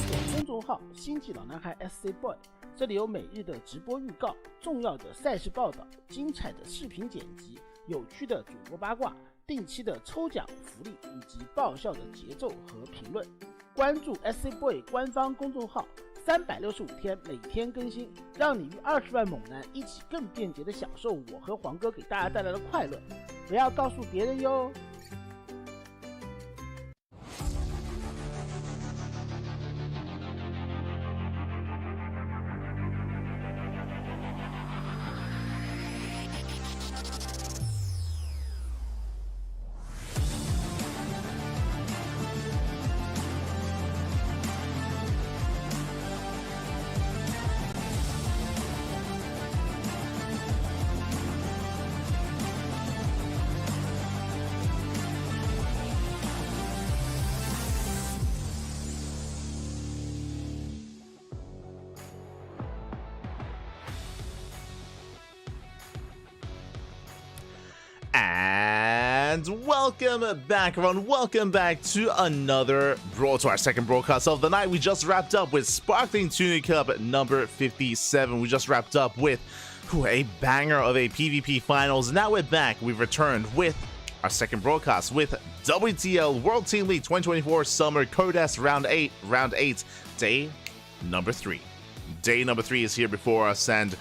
索公众号星际老男孩 SC Boy， 这里有每日的直播预告、重要的赛事报道、精彩的视频剪辑、有趣的主播八卦、定期的抽奖福利以及爆笑的节奏和评论。关注 SC Boy 官方公众号，365天每天更新，让你与20万猛男一起更便捷的享受我和黄哥给大家带来的快乐，不要告诉别人哟。And welcome back, everyone. Welcome back to another brawl, to our second broadcast of the night. We just wrapped up with Sparkling Tuna Cup number 57. We just wrapped up with a banger of a PvP finals. Now we're back. We've returned with our second broadcast with WTL World Team League 2024 Summer Codes Round 8, day number 3. Day number 3 is here before us, and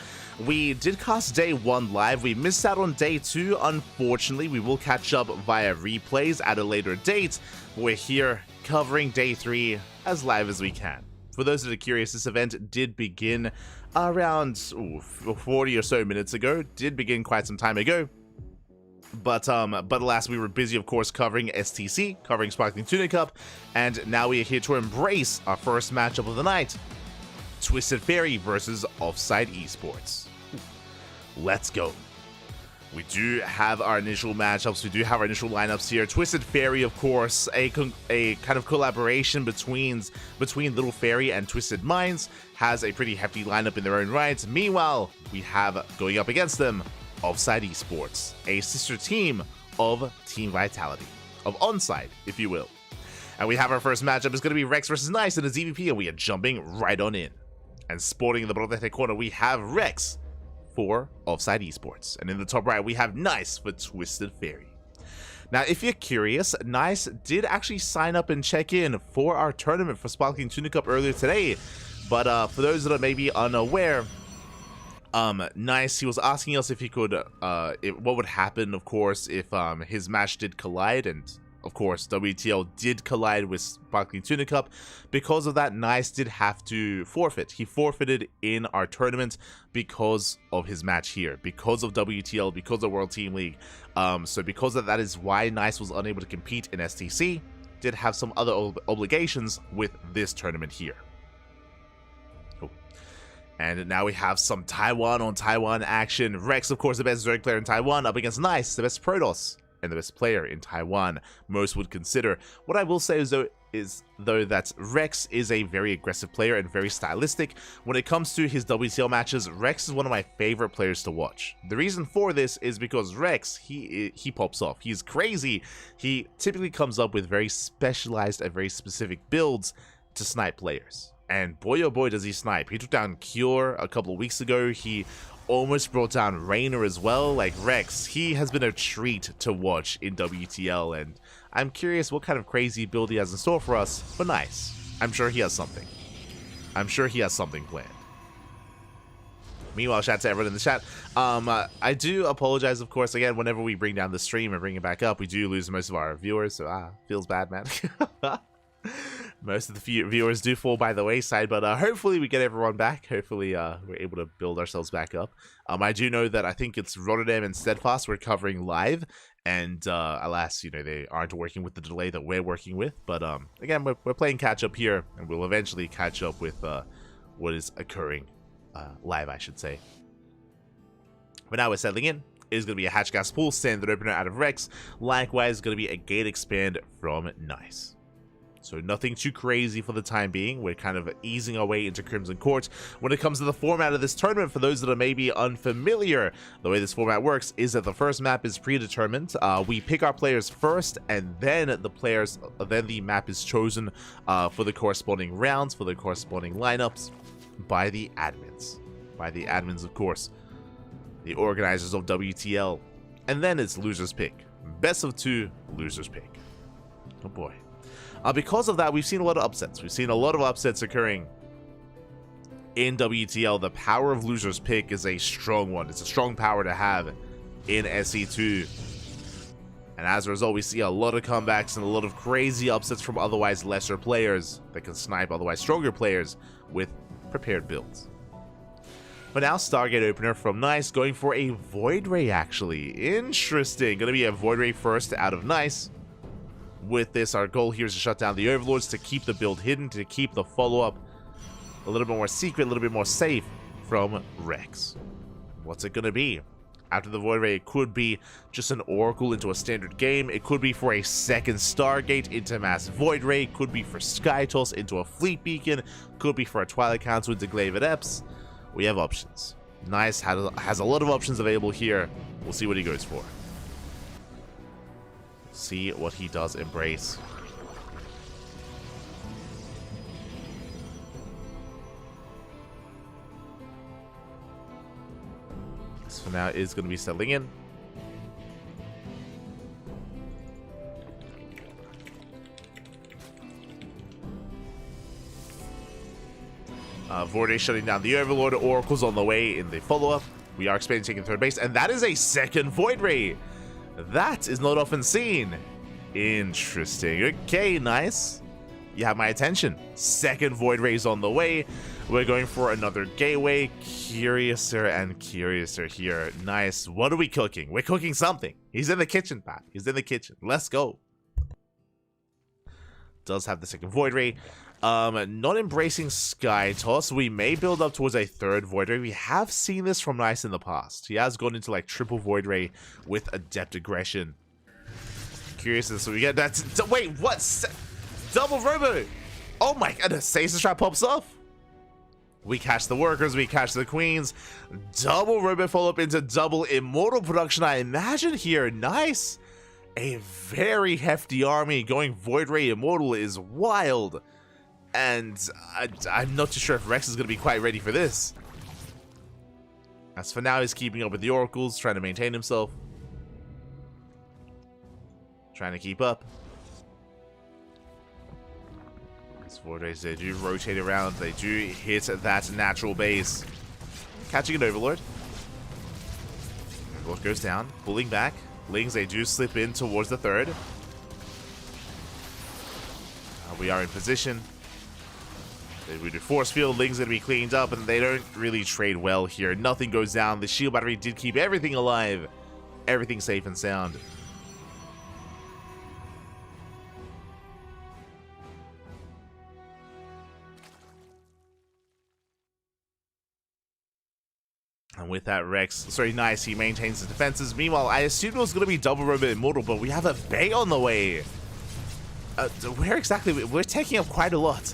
we did cast day 1 live. We missed out on day 2, unfortunately. We will catch up via replays at a later date. We're here covering day 3 as live as we can. For those that are curious, this event did begin around 40 or so minutes ago. Did begin quite some time ago. But alas, we were busy, of course, covering STC, covering Sparkling Tuna Cup, and now we are here to embrace our first matchup of the night. Twisted Fairy versus Offside Esports. Let's go. We do have our initial matchups. We do have our initial lineups here. Twisted Fairy, of course, a kind of collaboration between Little Fairy and Twisted Minds, has a pretty hefty lineup in their own right. Meanwhile, we have going up against them Offside Esports, a sister team of Team Vitality, of Onside, if you will. And we have our first matchup. It's going to be Rex versus Nice in a ZVP, and we are jumping right on in. And sporting in the bottom corner, we have Rex for Offside Esports. And in the top right, we have Nice for Twisted Fairy. Now, if you're curious, Nice did actually sign up and check in for our tournament for Sparkling Tuna Cup earlier today. But for those that are maybe unaware, Nice, he was asking us if he could, what would happen, of course, if his match did collide, and of course, WTL did collide with Sparkling Tuna Cup. Because of that, Nice did have to forfeit. He forfeited in our tournament because of his match here, because of WTL, because of World Team League. So because of that is why Nice was unable to compete in STC. Did have some other obligations with this tournament here. Cool. And now we have some Taiwan on Taiwan action. Rex, of course, the best Zerg player in Taiwan, up against Nice, the best Protoss and the best player in Taiwan, most would consider. What I will say is though that Rex is a very aggressive player and very stylistic. When it comes to his WTL matches, Rex is one of my favorite players to watch. The reason for this is because Rex, he pops off. He's crazy. He typically comes up with very specialized and very specific builds to snipe players. And boy oh boy does he snipe. He took down Cure a couple of weeks ago. He almost brought down Rainer as well. Like, Rex, he has been a treat to watch in WTL, and I'm curious what kind of crazy build he has in store for us. But Nice, I'm sure he has something. I'm sure he has something planned. Meanwhile, shout out to everyone in the chat. I do apologize, of course, again, whenever we bring down the stream and bring it back up, we do lose most of our viewers, so feels bad, man. Most of the viewers do fall by the wayside, but hopefully we get everyone back. Hopefully we're able to build ourselves back up. I do know that I think it's Rotterdam and Steadfast we're covering live, and alas, you know, they aren't working with the delay that we're working with. But again, we're playing catch up here, and we'll eventually catch up with what is occurring live, I should say. But now we're settling in. It is going to be a hatch gas pool standard opener out of Rex. Likewise, going to be a gate expand from Nice. So nothing too crazy for the time being. We're kind of easing our way into Crimson Court. When it comes to the format of this tournament, for those that are maybe unfamiliar, the way this format works is that the first map is predetermined. We pick our players first, and then the map is chosen for the corresponding rounds, for the corresponding lineups by the admins. By the admins, of course. The organizers of WTL. And then it's loser's pick. Best of 2, loser's pick. Oh boy. Because of that, we've seen a lot of upsets. We've seen a lot of upsets occurring in WTL. The power of loser's pick is a strong one. It's a strong power to have in SE2. And as a result, we see a lot of comebacks and a lot of crazy upsets from otherwise lesser players that can snipe otherwise stronger players with prepared builds. But now, Stargate opener from Nice, going for a Void Ray, actually. Interesting. Going to be a Void Ray first out of Nice. With this, our goal here is to shut down the Overlords, to keep the build hidden, to keep the follow-up a little bit more secret, a little bit more safe from Rex. What's it going to be? After the Void Ray, it could be just an Oracle into a standard game. It could be for a second Stargate into Mass Void Ray. It could be for Sky Toss into a Fleet Beacon. Could be for a Twilight Council into Glaive at Epps. We have options. Nice has a lot of options available here. We'll see what he goes for. See what he does embrace. This for now is going to be settling in. Void Ray shutting down the Overlord. Oracle's on the way in the follow-up. We are expanding, taking third base, and that is a second Void Ray. That is not often seen. Interesting. Okay, nice. You have my attention. Second Void Ray's on the way. We're going for another gateway. Curiouser and curiouser here. Nice. What are we cooking? We're cooking something. He's in the kitchen, Pat. He's in the kitchen. Let's go. Does have the second Void Ray. Not embracing Sky Toss. We may build up towards a third Void Ray. We have seen this from Nice in the past. He has gone into like triple Void Ray with Adept Aggression. Curious, so we get that. Wait, what? Double Robo! Oh my god, the Stasis Trap pops off. We catch the Workers, we catch the Queens. Double Robo follow up into double Immortal production, I imagine here. Nice. A very hefty army going Void Ray Immortal is wild. And I'm not too sure if Rex is going to be quite ready for this. As for now, he's keeping up with the Oracles, trying to maintain himself. Trying to keep up. These Void Rays, they do rotate around. They do hit that natural base. Catching an Overlord. Overlord goes down, pulling back. Lings, they do slip in towards the third. We are in position. We do force field, Ling's gonna be cleaned up, and they don't really trade well here. Nothing goes down. The shield battery did keep everything alive. Everything safe and sound. And with that, Rex, sorry, Nice, he maintains the defenses. Meanwhile, I assumed it was gonna be double Robo Immortal, but we have a Bay on the way. Where exactly? We're taking up quite a lot.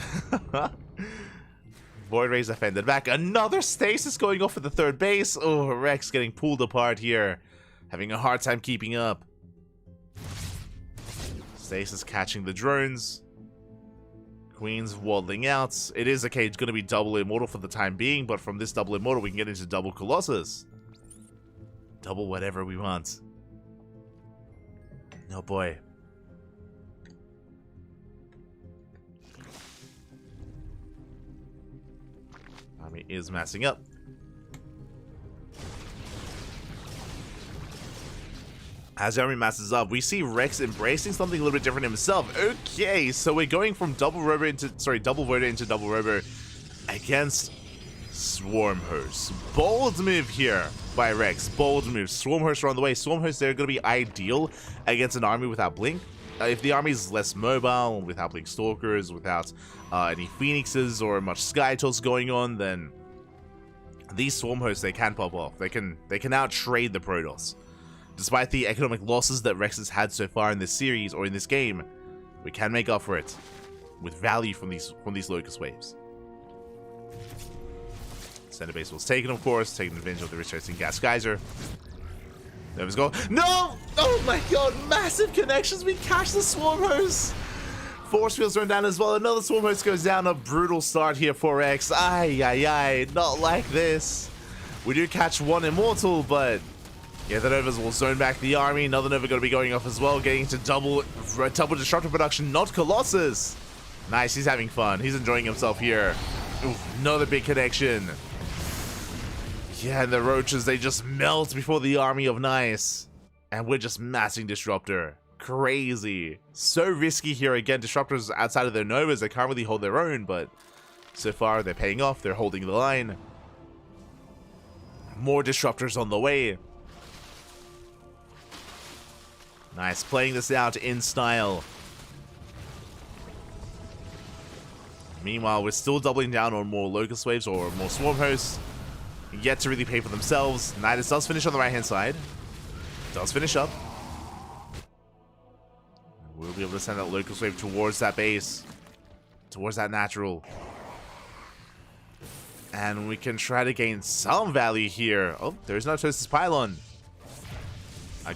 Void Ray's offended back. Another Stasis going off at the third base. Oh, Rex getting pulled apart here. Having a hard time keeping up. Stasis catching the drones. Queen's waddling out. It is okay, it's going to be double Immortal for the time being, but from this double Immortal we can get into double Colossus. Double whatever we want. Oh boy. Army is massing up. As the army masses up, we see Rex embracing something a little bit different himself. Okay, so we're going from double Robo into double Void into double Robo against Swarm Host. Bold move here by Rex. Bold move. Swarm Hosts are on the way. Swarm Hosts, they're going to be ideal against an army without Blink. If the army is less mobile, without Blink Stalkers, without any Phoenixes or much Sky Toss going on, then these Swarm Hosts, they can pop off. They can out-trade the Protoss. Despite the economic losses that Rex has had so far in this series, or in this game, we can make up for it with value from these Locust Waves. Center base was taken, of course, taking advantage of the researching gas geyser. There was go. No! Oh my god, massive connections. We catch the Swarm Host. Force fields run down as well. Another Swarm Host goes down. A brutal start here for X. Ay, ay, ay. Not like this. We do catch one Immortal, but yeah, the Novas will zone back the army. Another Nova going to be going off as well, getting to double Disruptor production. Not Colossus. Nice, he's having fun. He's enjoying himself here. Oof, another big connection. Yeah, and the Roaches, they just melt before the army of Nice. And we're just massing Disruptor. Crazy. So risky here. Again, Disruptors outside of their Novas, they can't really hold their own, but so far they're paying off. They're holding the line. More Disruptors on the way. Nice, playing this out in style. Meanwhile, we're still doubling down on more Locust Waves or more Swarm Hosts. Yet to really pay for themselves. Nidus does finish on the right-hand side. Does finish up. We'll be able to send that Locust Wave towards that base. Towards that natural. And we can try to gain some value here. Oh, there's no Toast's Pylon.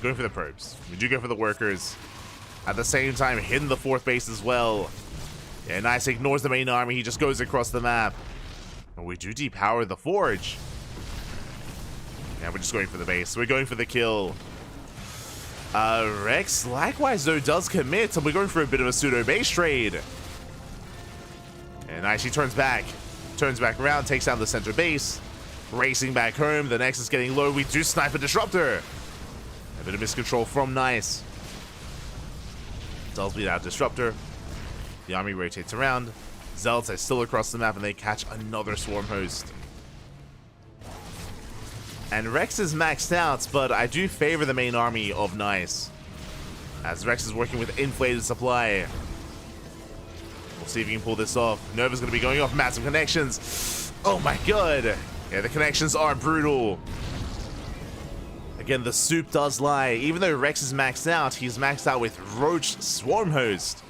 Going for the probes. We do go for the workers. At the same time, hitting the fourth base as well. Yeah, Nice ignores the main army. He just goes across the map. And we do depower the forge. Yeah, we're just going for the base. We're going for the kill. Rex, likewise, though, does commit. And we're going for a bit of a pseudo base trade. And Nice, he turns back. Turns back around, takes down the center base. Racing back home. The Nexus is getting low. We do snipe a Disruptor. A bit of miscontrol from Nice. Does bleed out Disruptor. The army rotates around. Zealots are still across the map and they catch another Swarm Host. And Rex is maxed out, but I do favor the main army of Nice. As Rex is working with inflated supply. We'll see if he can pull this off. Nova's going to be going off massive connections. Oh my god. Yeah, the connections are brutal. Again, the soup does lie. Even though Rex is maxed out, he's maxed out with Roach Swarm Host.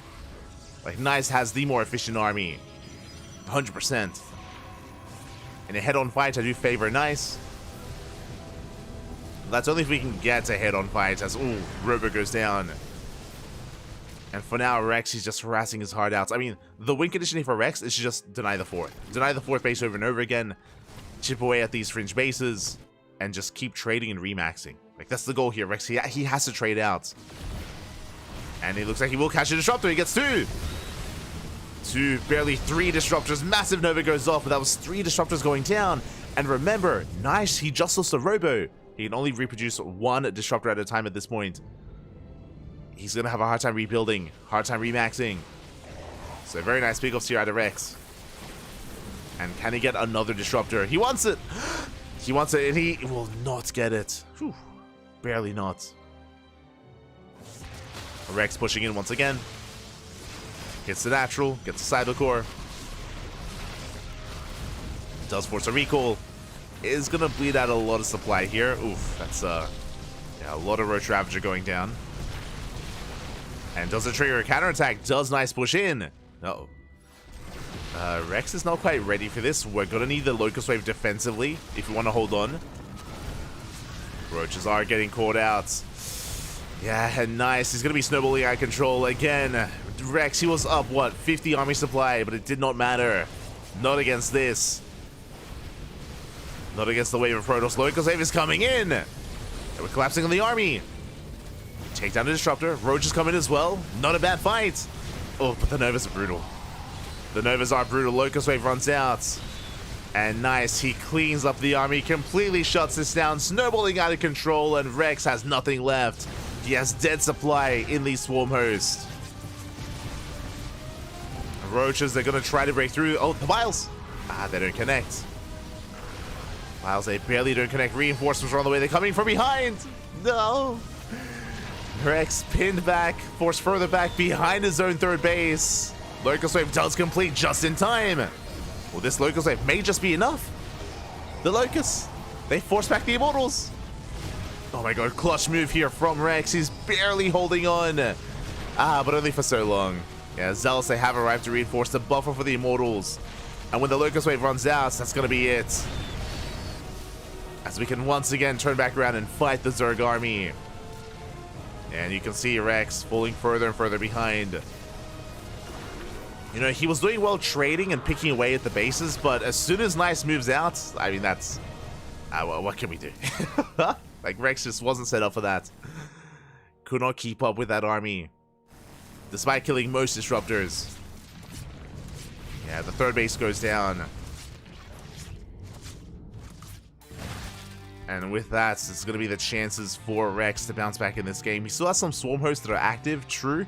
Like, Nice has the more efficient army. 100%. In a head-on fight, I do favor Nice. That's only if we can get a head-on fight as, ooh, Robo goes down. And for now, Rex, he's just harassing his heart out. I mean, the win conditioning for Rex is to just deny the fourth. Deny the fourth base over and over again. Chip away at these fringe bases. And just keep trading and remaxing. Like, that's the goal here, Rex. He has to trade out. And it looks like he will catch a Disruptor. He gets two, barely three Disruptors. Massive Nova goes off, but that was 3 Disruptors going down. And remember, Nice, he just lost a Robo. He can only reproduce 1 Disruptor at a time at this point. He's going to have a hard time rebuilding, hard time remaxing. So very nice pickoffs here out of Rex. And can he get another Disruptor? He wants it! He wants it, and he will not get it. Whew. Barely not. Rex pushing in once again. Gets the natural, gets the Cyber Core. Does force a recall. Is gonna bleed out a lot of supply here. Oof, that's yeah, a lot of Roach Ravager going down. And does it trigger a counterattack? Does Nice push in? Uh-oh. Rex is not quite ready for this. We're gonna need the Locust Wave defensively if we want to hold on. Roaches are getting caught out. Yeah, and Nice. He's gonna be snowballing out of control again. Rex, he was up, what, 50 army supply, but it did not matter. Not against this. Not against the wave of Protoss. Locust Wave is coming in. And we're collapsing on the army. Take down the Disruptor. Roach is coming as well. Not a bad fight. Oh, but the Novas are brutal. The Novas are brutal. Locust Wave runs out. And Nice, he cleans up the army, completely shuts this down, snowballing out of control, and Rex has nothing left. He has dead supply in the Swarm Host. Roaches, they're going to try to break through. Oh, the Vials. Ah, they don't connect. Vials, they barely don't connect. Reinforcements are on the way. They're coming from behind. No. Rex pinned back, forced further back behind his own third base. Locust Wave does complete just in time. Well, this Locust Wave may just be enough. The Locusts, they force back the Immortals. Oh my god, clutch move here from Rex. He's barely holding on. Ah, but only for so long. Yeah, Zealous, they have arrived to reinforce the buffer for the Immortals. And when the Locust Wave runs out, that's going to be it. As we can once again turn back around and fight the Zerg army. And you can see Rex falling further and further behind. You know, he was doing well trading and picking away at the bases, but as soon as Nice moves out, I mean, that's... what can we do? Like, Rex just wasn't set up for that. Could not keep up with that army, despite killing most disruptors. Yeah, the third base goes down. And with that, it's going to be the chances for Rex to bounce back in this game. He still has some Swarm hosts that are active, true.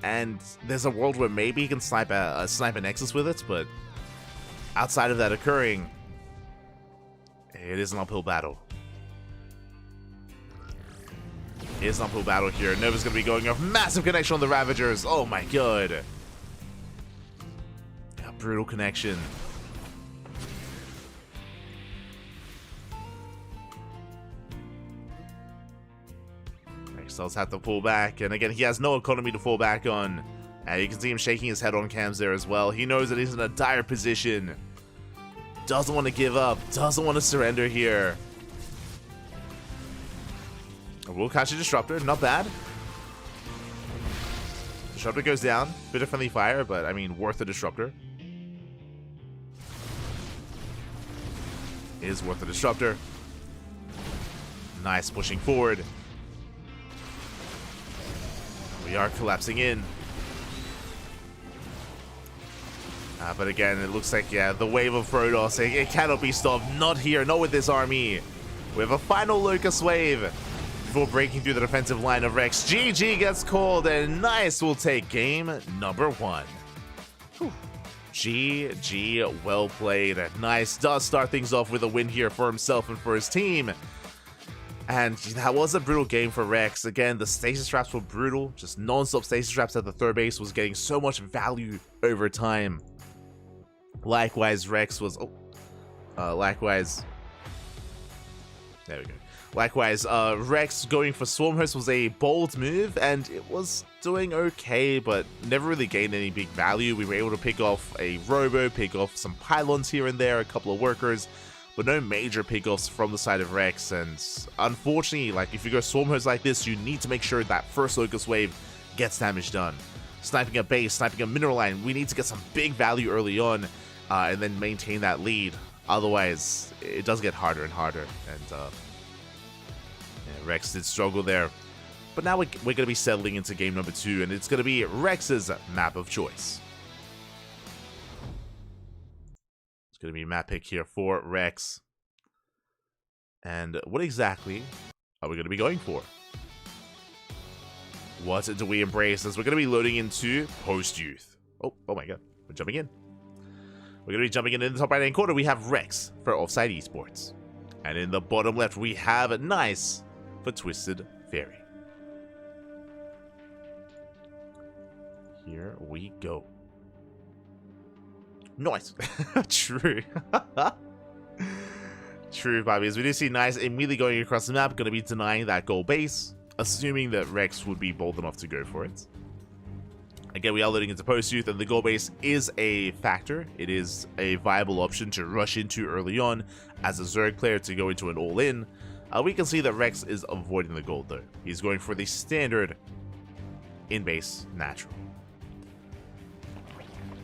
And there's a world where maybe he can snipe a Nexus with it, but outside of that occurring, it is an uphill battle. It is an uphill battle here. Nova's going to be going off. Massive connection on the Ravagers. Oh my god. A brutal connection. Cells have to pull back, and again, he has no economy to fall back on. And you can see him shaking his head on cams there as well. He knows that he's in a dire position. Doesn't want to give up. Doesn't want to surrender here. We'll catch a Disruptor. Not bad. Disruptor goes down. Bit of friendly fire, but I mean, worth a Disruptor. Is worth a Disruptor. Nice pushing forward. We are collapsing in. But again, it looks like, yeah, the wave of Protoss, it cannot be stopped. Not here, not with this army. We have a final Locust Wave before breaking through the defensive line of Rex. GG gets called, and Nice will take game number 1. Whew. GG, well played. Nice does start things off with a win here for himself and for his team. And that was a brutal game for Rex. Again, the stasis traps were brutal. Just non-stop stasis traps at the third base was getting so much value over time. Likewise, Rex was... likewise... There we go. Likewise, Rex going for Swarm Host was a bold move, and it was doing okay, but never really gained any big value. We were able to pick off a Robo, pick off some Pylons here and there, a couple of Workers, but no major pickoffs from the side of Rex. And unfortunately, like, if you go Swarm Host like this, you need to make sure that first Locust Wave gets damage done. Sniping a base, sniping a mineral line, we need to get some big value early on, and then maintain that lead. Otherwise, it does get harder and harder. And yeah, Rex did struggle there. But now we're going to be settling into game number 2, and it's going to be Rex's map of choice. It's going to be a map pick here for Rex. And what exactly are we going to be going for? What do we embrace as we're going to be loading into post-youth? Oh my god, we're jumping in. We're going to be jumping in the top right-hand corner. We have Rex for Offside Esports. And in the bottom left, we have Nice for Twisted Fairy. Here we go. Nice. True. True, Bobby. As we do see Nice immediately going across the map, going to be denying that goal base, assuming that Rex would be bold enough to go for it. Again, we are loading into post-youth, and the goal base is a factor. It is a viable option to rush into early on as a Zerg player to go into an all-in. We can see that Rex is avoiding the gold, though. He's going for the standard in-base natural.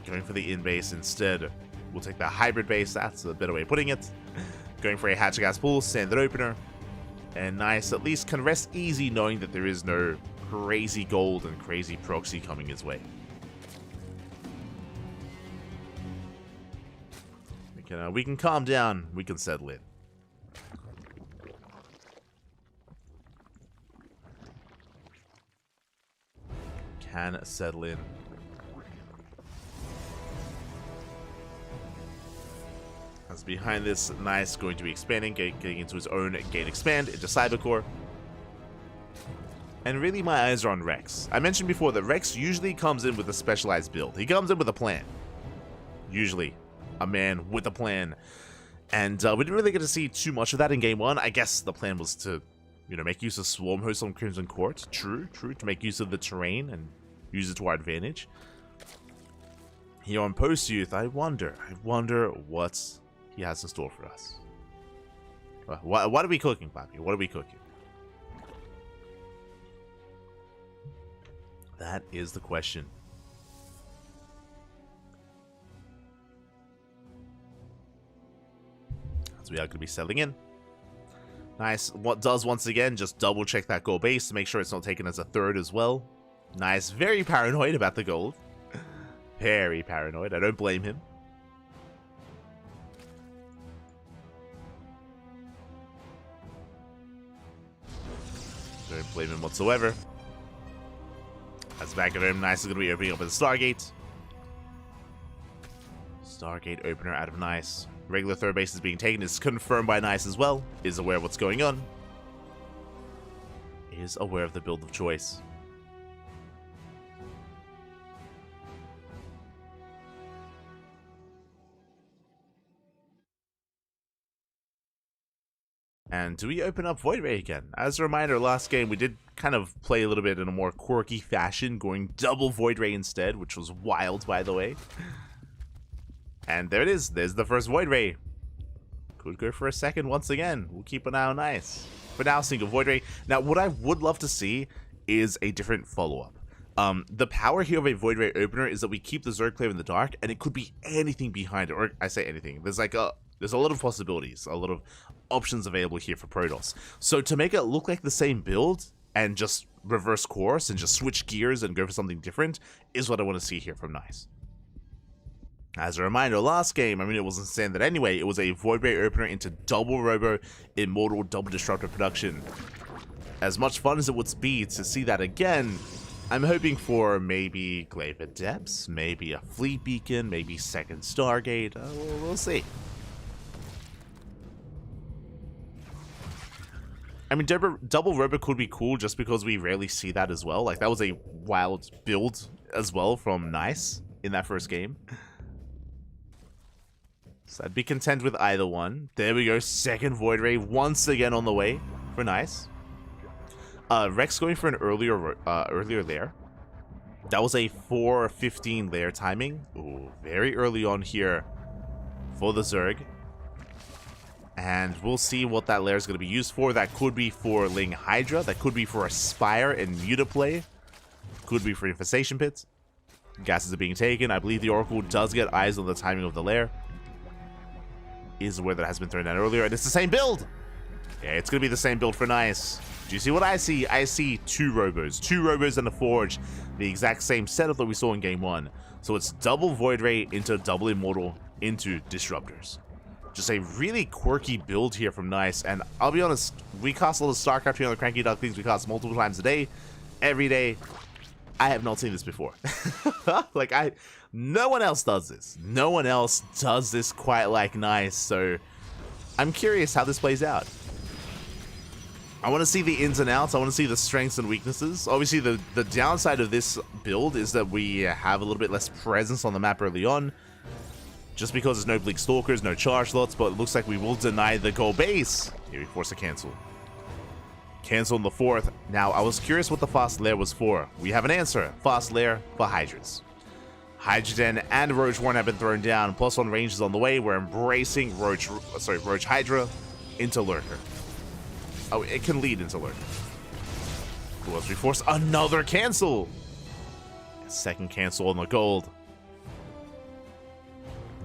Going for the in-base instead. We'll take the hybrid base. That's a better way of putting it. Going for a hatch gas pool, standard opener. And Nice at least can rest easy knowing that there is no crazy gold and crazy proxy coming his way. We can calm down. We can settle in. Can settle in. As behind this, Nice going to be expanding, getting into his own gate expand into Cybercore. And really my eyes are on Rex. I mentioned before that Rex usually comes in with a specialized build. He comes in with a plan. Usually a man with a plan. And we didn't really get to see too much of that in game 1. I guess the plan was to, you know, make use of Swarm Host on Crimson Court. True, to make use of the terrain and use it to our advantage. here on Post Youth, I wonder what he has in store for us. What are we cooking, Papi? What are we cooking? That is the question. So we are going to be settling in. Nice. What does once again just double check that gold base to make sure it's not taken as a third as well. Nice. Very paranoid about the gold. Very paranoid. I don't blame him. Don't blame him whatsoever. That's back at home. Nice is going to be opening up with a Stargate. Stargate opener out of Nice. Regular third base is being taken. Is confirmed by Nice as well. Is aware of what's going on. Is aware of the build of choice. And do we open up Void Ray again? As a reminder, last game we did kind of play a little bit in a more quirky fashion, going double Void Ray instead, which was wild, by the way. And there it is. There's the first Void Ray. Could go for a second once again. We'll keep an eye on Nice. For now, single Void Ray. Now, what I would love to see is a different follow-up. The power here of a Void Ray opener is that we keep the Zerg player in the dark, and it could be anything behind it. Or I say anything. There's a lot of possibilities, a lot of options available here for Protoss. So to make it look like the same build and just reverse course and just switch gears and go for something different is what I want to see here from Nice. As a reminder, last game, I mean, it wasn't standard anyway, it was a Void Ray opener into double Robo Immortal double Disruptor production. As much fun as it would be to see that again, I'm hoping for maybe Glaive Adepts, maybe a Fleet Beacon, maybe second Stargate, we'll see. I mean, double Robo could be cool just because we rarely see that as well. Like, that was a wild build as well from Nice in that first game. So I'd be content with either one. There we go, second Void Ray once again on the way for Nice. Rex going for an earlier lair. That was a 4:15 lair timing. Ooh, very early on here for the Zerg. And we'll see what that lair is going to be used for. That could be for Ling Hydra. That could be for Aspire and Mutaplay. Could be for Infestation Pits. Gases are being taken. I believe the Oracle does get eyes on the timing of the lair. Is aware that has been thrown down earlier. And it's the same build. Yeah, it's going to be the same build for Nice. Do you see what I see? I see two Robos and a Forge. The exact same setup that we saw in game 1. So it's double Void Ray into double Immortal into Disruptors. Just a really quirky build here from Nice, and I'll be honest, we cast a lot of StarCraft here on the CranKy Ducklings. We cast multiple times a day, every day. I have not seen this before. No one else does this. No one else does this quite like Nice, so I'm curious how this plays out. I want to see the ins and outs. I want to see the strengths and weaknesses. Obviously, the downside of this build is that we have a little bit less presence on the map early on. Just because there's no Bleak Stalkers, no charge slots, but it looks like we will deny the goal base. Here we force a cancel. Cancel on the 4th. Now, I was curious what the fast lair was for. We have an answer. Fast lair for Hydras. Hydra Den and Roach Warren have been thrown down. Plus one range is on the way. We're embracing Roach Hydra into Lurker. Oh, it can lead into Lurker. Cool, as we force another cancel. Second cancel on the gold.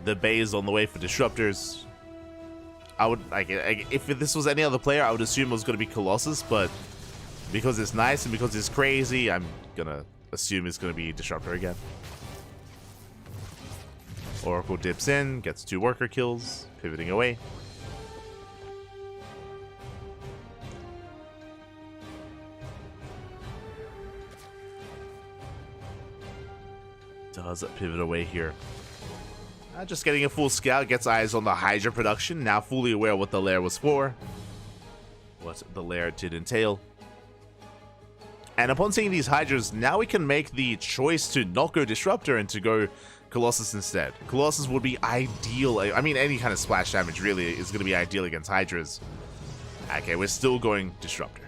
The Bay is on the way for Disruptors. I would, if this was any other player, I would assume it was going to be Colossus, but because it's Nice and because it's crazy, I'm going to assume it's going to be Disruptor again. Oracle dips in, gets 2 worker kills, pivoting away. Does pivot away here. Just getting a full scout, gets eyes on the Hydra production, now fully aware what the lair was for. What the lair did entail. And upon seeing these Hydras, now we can make the choice to not go Disruptor and to go Colossus instead. Colossus would be ideal. I mean, any kind of splash damage really is going to be ideal against Hydras. Okay, we're still going Disruptor.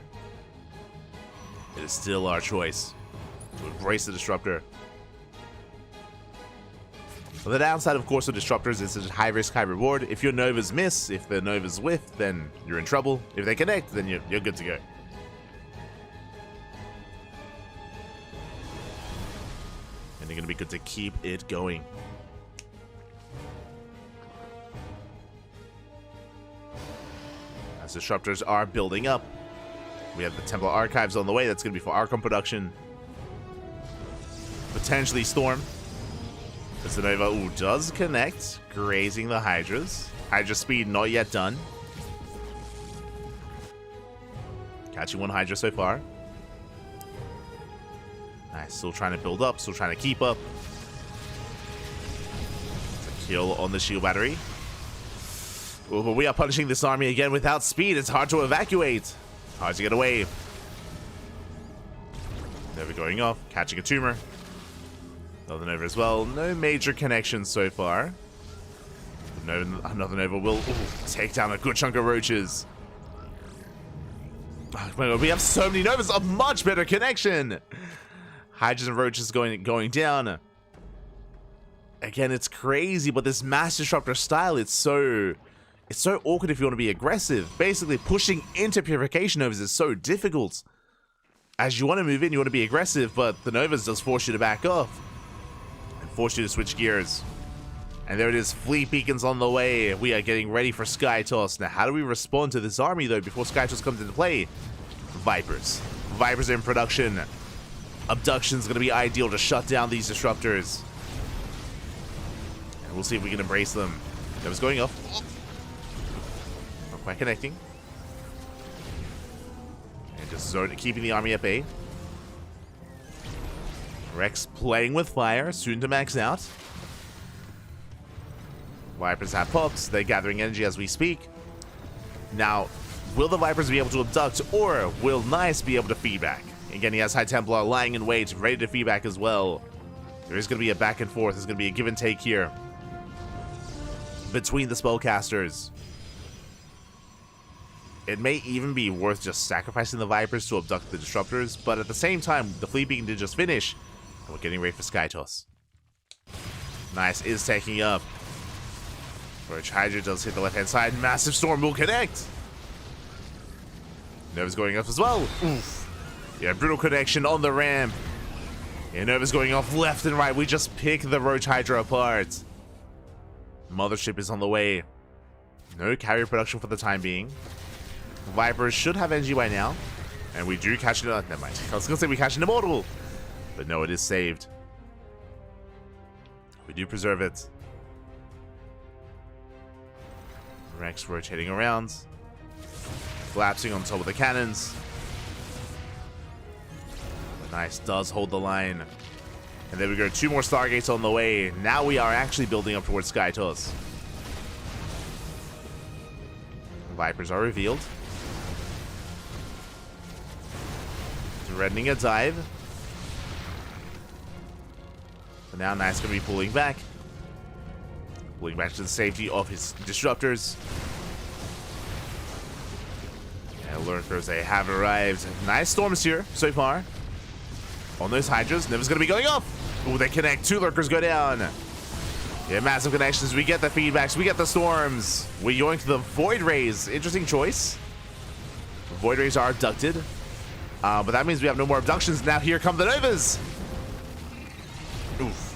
It is still our choice to embrace the Disruptor. The downside, of course, of disruptors is it's high risk, high reward. If your Novas miss, if the Novas whiff, then you're in trouble. If they connect, then you're good to go. And they're going to be good to keep it going. As disruptors are building up, we have the Temple Archives on the way. That's going to be for Archon production. Potentially Storm. The Nova does connect, grazing the Hydras. Hydra speed not yet done. Catching one Hydra so far. Nice, still trying to build up, still trying to keep up. It's a kill on the shield battery. Ooh, but we are punishing this army again without speed. It's hard to evacuate. Hard to get away. Nova going off, catching a tumor. Another Nova as well. No major connections so far. Another Nova will take down a good chunk of roaches. Oh my God, we have so many Novas. A much better connection. Hydras and roaches going down. Again, it's crazy, but this mass disruptor style, it's so awkward if you want to be aggressive. Basically, pushing into purification Novas is so difficult. As you want to move in, you want to be aggressive, but the Novas does force you to back off. Force you to switch gears. And there it is, fleet beacons on the way. We are getting ready for Sky Toss. Now, how do we respond to this army, though, before Sky Toss comes into play? Vipers. Vipers are in production. Abduction's going to be ideal to shut down these disruptors. And we'll see if we can embrace them. That was going off. Not quite connecting. And just keeping the army at bay. Rex playing with fire, soon to max out. Vipers have pops. They're gathering energy as we speak. Now, will the Vipers be able to abduct, or will Nice be able to feedback? Again, he has High Templar lying in wait, ready to feedback as well. There is going to be a back and forth. There's going to be a give and take here between the spellcasters. It may even be worth just sacrificing the Vipers to abduct the disruptors, but at the same time, the fleet beacon did just finish. We're getting ready for Sky Toss. Nice is taking up. Roach Hydra does hit the left-hand side. Massive Storm will connect. Nova's going off as well. Oof. Yeah, brutal connection on the ramp. Yeah, Nova's going off left and right. We just pick the Roach Hydra apart. Mothership is on the way. No carrier production for the time being. Vipers should have energy by now. And we do catch it. Never mind. I was going to say we catch an Immortal. But no, it is saved. We do preserve it. Rex rotating around. Collapsing on top of the cannons. Nice, does hold the line. And there we go, 2 more Stargates on the way. Now we are actually building up towards Sky Toss. Vipers are revealed. Threatening a dive. But now Nice going to be pulling back. Pulling back to the safety of his disruptors. And Lurkers, they have arrived. Nice storms here so far. On those Hydras, Nova's going to be going off. Ooh, they connect. 2 Lurkers go down. Yeah, massive connections. We get the feedbacks. We get the storms. We're going to the Void Rays. Interesting choice. Void Rays are abducted. But that means we have no more abductions. Now here come the Novas. Oof.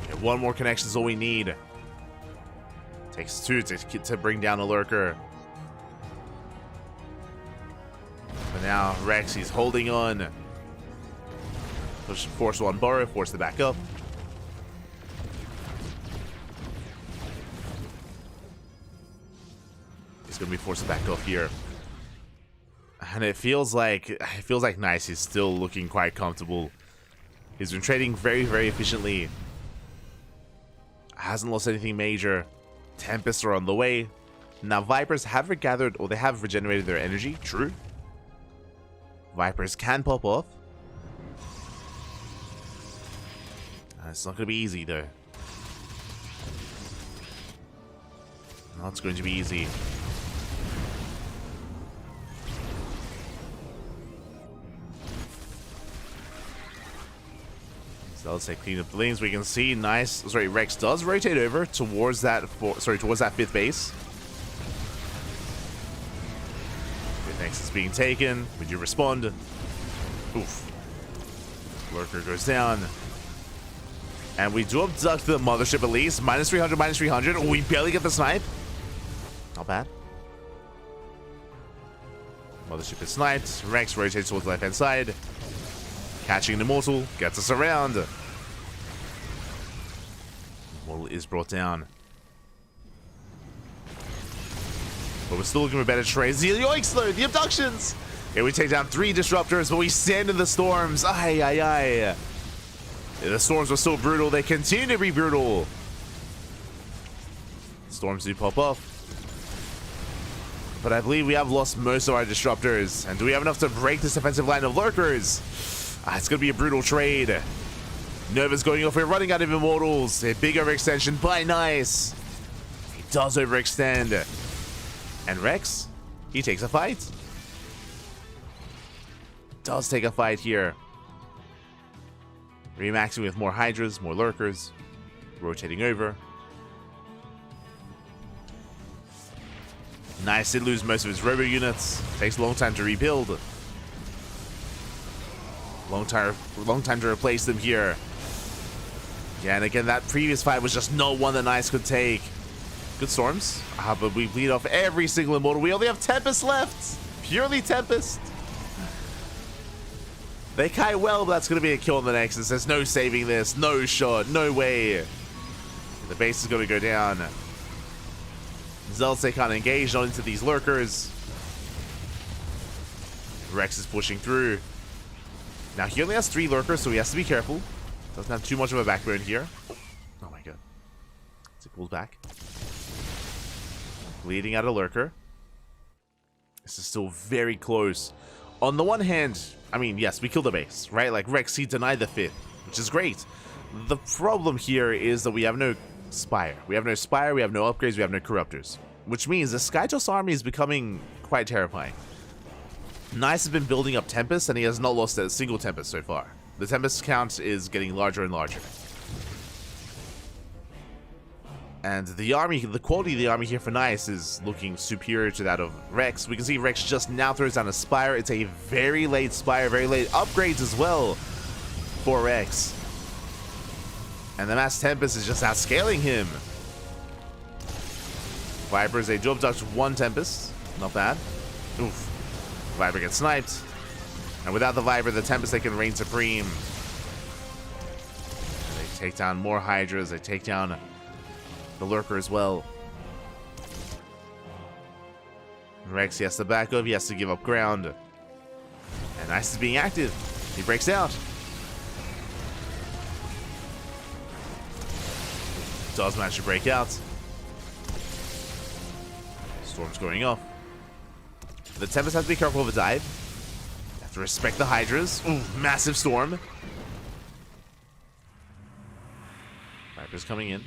Okay, 1 more connection is all we need. Takes 2 to bring down a Lurker. But now Rex, he's holding on. Push, force 1 Burrow, force the back up. He's gonna be forced to back off here. And it feels like Nice is still looking quite comfortable. He's been trading very, very efficiently. Hasn't lost anything major. Tempests are on the way. Now Vipers have regathered, or they have regenerated their energy. True. Vipers can pop off. It's not going to be easy, though. Not going to be easy. Let's say clean up the lanes. We can see Rex does rotate over towards that towards that 5th base. Okay, next is being taken. Would you respond? Oof. Lurker goes down. And we do abduct the mothership at least. Minus 300, minus 300. We barely get the snipe. Not bad. Mothership is sniped. Rex rotates towards the left-hand side. Catching an Immortal. Gets us around. Immortal is brought down. But we're still looking for better trades. The yoinks though! The abductions! Okay, we take down 3 disruptors, but we stand in the storms. Ay, ay, ay. The storms were so brutal. They continue to be brutal. Storms do pop off. But I believe we have lost most of our disruptors. And do we have enough to break this defensive line of lurkers? It's going to be a brutal trade. Nova's going off. We're running out of Immortals. A big overextension by Nice. He does overextend. And Rex, he takes a fight. Does take a fight here. Remaxing with more Hydras, more Lurkers. Rotating over. Nice did lose most of his robo units. Takes a long time to rebuild. Long time to replace them here. Yeah, and again, that previous fight was just not one that Nice could take. Good storms. But we bleed off every single Immortal. We only have Tempest left. Purely Tempest. They kite well, but that's going to be a kill on the Nexus. There's no saving this. No shot. No way. The base is going to go down. Zeltse can't engage, not into these lurkers. Rex is pushing through. Now, he only has 3 lurkers, so he has to be careful. Doesn't have too much of a backbone here. Oh my god. It's a pulled back. Bleeding out a lurker. This is still very close. On the one hand, I mean, yes, we killed the base, right? Like, Rex, he denied the 5th, which is great. The problem here is that we have no Spire. We have no Spire, we have no upgrades, we have no Corruptors. Which means the Skytoss army is becoming quite terrifying. Nice has been building up Tempest, and he has not lost a single Tempest so far. The Tempest count is getting larger and larger. And the army, the quality of the army here for Nice is looking superior to that of Rex. We can see Rex just now throws down a Spire. It's a very late Spire, very late upgrades as well for Rex. And the Mass Tempest is just outscaling him. Vipers, they do abduct 1 Tempest. Not bad. Oof. Viper gets sniped. And without the Viper, the Tempest, they can reign supreme. And they take down more Hydras. They take down the Lurker as well. Rex, he has to back up. He has to give up ground. And Nice is being active. He breaks out. Does manage to break out. Storm's going off. The Tempest has to be careful of a dive. You have to respect the Hydras. Ooh, massive storm. Viper's coming in.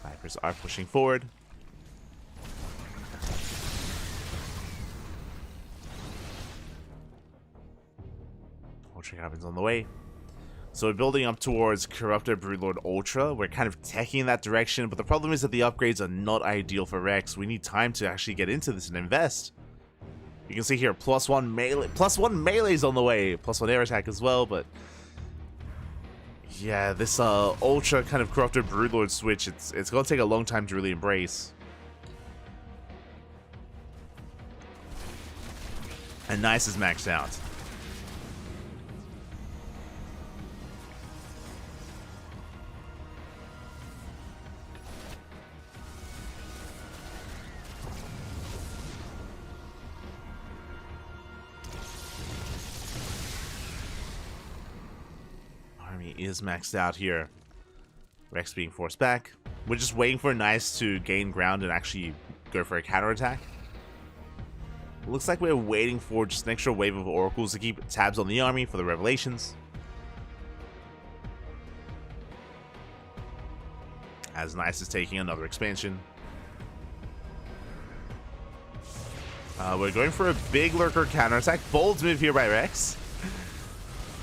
Vipers are pushing forward. Ultra happens on the way. So we're building up towards Corruptor Broodlord Ultra. We're kind of taking in that direction, but the problem is that the upgrades are not ideal for Rex. We need time to actually get into this and invest. You can see here, +1 melee, +1 melee's on the way, +1 air attack as well, but yeah, this Ultra kind of Corruptor Broodlord switch, it's gonna take a long time to really embrace. And Nice is maxed out. Is maxed out here. Rex being forced back. We're just waiting for Nice to gain ground and actually go for a counterattack. Looks like we're waiting for just an extra wave of oracles to keep tabs on the army for the revelations. As Nice is taking another expansion. We're going for a big lurker counterattack. Bold move here by Rex.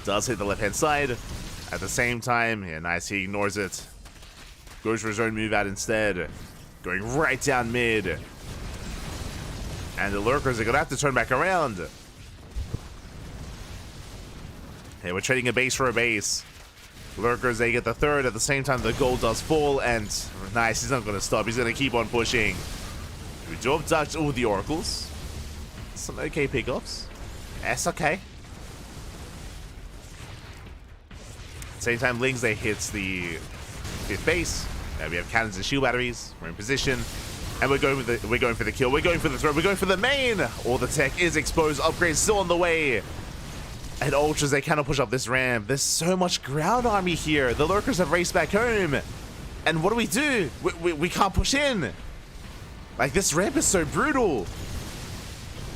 Does hit the left-hand side. At the same time, yeah, nice, he ignores it. Goes for his own move out instead. Going right down mid. And the lurkers are going to have to turn back around. Hey, we're trading a base for a base. Lurkers, they get the third. At the same time, the gold does fall. And nice, he's not going to stop. He's going to keep on pushing. We do abduct all the oracles. Some okay pickups. That's okay. Same time, Lings, they hit the 5th base. We have cannons and shield batteries. We're in position. And we're going for the kill. We're going for the throw. We're going for the main. All the tech is exposed. Upgrades still on the way. And Ultras, they cannot push up this ramp. There's so much ground army here. The lurkers have raced back home. And what do? We can't push in. Like, this ramp is so brutal.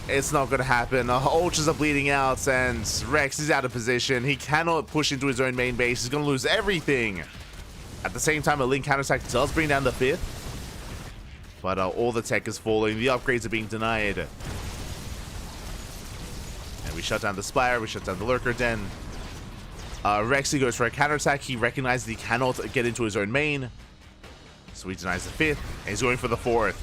It's not going to happen. Ultras are bleeding out, and Rex is out of position. He cannot push into his own main base. He's going to lose everything. At the same time, a Link counterattack does bring down the 5th. But all the tech is falling. The upgrades are being denied. And we shut down the Spire. We shut down the Lurker Den. Rexy goes for a counterattack. He recognizes he cannot get into his own main. So he denies the 5th. And he's going for the 4th.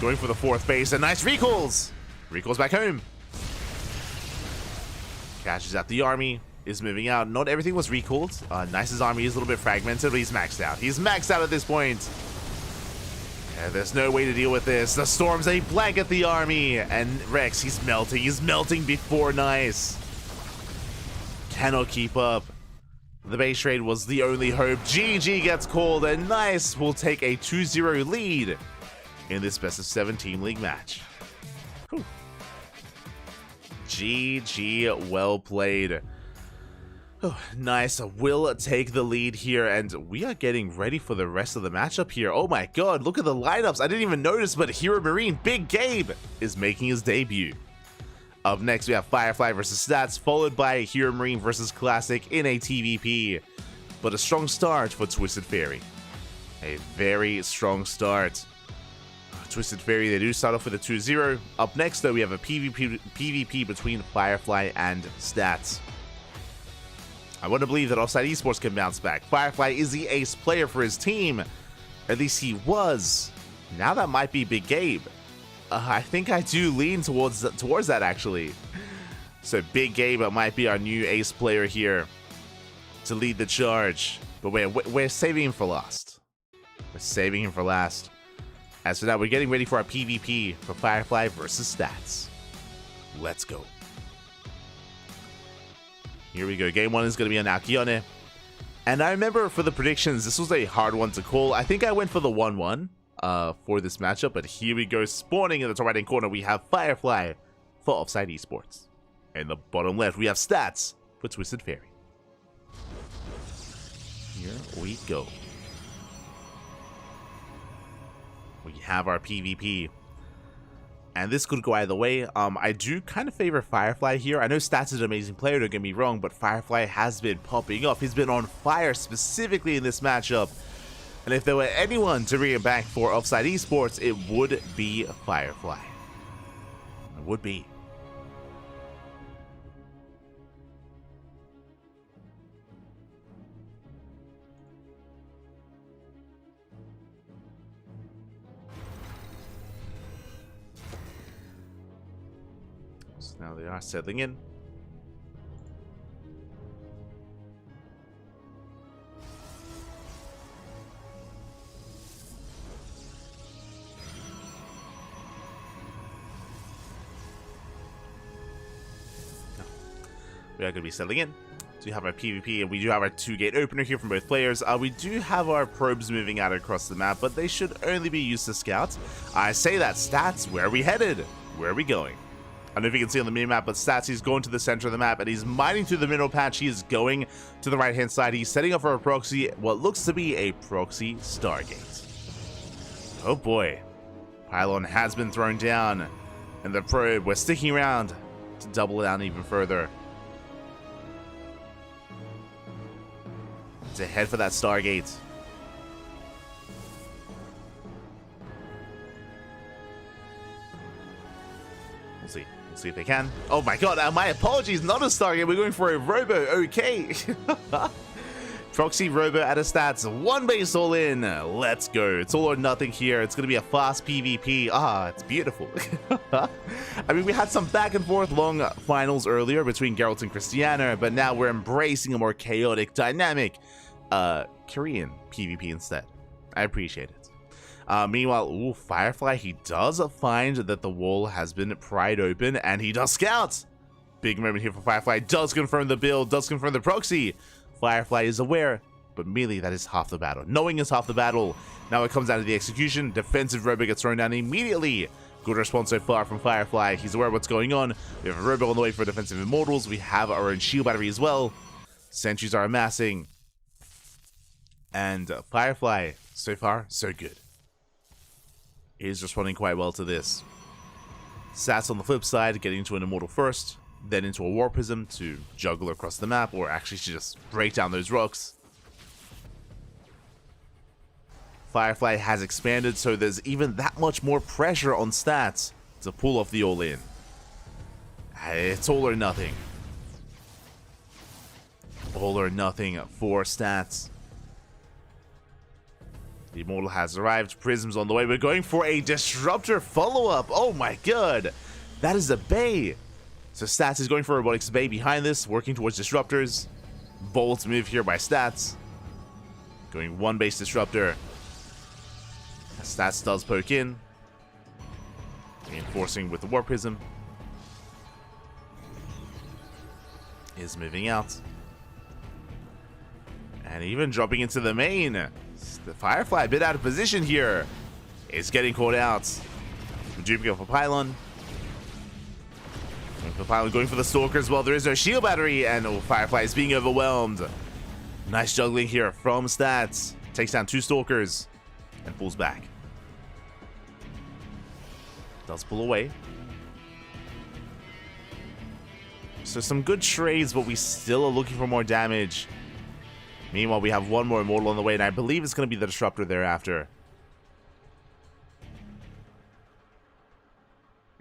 Going for the 4th base. And nice recalls. Recalls back home. Catches out the army. Is moving out. Not everything was recalled. Nice's army is a little bit fragmented, but he's maxed out. He's maxed out at this point. There's no way to deal with this. The storms, they blanket the army. And Rex, he's melting. He's melting before Nice. Cannot keep up. The base trade was the only hope. GG gets called, and Nice will take a 2-0 lead in this best of 7 team league match. Whew. GG, well played. Oh, Nice will take the lead here, and we are getting ready for the rest of the matchup here. Oh my god, look at the lineups. I didn't even notice, but Hero Marine, Big Gabe, is making his debut. Up next, we have Firefly versus Stats, followed by Hero Marine versus Classic in a TVP. But a strong start for Twisted Fairy. A very strong start. Twisted Fairy, they do start off with a 2-0. Up next, though, we have a PvP between Firefly and Stats. I want to believe that Offside Esports can bounce back. Firefly is the ace player for his team. At least he was. Now that might be Big Gabe. I think I do lean towards that, actually. So Big Gabe might be our new ace player here to lead the charge. But we're saving him for last. We're saving him for last. As for now, we're getting ready for our PvP for Firefly versus Stats. Let's go. Here we go. Game 1 is going to be on Alkione. And I remember for the predictions, this was a hard one to call. I think I went for the 1-1 for this matchup. But here we go. Spawning in the top right-hand corner, we have Firefly for Offside Esports. In the bottom left, we have Stats for Twisted Fairy. Here we go. We have our PvP. And this could go either way. I do kind of favor Firefly here. I know Stats is an amazing player, don't get me wrong, but Firefly has been popping off. He's been on fire specifically in this matchup. And if there were anyone to bring it back for Offside Esports, it would be Firefly. It would be. Now they are settling in. We are going to be settling in. So we have our PvP, and we do have our 2-gate opener here from both players. We do have our probes moving out across the map, but they should only be used to scout. I say that, Stats, where are we headed? Where are we going? I don't know if you can see on the mini-map, but Stats, he's going to the center of the map, and he's mining through the mineral patch. He is going to the right-hand side. He's setting up for a proxy, what looks to be a proxy Stargate. Oh boy. Pylon has been thrown down, and the probe, we're sticking around to double down even further. To head for that Stargate. We'll see. We'll see if they can. Oh my god, my apologies, not a Stargate. We're going for a Robo. Okay. Proxy Robo at a stats. 1 base all in. Let's go. It's all or nothing here. It's going to be a fast PvP. Ah, it's beautiful. I mean, we had some back and forth long finals earlier between Geralt and Christiana, but now we're embracing a more chaotic, dynamic Korean PvP instead. I appreciate it. Meanwhile, ooh, Firefly, he does find that the wall has been pried open, and he does scout. Big moment here for Firefly. Does confirm the build, does confirm the proxy. Firefly is aware, but merely that is half the battle. Knowing is half the battle. Now it comes down to the execution. Defensive Robo gets thrown down immediately. Good response so far from Firefly. He's aware of what's going on. We have a Robo on the way for defensive Immortals. We have our own shield battery as well. Sentries are amassing. And Firefly, so far, so good. Is responding quite well to this. Sats on the flip side, getting into an Immortal first, then into a War Prism to juggle across the map, or actually to just break down those rocks. Firefly has expanded, so there's even that much more pressure on Stats to pull off the all-in. It's all or nothing. All or nothing for Stats. The Immortal has arrived. Prism's on the way. We're going for a Disruptor follow-up. Oh my god. That is a Bay. So Stats is going for Robotics Bay behind this, working towards Disruptors. Bold move here by Stats. Going 1 base Disruptor. Stats does poke in. Reinforcing with the War Prism. Is moving out. And even dropping into the main. The Firefly a bit out of position here. Is getting caught out. Duping for Pylon. Going for the Stalker as well. There is no shield battery, and Firefly is being overwhelmed. Nice juggling here from Stats. Takes down 2 Stalkers and pulls back. Does pull away. So some good trades, but we still are looking for more damage. Meanwhile, we have 1 more Immortal on the way, and I believe it's going to be the Disruptor thereafter.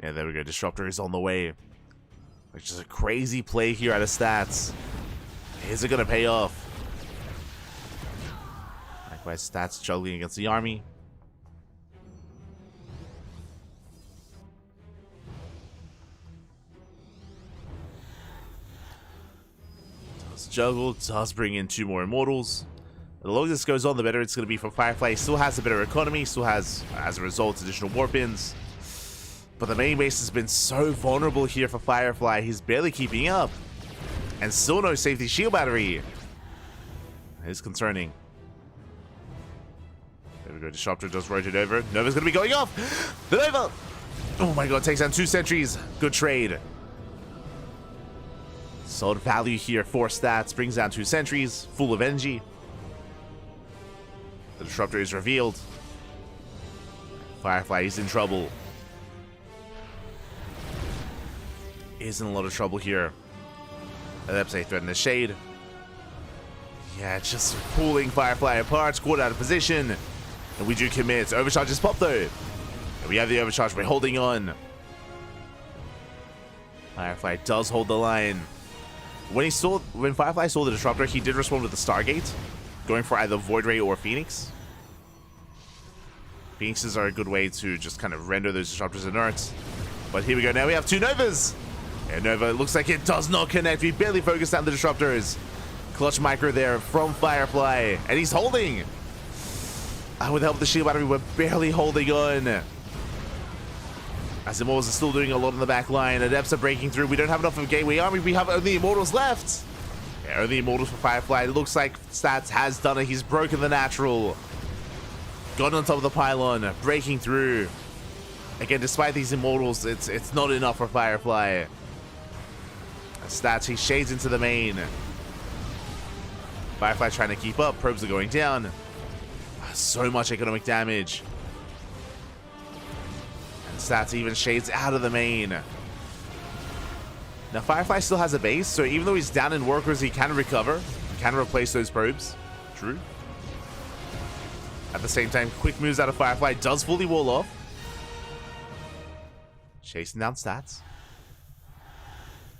Yeah, there we go. Disruptor is on the way. Which is a crazy play here out of Stats. Is it going to pay off? Likewise, Stats juggling against the army. Does juggle, does bring in 2 more Immortals. The longer this goes on, the better it's going to be for Firefly. He still has a better economy, still has, as a result, additional warp ins. But the main base has been so vulnerable here for Firefly. He's barely keeping up. And still no safety shield battery. It is concerning. There we go. Disruptor does rotate over. Nova's going to be going off. The Nova! Oh my god, takes down 2 sentries. Good trade. Solid value here for Stats. Brings down 2 sentries. Full of energy. The Disruptor is revealed. Firefly is in trouble. Is in a lot of trouble here. That's a threat in the shade. Yeah, just pulling Firefly apart, squad out of position. And we do commit. Overcharge is popped though. And we have the overcharge, we're holding on. Firefly does hold the line. When Firefly saw the Disruptor, he did respond with the Stargate, going for either Void Ray or Phoenix. Phoenixes are a good way to just kind of render those Disruptors inert. But here we go, now we have 2 Novas. And Nova looks like it does not connect. We barely focused on the Disruptors. Clutch micro there from Firefly. And he's holding. With the help of the shield battery, we're barely holding on. As Immortals are still doing a lot in the back line. Adepts are breaking through. We don't have enough of a Gateway Army. We have only Immortals left. Yeah, only Immortals for Firefly. It looks like Stats has done it. He's broken the natural. Got on top of the pylon. Breaking through. Again, despite these Immortals, it's not enough for Firefly. Stats, he shades into the main. Firefly trying to keep up. Probes are going down. So much economic damage. And Stats even shades out of the main. Now Firefly still has a base, so even though he's down in workers, he can recover. He can replace those probes. True. At the same time, quick moves out of Firefly does fully wall off. Chasing down stats.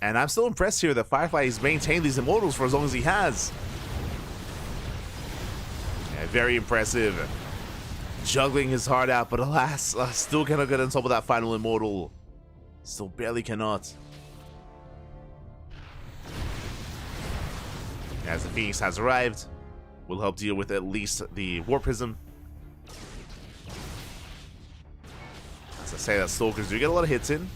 And I'm still impressed here that Firefly has maintained these immortals for as long as he has. Yeah, very impressive. Juggling his heart out, but alas, still cannot get on top of that final immortal. Still barely cannot. As the Phoenix has arrived, we'll help deal with at least the Warp Prism. As I say, that Stalkers do get a lot of hits in.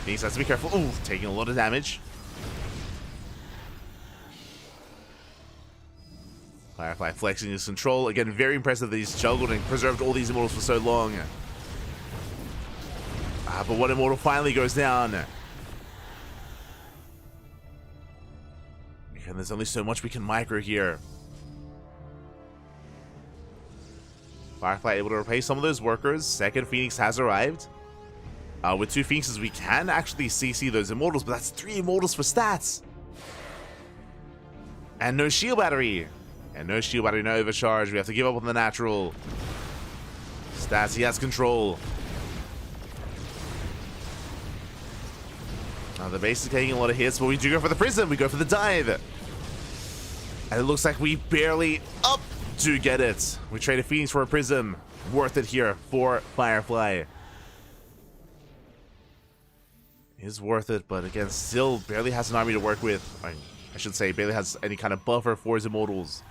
Phoenix has to be careful. Ooh, taking a lot of damage. Firefly flexing his control. Again, very impressive that he's juggled and preserved all these immortals for so long. But one immortal finally goes down. And there's only so much we can micro here. Firefly able to replace some of those workers. Second Phoenix has arrived. With 2 Phoenixes, we can actually CC those immortals, but that's 3 immortals for stats. And no shield battery. And no shield battery, no overcharge. We have to give up on the natural. Stats, he has control. Now the base is taking a lot of hits, but we do go for the prism. We go for the dive. And it looks like we barely do get it. We trade a Phoenix for a prism. Worth it here for Firefly. Is worth it, but again, still barely has an army to work with. I should say, barely has any kind of buffer for his immortals.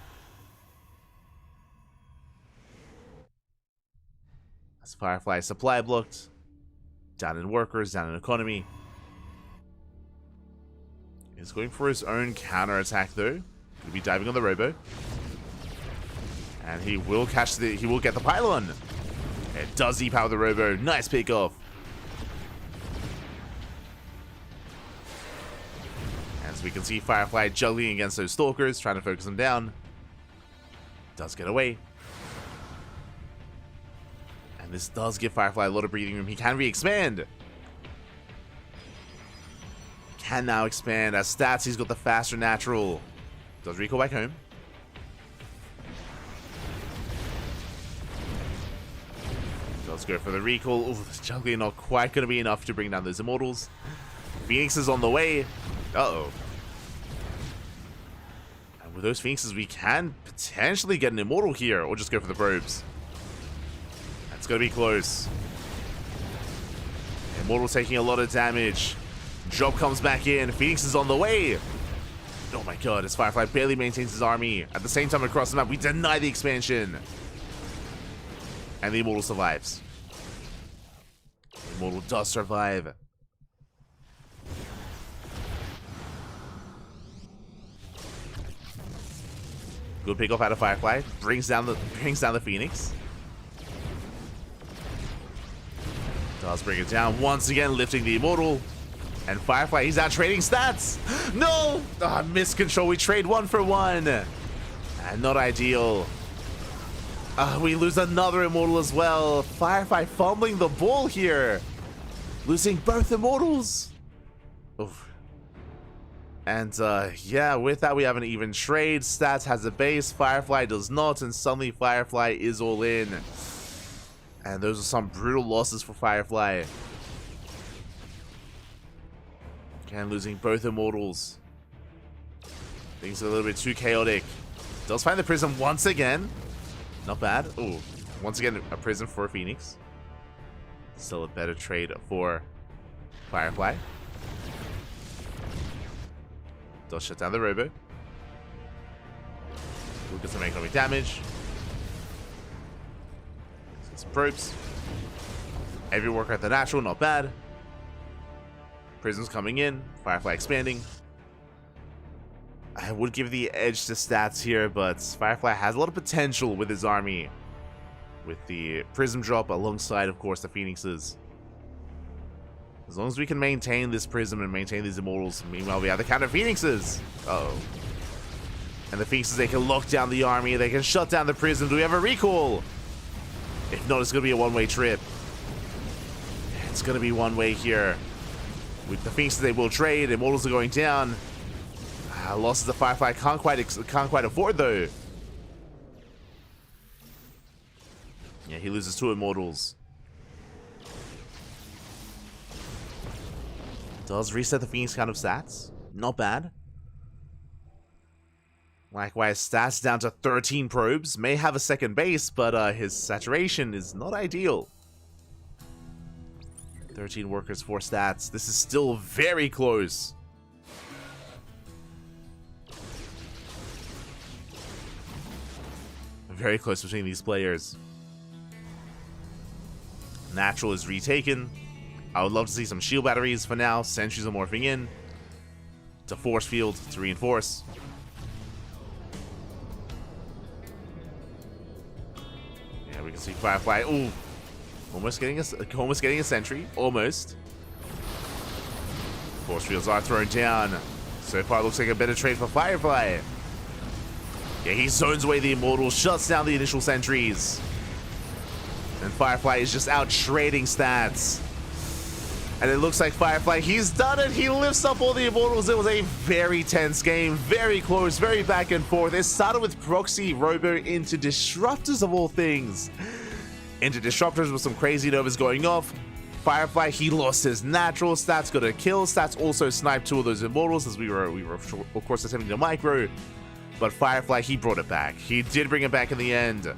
As Firefly supply blocked. Down in workers, down in economy. He's going for his own counter attack though. He'll be diving on the robo. And he will catch the he will get the pylon. It does depower the robo. Nice pick off. As we can see Firefly juggling against those stalkers, trying to focus them down. Does get away. And this does give Firefly a lot of breathing room. He can re-expand. Can now expand. As stats, he's got the faster natural. Does recall back home. Does go for the recall. Ooh, this juggling not quite going to be enough to bring down those immortals. Phoenix is on the way. Uh-oh. And with those Phoenixes, we can potentially get an immortal here, or just go for the probes. That's going to be close. Immortal taking a lot of damage. Drop comes back in. Phoenix is on the way. Oh my god, as Firefly barely maintains his army. At the same time across the map, we deny the expansion. And the Immortal survives. The Immortal does survive. Good pick off out of Firefly. Brings down the Phoenix. Does bring it down once again, lifting the Immortal. And Firefly, he's out trading stats. No! Missed control. We trade 1 for 1. Not ideal. We lose another Immortal as well. Firefly fumbling the ball here. Losing both Immortals. Oof. And yeah, with that we have an even trade. Stats has a base. Firefly does not. And suddenly Firefly is all in. And those are some brutal losses for Firefly. And losing both Immortals. Things are a little bit too chaotic. Does find the prism once again. Not bad. Ooh, once again a prism for a Phoenix. Still a better trade for Firefly. Does shut down the robo. We'll get some economic damage. Some probes. Every worker at the natural, not bad. Prisms coming in, Firefly expanding. I would give the edge to stats here, but Firefly has a lot of potential with his army. With the Prism drop alongside, of course, the Phoenixes. As long as we can maintain this Prism and maintain these Immortals. Meanwhile, we have the counter Phoenixes. Uh-oh. And the Phoenixes, they can lock down the army. They can shut down the Prism. Do we have a recall? If not, it's going to be a one-way trip. It's going to be one-way here. With the Phoenixes, they will trade. Immortals are going down. Losses the Firefly can't quite afford, though. Yeah, he loses 2 Immortals. Does reset the Phoenix count of stats. Not bad. Likewise, stats down to 13 probes. May have a second base, but his saturation is not ideal. 13 workers, 4 stats. This is still very close. Very close between these players. Natural is retaken. I would love to see some shield batteries for now. Sentries are morphing in. To force field to reinforce. Yeah, we can see Firefly. Ooh. Almost getting a sentry. Almost. Force fields are thrown down. So far, it looks like a better trade for Firefly. Yeah, he zones away the Immortals, shuts down the initial sentries. And Firefly is just out trading stats. And it looks like Firefly, he's done it. He lifts up all the Immortals. It was a very tense game, very close, very back and forth. It started with Proxy, Robo into Disruptors of all things. Into Disruptors with some crazy novas going off. Firefly, he lost his natural stats, got a kill. Stats also sniped 2 of those Immortals as we were of course attempting to micro. But Firefly, he brought it back. He did bring it back in the end.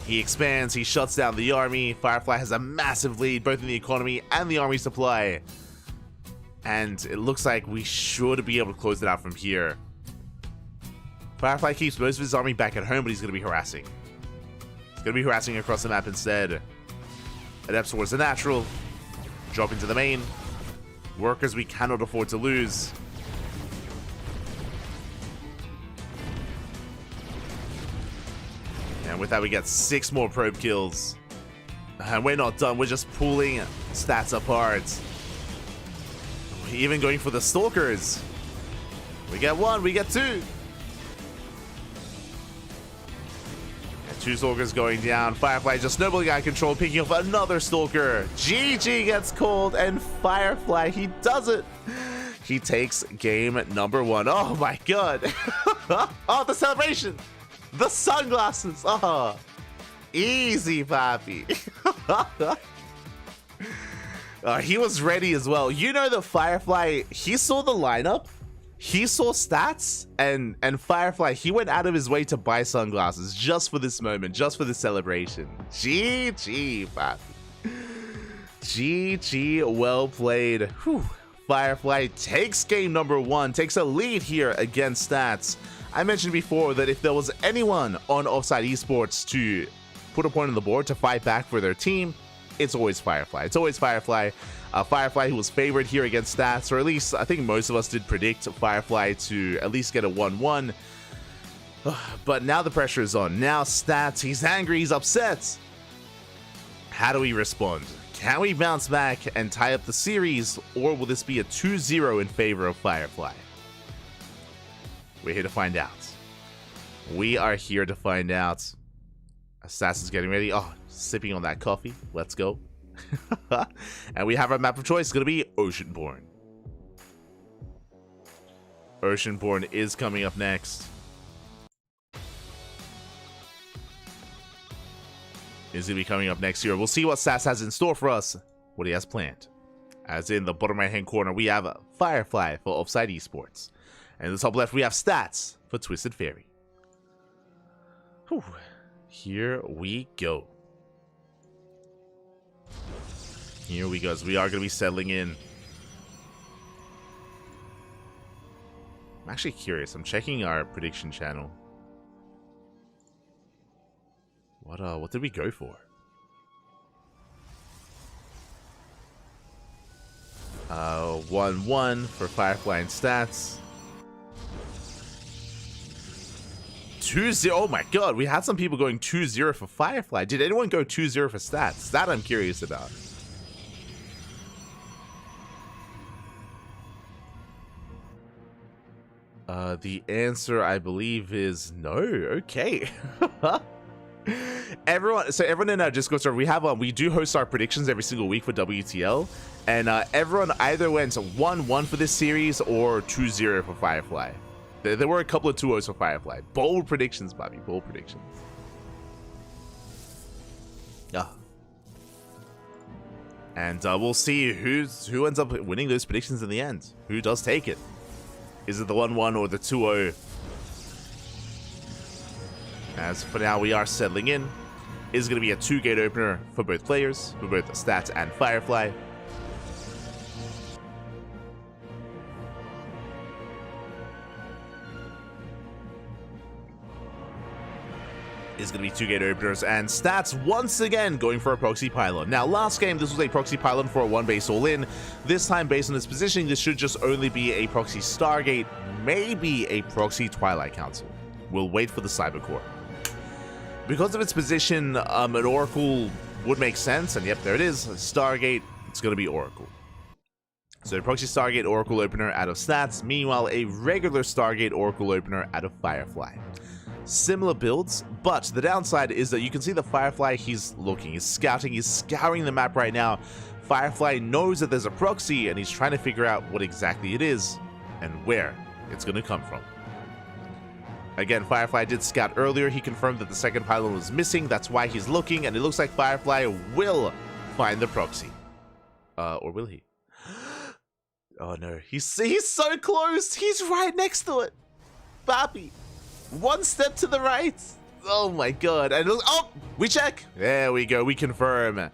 He expands, he shuts down the army. Firefly has a massive lead, both in the economy and the army supply. And it looks like we should be able to close it out from here. Firefly keeps most of his army back at home, but he's going to be harassing. He's going to be harassing across the map instead. Adepts towards the natural. Drop into the main. Workers we cannot afford to lose. And with that, we get 6 more probe kills. And we're not done. We're just pulling stats apart. We're even going for the Stalkers. We get 1, we get 2. And 2 Stalkers going down. Firefly just snowballing out of control, picking up another Stalker. GG gets called, and Firefly, he does it. He takes game number 1. Oh my god. Oh, the celebration. The sunglasses! Oh, easy, Papi. He was ready as well. You know, the Firefly, he saw the lineup, he saw stats, and Firefly, he went out of his way to buy sunglasses just for this moment, just for the celebration. GG, Papi. GG, well played. Whew. Firefly takes game number 1, takes a lead here against Stats. I mentioned before that if there was anyone on Offside Esports to put a point on the board to fight back for their team, it's always Firefly. It's always Firefly. Firefly, who was favored here against Stats, or at least I think most of us did predict Firefly to at least get a 1-1. But now the pressure is on. Now Stats, he's angry, he's upset. How do we respond? Can we bounce back and tie up the series, or will this be a 2-0 in favor of Firefly? We're here to find out. We are here to find out. Assassin's getting ready. Oh, sipping on that coffee. Let's go. And we have our map of choice. It's going to be Oceanborn. Oceanborn is coming up next. Is going to be coming up next year. We'll see what Sass has in store for us. What he has planned. As in the bottom right hand corner, we have a Firefly for Offside Esports. And in the top left, we have Stats for Twisted Fairy. Whew. Here we go. Here we go, as we are going to be settling in. I'm actually curious. I'm checking our prediction channel. What did we go for? 1-1 for Firefly and Stats. 2-0. Oh my god, we had some people going 2-0 for Firefly. Did anyone go 2-0 for Stats? That I'm curious about. The answer, I believe, is no. Okay. Everyone in our Discord server, we do host our predictions every single week for WTL, and everyone either went 1-1 for this series or 2-0 for Firefly. There were a couple of 2-0s for Firefly. Bold predictions, Bobby. Bold predictions. And we'll see who ends up winning those predictions in the end. Who does take it? Is it the 1-1 or the 2-0? As for now, we are settling in. It is going to be a 2-gate opener for both players, for both Stats and Firefly. Is going to be 2-gate openers, and Stats once again going for a proxy pylon. Now, last game, this was a proxy pylon for a 1-base all-in. This time, based on its positioning, this should just only be a proxy Stargate, maybe a proxy Twilight Council. We'll wait for the Cybercore. Because of its position, an Oracle would make sense, and yep, there it is. Stargate, it's going to be Oracle. So, proxy Stargate Oracle opener out of Stats, meanwhile, a regular Stargate Oracle opener out of Firefly. Similar builds, but the downside is that you can see the Firefly, he's looking, he's scouting, he's scouring the map right now. Firefly knows that there's a proxy, and he's trying to figure out what exactly it is and where it's going to come from. Again, Firefly did scout earlier. He confirmed that the second pylon was missing. That's why he's looking, and it looks like Firefly will find the proxy. Or will he? Oh no, he's so close. He's right next to it. Papi. One step to the right. Oh my god. And oh, we check. There we go. We confirm.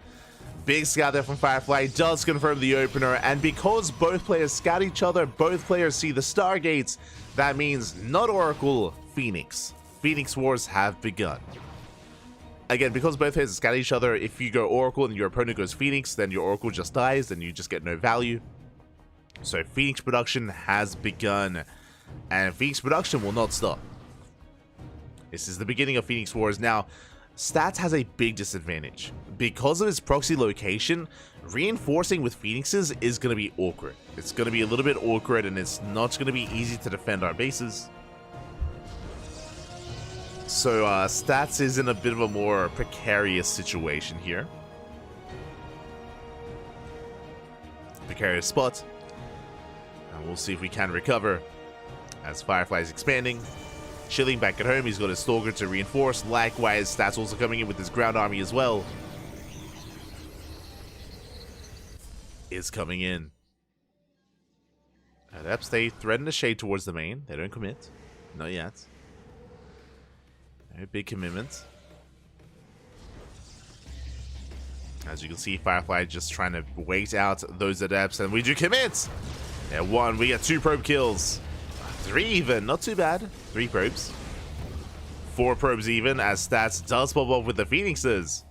Big scout there from Firefly does confirm the opener. And because both players scout each other, both players see the Stargates, that means not Oracle, Phoenix. Phoenix Wars have begun. Again, because both players scout each other, if you go Oracle and your opponent goes Phoenix, then your Oracle just dies and you just get no value. So Phoenix production has begun. And Phoenix production will not stop. This is the beginning of Phoenix Wars. Now, Stats has a big disadvantage. Because of his proxy location, reinforcing with Phoenixes is going to be awkward. It's going to be a little bit awkward, and it's not going to be easy to defend our bases. So, Stats is in a bit of a more precarious situation here. Precarious spot. And we'll see if we can recover as Firefly is expanding. Chilling back at home, he's got a Stalker to reinforce. Likewise, Stats also coming in with his ground army as well. Is coming in. Adepts, they threaten the shade towards the main. They don't commit. Not yet. No big commitment. As you can see, Firefly just trying to wait out those Adepts, and we do commit! Yeah, 1. We get 2 probe kills. 3 even, not too bad. 3 probes. 4 probes even, as Stats does pop up with the Phoenixes.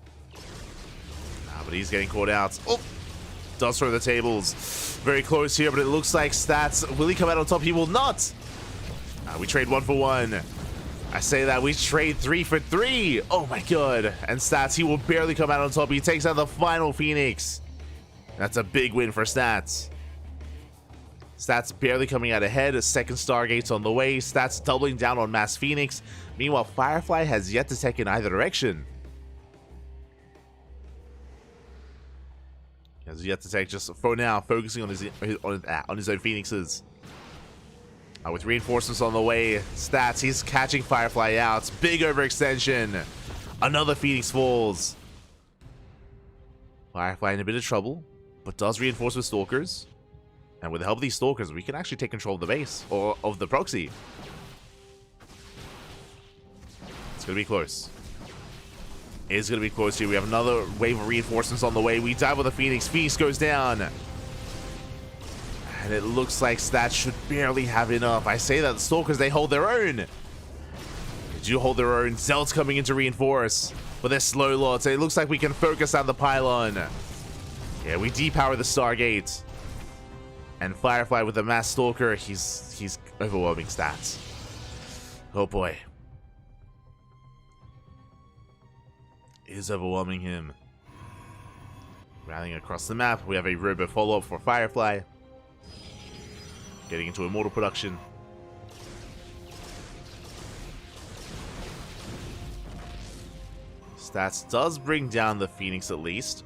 But he's getting caught out. Oh! Does throw the tables. Very close here, but it looks like Stats, will he come out on top? He will not! We trade 1 for 1. I say that, we trade 3 for 3! Oh my god. And Stats, he will barely come out on top. He takes out the final Phoenix. That's a big win for Stats. Stats barely coming out ahead. A second Stargate's on the way. Stats doubling down on Mass Phoenix. Meanwhile, Firefly has yet to take in either direction. He has yet to take, just for now, focusing on his own Phoenixes. With reinforcements on the way, Stats, he's catching Firefly out. Big overextension. Another Phoenix falls. Firefly in a bit of trouble, but does reinforce with Stalkers. And with the help of these Stalkers, we can actually take control of the base, or of the proxy. It's going to be close. It is going to be close here. We have another wave of reinforcements on the way. We dive with the Phoenix. Phoenix goes down. And it looks like Stats should barely have enough. I say that the Stalkers, they hold their own. They do hold their own. Zelt's coming in to reinforce. But they're slow lots. It looks like we can focus on the pylon. Yeah, we depower the Stargate. And Firefly with the Mass Stalker, he's overwhelming Stats. Oh boy. It is overwhelming him. Rallying across the map, we have a Robo follow-up for Firefly. Getting into Immortal production. Stats does bring down the Phoenix at least.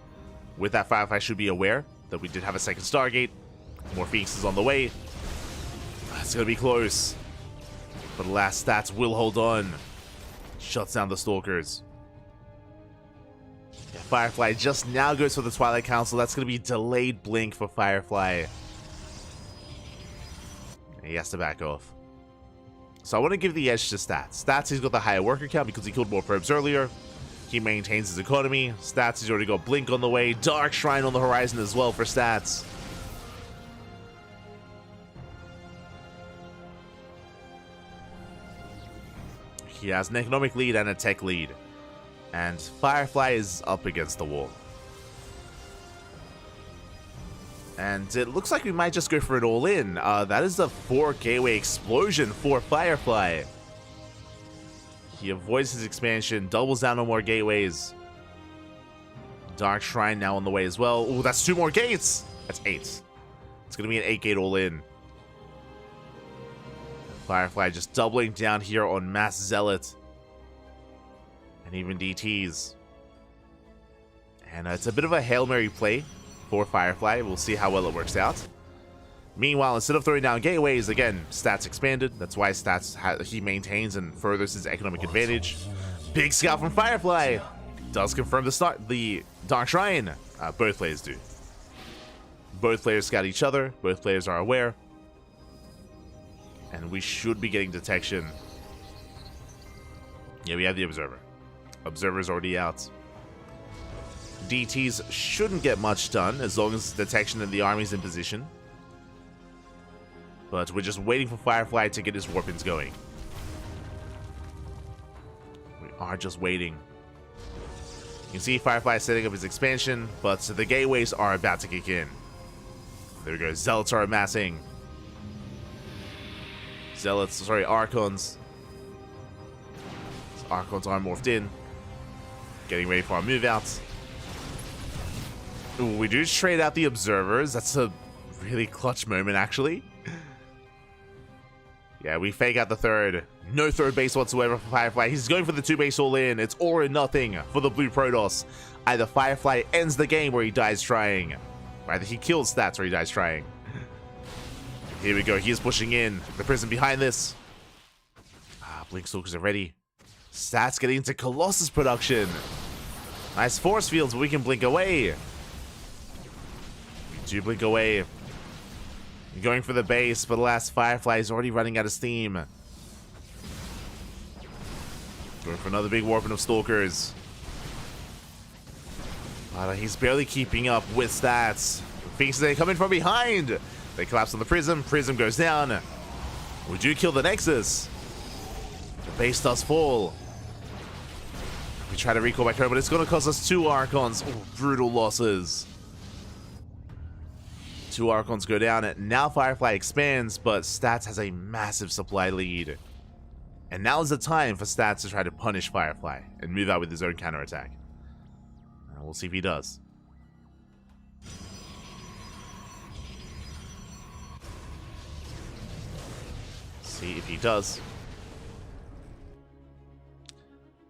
With that, Firefly should be aware that we did have a second Stargate. More Phoenixes on the way. It's going to be close. But alas, Stats will hold on. Shuts down the Stalkers. Yeah, Firefly just now goes for the Twilight Council. That's going to be delayed blink for Firefly. He has to back off. So I want to give the edge to Stats. Stats, he's got the higher worker count because he killed more probes earlier. He maintains his economy. Stats, he's already got Blink on the way. Dark Shrine on the horizon as well for Stats. He has an economic lead and a tech lead. And Firefly is up against the wall. And it looks like we might just go for it all in. That is the 4 gateway explosion for Firefly. He avoids his expansion, doubles down on more gateways. Dark Shrine now on the way as well. Oh, that's 2 more gates. That's 8. It's going to be an 8 gate all in. Firefly just doubling down here on Mass Zealot. And even DTs. And it's a bit of a Hail Mary play for Firefly. We'll see how well it works out. Meanwhile, instead of throwing down gateways, again, Stats expanded. That's why Stats he maintains and furthers his economic advantage. Big scout from Firefly. Does confirm the Dark Shrine. Both players do. Both players scout each other. Both players are aware. And we should be getting detection. Yeah, we have the Observer. Observer's already out. DTs shouldn't get much done as long as detection and the army's in position. But we're just waiting for Firefly to get his warpins going. We are just waiting. You can see Firefly setting up his expansion, but the gateways are about to kick in. There we go. Zealots are amassing. Archons. Archons are morphed in. Getting ready for our move outs. Ooh, we do trade out the Observers. That's a really clutch moment, actually. Yeah, we fake out the third. No third base whatsoever for Firefly. He's going for the 2 base all in. It's all or nothing for the blue Protoss. Either Firefly ends the game or he dies trying. Either he kills Stats or he dies trying. Here we go. He is pushing in. The prison behind this. Blinkstalkers are ready. Stats getting into Colossus production. Nice force fields, but we can blink away. We do blink away. Going for the base, but alas, Firefly is already running out of steam. Going for another big warping of Stalkers. But he's barely keeping up with Stats. Phoenix, they come in from behind. They collapse on the Prism. Prism goes down. We do kill the Nexus. The base does fall. We try to recall back home, but it's going to cost us 2 Archons. Oh, brutal losses. 2 Archons go down. Now Firefly expands, but Stats has a massive supply lead. And now is the time for Stats to try to punish Firefly and move out with his own counterattack. We'll see if he does. See if he does.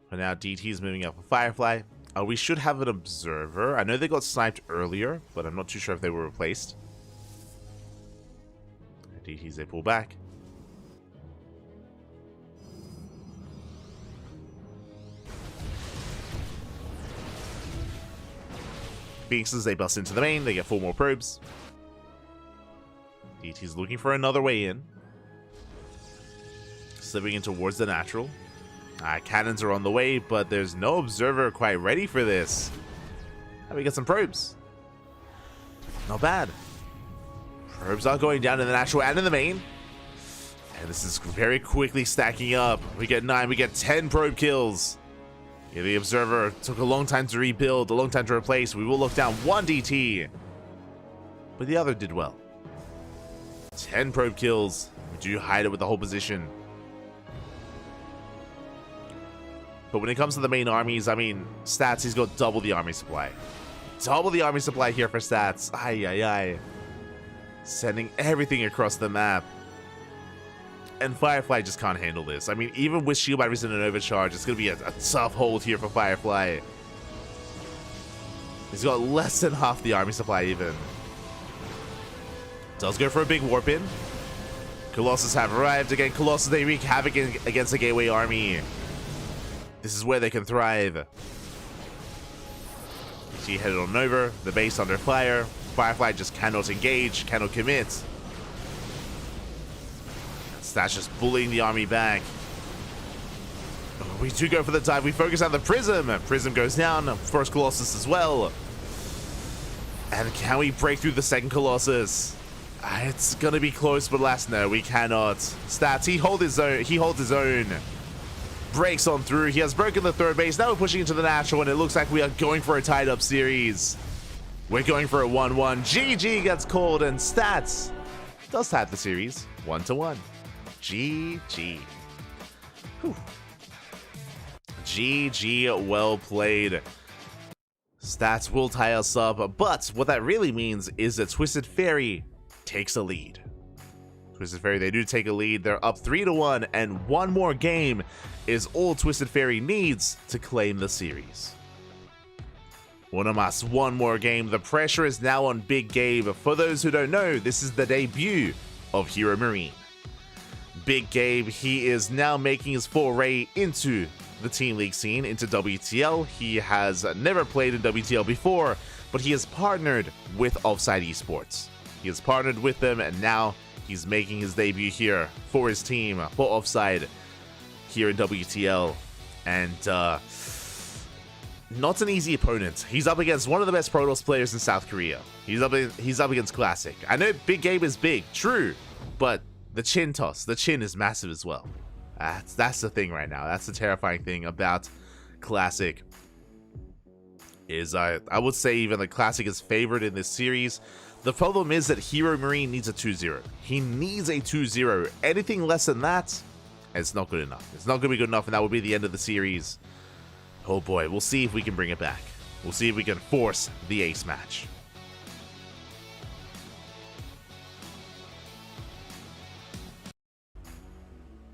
For now, DT's moving up for Firefly. We should have an Observer. I know they got sniped earlier, but I'm not too sure if they were replaced. DTs, they pull back. Phoenixes, they bust into the main. They get 4 more probes. DT's looking for another way in. Slipping in towards the natural. Cannons are on the way, but there's no Observer quite ready for this. And we get some probes. Not bad. Probes are going down in the natural and in the main. And this is very quickly stacking up. We get 9, we get 10 probe kills. Yeah, the Observer took a long time to rebuild, a long time to replace. We will look down 1 DT. But the other did well. 10 probe kills. We do hide it with the whole position. But when it comes to the main armies, I mean, Stats, he's got double the army supply. Double the army supply here for Stats. Ay, ay, ay. Sending everything across the map. And Firefly just can't handle this. I mean, even with Shield Batteries and an overcharge, it's going to be a tough hold here for Firefly. He's got less than half the army supply even. Does go for a big warp in. Colossus have arrived. Again, Colossus, they wreak havoc against the Gateway army. This is where they can thrive. She headed on over. The base under fire. Firefly just cannot engage, cannot commit. Stats just bullying the army back. We do go for the dive. We focus on the Prism. Prism goes down. First Colossus as well. And can we break through the second Colossus? It's gonna be close, but alas, no, we cannot. Stats, he holds his own. Breaks on through. He has broken the third base. Now we're pushing into the natural, and it looks like we are going for a tied-up series. We're going for a 1-1. GG gets called, and Stats does tie the series 1-1. GG. Whew. GG, well played. Stats will tie us up, but what that really means is that Twisted Fairy takes a lead. Twisted Fairy, they do take a lead. They're up 3-1, and one more game is all Twisted Fairy needs to claim the series. One more game. The pressure is now on Big Gabe. For those who don't know, this is the debut of Hero Marine. Big Gabe, he is now making his foray into the Team League scene, into WTL. He has never played in WTL before, but he has partnered with Offside Esports. He has partnered with them, and now he's making his debut here for his team, for Offside, here in WTL. And not an easy opponent. He's up against one of the best Protoss players in South Korea. He's up against Classic. I know Big Gabe is big, true, but the chin toss, the chin is massive as well. That's the thing right now. That's the terrifying thing about Classic. Is I would say even the Classic is favored in this series. The problem is that Hero Marine needs a 2-0. He needs a 2-0. Anything less than that, it's not good enough. It's not going to be good enough, and that will be the end of the series. Oh boy, we'll see if we can bring it back. We'll see if we can force the ace match.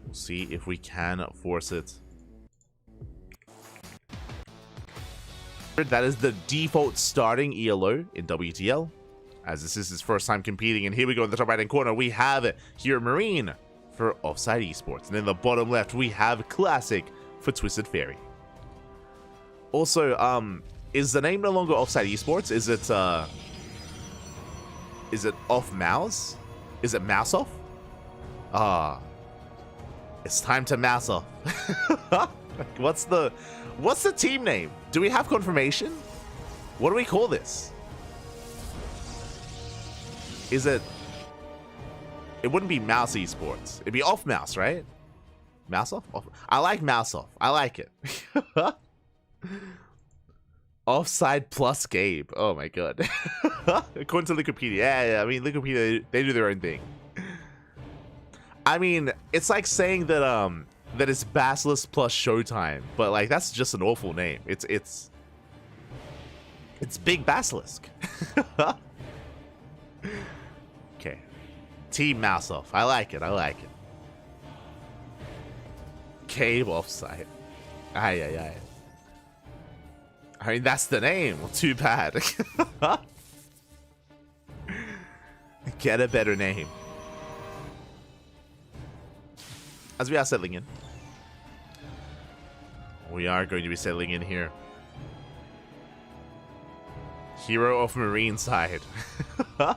We'll see if we can force it. That is the default starting ELO in WTL, as this is his first time competing. And here we go in the top right hand corner. We have here Marine for Offside Esports. And in the bottom left, we have Classic for Twisted Fairy. Also, is the name no longer Offside Esports? Is it Off Mouse? Is it Mouse Off? It's time to mouse off. What's the team name? Do we have confirmation? What do we call this? Is it wouldn't be Mouse Esports. It'd be Off Mouse, right? Mouse Off? I like Mouse Off. I like it. Offside plus Gabe. Oh my god. According to Wikipedia. Yeah, I mean, Wikipedia, they do their own thing. I mean, it's like saying that that it's Basilisk plus Showtime, but like that's just an awful name. It's Big Basilisk. Okay. Team Mouse Off. I like it. I like it. Gabe Offside. Aye. I mean, that's the name. Well, too bad. Get a better name. As we are settling in. We are going to be settling in here. Hero of Marine side. For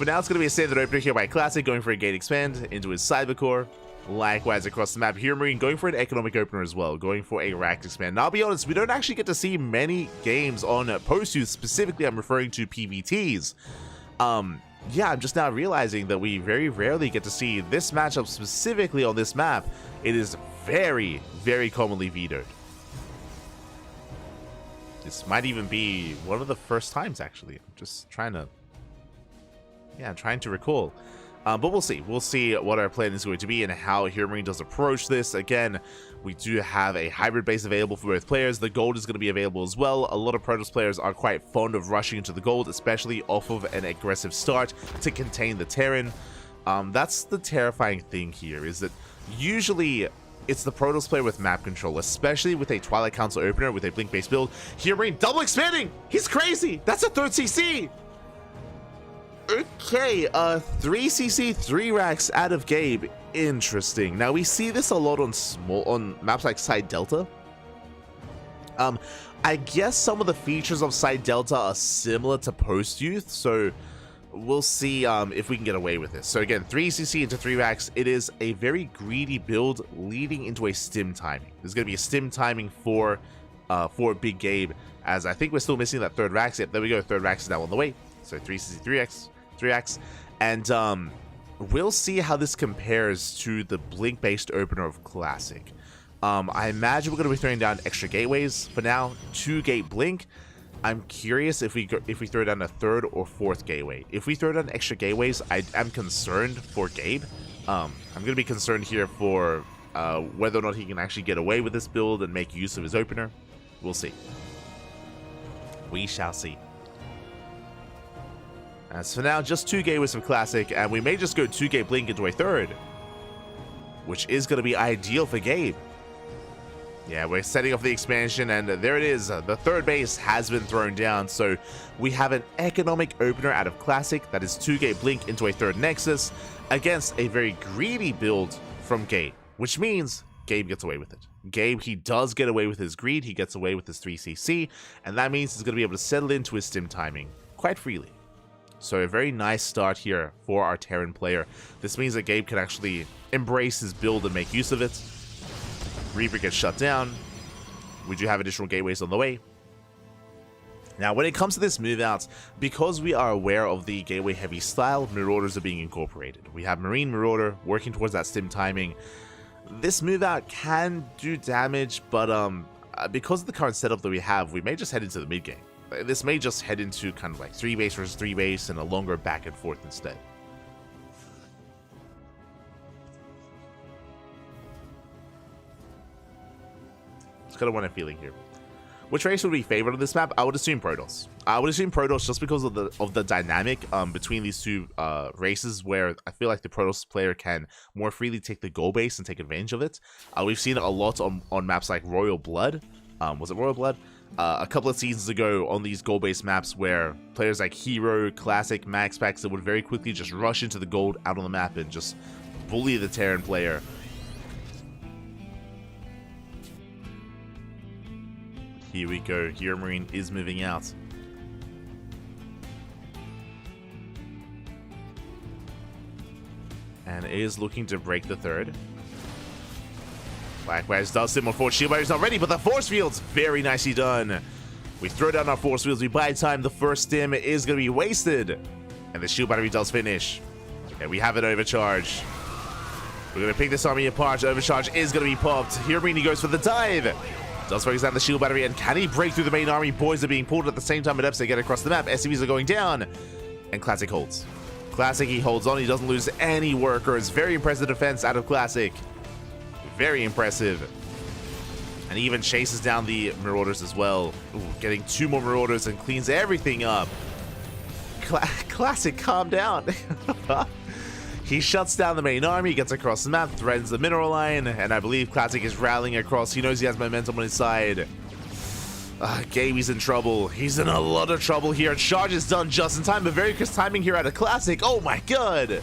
now, it's going to be a standard opener here by Classic, going for a gate expand into his cyber core. Likewise, across the map, Hero Marine going for an economic opener as well, going for a rack expand. Now, I'll be honest, we don't actually get to see many games on post-use. Specifically, I'm referring to PVTs. Yeah, I'm just now realizing that we very rarely get to see this matchup specifically on this map. It is very, very commonly vetoed. This might even be one of the first times, actually. I'm just trying to... Yeah, I'm trying to recall. But we'll see. We'll see what our plan is going to be and how Hero Marine does approach this. Again, we do have a hybrid base available for both players. The gold is going to be available as well. A lot of Protoss players are quite fond of rushing into the gold, especially off of an aggressive start to contain the Terran. That's the terrifying thing here, is that usually it's the Protoss player with map control, especially with a Twilight Council opener with a blink-based build. Hero Marine double expanding! He's crazy! That's a third CC! Okay, 3cc 3 racks out of Gabe. Interesting. Now we see this a lot on maps like Side Delta. I guess some of the features of Side Delta are similar to Post Youth, so we'll see if we can get away with this. So again, 3cc into 3 racks. It is a very greedy build leading into a stim timing. There's going to be a stim timing for Big Gabe, as I think we're still missing that third racks. Yep, there we go. Third racks is now on the way. So 3cc, 3 racks, and we'll see how this compares to the blink-based opener of Classic. I imagine we're going to be throwing down extra gateways for now. 2 gate blink. I'm curious if we throw down a 3rd or 4th gateway. If we throw down extra gateways, I am concerned for Gabe. I'm going to be concerned here for whether or not he can actually get away with this build and make use of his opener. We'll see. We shall see. As for now, just 2 gateways of Classic, and we may just go 2 gate blink into a 3rd, which is going to be ideal for Gabe. Yeah, we're setting off the expansion, and there it is. The 3rd base has been thrown down, so we have an economic opener out of Classic that is 2 gate blink into a 3rd Nexus against a very greedy build from Gabe, which means Gabe gets away with it. Gabe, he does get away with his greed, he gets away with his 3cc, and that means he's going to be able to settle into his stim timing quite freely. So a very nice start here for our Terran player. This means that Gabe can actually embrace his build and make use of it. Reaper gets shut down. We do have additional gateways on the way. Now, when it comes to this move out, because we are aware of the gateway heavy style, Marauders are being incorporated. We have Marine Marauder working towards that stim timing. This move out can do damage, but because of the current setup that we have, we may just head into the mid game. This may just head into kind of like 3 base versus 3 base and a longer back and forth instead. It's kind of what I'm feeling here. Which race would be favored on this map? I would assume Protoss. I would assume Protoss just because of the dynamic between these 2 races, where I feel like the Protoss player can more freely take the goal base and take advantage of it. We've seen it a lot on maps like Royal Blood. Was it Royal Blood? A couple of seasons ago on these gold-based maps where players like Hero, Classic, Max Packs would very quickly just rush into the gold out on the map and just bully the Terran player. Here we go. Hero Marine is moving out. And is looking to break the 3rd. Likewise does Sim on Force Shield Barrier's not ready, but the Force Field's very nicely done. We throw down our Force Fields, we buy time, the first stim is going to be wasted. And the Shield Battery does finish. And we have an overcharge. We're going to pick this army apart. Overcharge is going to be popped. Hiramini goes for the dive. Does focus down the Shield Battery, and can he break through the main army? Boys are being pulled at the same time. Adepts, they get across the map. SCVs are going down. And Classic holds. Classic, he holds on. He doesn't lose any workers. Very impressive defense out of Classic. Very impressive. And he even chases down the Marauders as well. Ooh, getting 2 more Marauders and cleans everything up. Classic, calm down. He shuts down the main army, gets across the map, threatens the mineral line, and I believe Classic is rallying across. He knows he has momentum on his side. Gaby's in trouble. He's in a lot of trouble here. Charge is done just in time, but very crisp timing here out of Classic. Oh my god.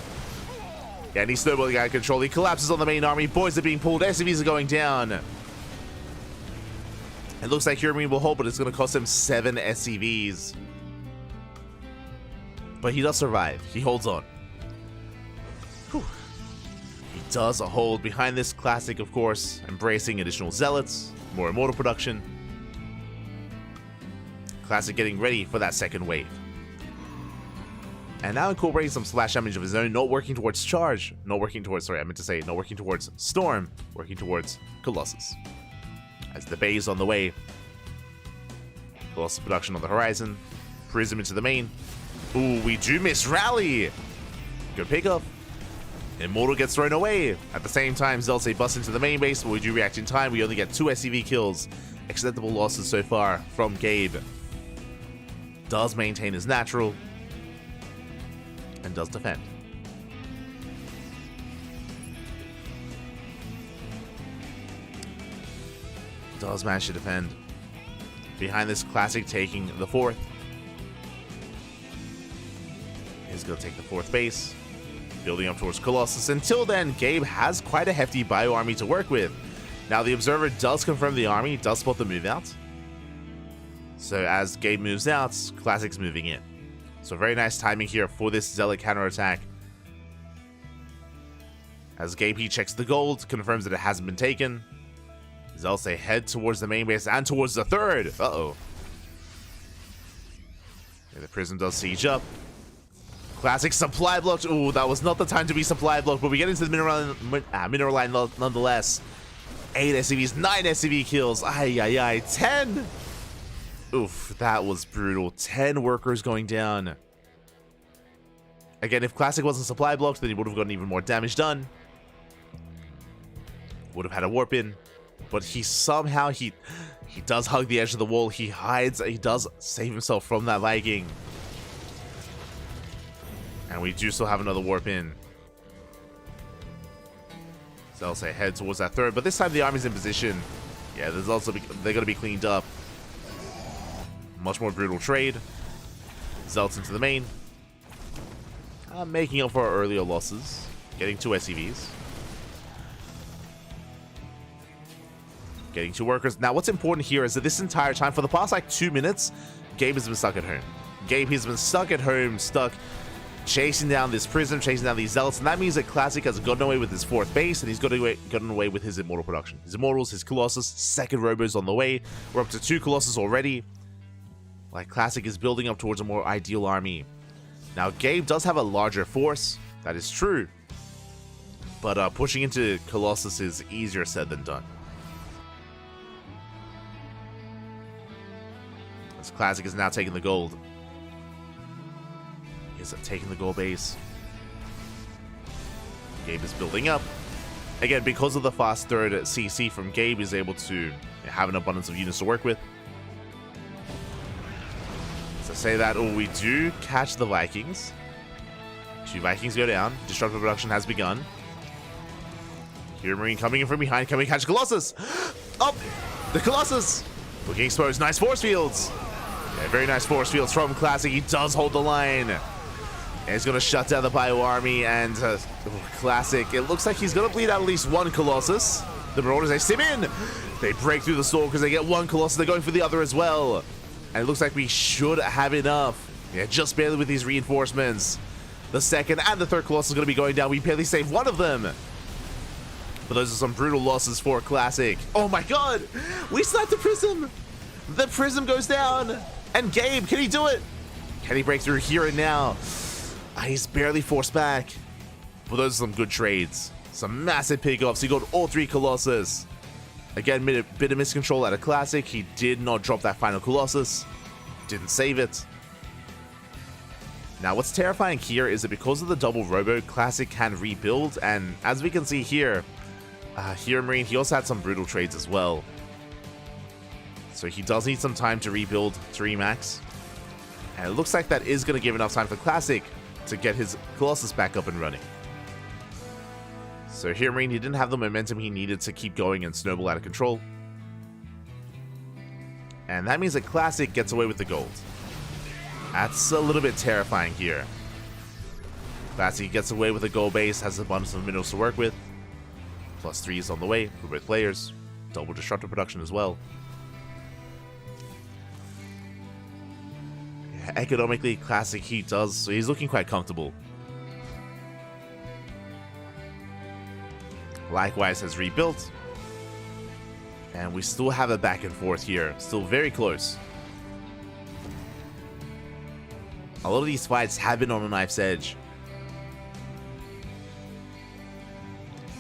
And he's snowballing out of control. He collapses on the main army. Boys are being pulled. SCVs are going down. It looks like Hiramine will hold, but it's going to cost him 7 SCVs. But he does survive. He holds on. Whew. He does hold behind this Classic, of course, embracing additional Zealots, more Immortal production. Classic getting ready for that second wave. And now incorporating some splash damage of his own, not working towards charge, not working towards Storm, working towards Colossus. As the Bay is on the way, Colossus production on the horizon, Prism into the main. Ooh, we do miss Rally! Good pickup. Immortal gets thrown away. At the same time, Zelce busts into the main base, but we do react in time. We only get 2 SCV kills. Acceptable losses so far from Gabe. Does maintain his natural. And does defend. Does manage to defend. Behind this Classic taking the 4th. He's going to take the 4th base. Building up towards Colossus. Until then, Gabe has quite a hefty bio army to work with. Now the Observer does confirm the army, does spot the move out. So as Gabe moves out, Classic's moving in. So very nice timing here for this Zealot counterattack. As Gabe, he checks the gold, confirms that it hasn't been taken. Zealots, they head towards the main base and towards the third. Uh-oh. Yeah, the Prism does siege up. Classic supply blocked. Ooh, that was not the time to be supply blocked, but we get into the mineral line nonetheless. 8 SCVs, 9 SCV kills. Ay, 10. Oof, that was brutal. 10 workers going down. Again, if Classic wasn't supply blocked, then he would have gotten even more damage done. Would have had a warp in. But he somehow, he does hug the edge of the wall. He hides. He does save himself from that Viking. And we do still have another warp in. So I'll say head towards that third. But this time the army's in position. Yeah, they're going to be cleaned up. Much more brutal trade. Zealots into the main. Making up for our earlier losses. Getting 2 SCVs. Getting 2 workers. Now, what's important here is that this entire time, for the past like 2 minutes, Gabe has been stuck at home. Gabe has been stuck at home, stuck chasing down this Prism, chasing down these Zealots, and that means that Classic has gotten away with his 4th base, and he's gotten away with his Immortal production. His Immortals, his Colossus, 2nd Robo's on the way. We're up to 2 Colossus already. Like, Classic is building up towards a more ideal army. Now, Gabe does have a larger force, that is true, but pushing into Colossus is easier said than done. As Classic is now taking the gold. He's taking the gold base. Gabe is building up. Again, because of the fast 3rd CC from Gabe, he's able to have an abundance of units to work with. Say that, we do catch the Vikings. 2 Vikings go down. Destructive production has begun. Here, Marine coming in from behind. Can we catch Colossus? Up! The Colossus! Looking exposed. Nice force fields. Yeah, very nice force fields from Classic. He does hold the line. And he's going to shut down the Bio Army. And Classic, it looks like he's going to bleed out at least 1 Colossus. The Marauders, they stim in. They break through the store because they get 1 Colossus. They're going for the other as well. And it looks like we should have enough. Yeah, just barely with these reinforcements. The 2nd and the 3rd Colossus is going to be going down. We barely saved 1 of them. But those are some brutal losses for Classic. Oh my god! We sniped the Prism! The Prism goes down! And Gabe, can he do it? Can he break through here and now? He's barely forced back. But those are some good trades. Some massive pickoffs. He got all 3 Colossus. Again, bit of miscontrol at a Classic. He did not drop that final Colossus. Didn't save it. Now, what's terrifying here is that because of the double Robo, Classic can rebuild. And as we can see here, Hero Marine, he also had some brutal trades as well. So he does need some time to rebuild to remax. And it looks like that is going to give enough time for Classic to get his Colossus back up and running. So here, Marine, he didn't have the momentum he needed to keep going and snowball out of control. And that means that Classic gets away with the gold. That's a little bit terrifying here. Classic gets away with the gold base, has a bunch of minerals to work with. +3 is on the way for both players. Double destructive production as well. Yeah, economically, Classic, so he's looking quite comfortable. Likewise has rebuilt. And we still have a back and forth here. Still very close. A lot of these fights have been on a knife's edge.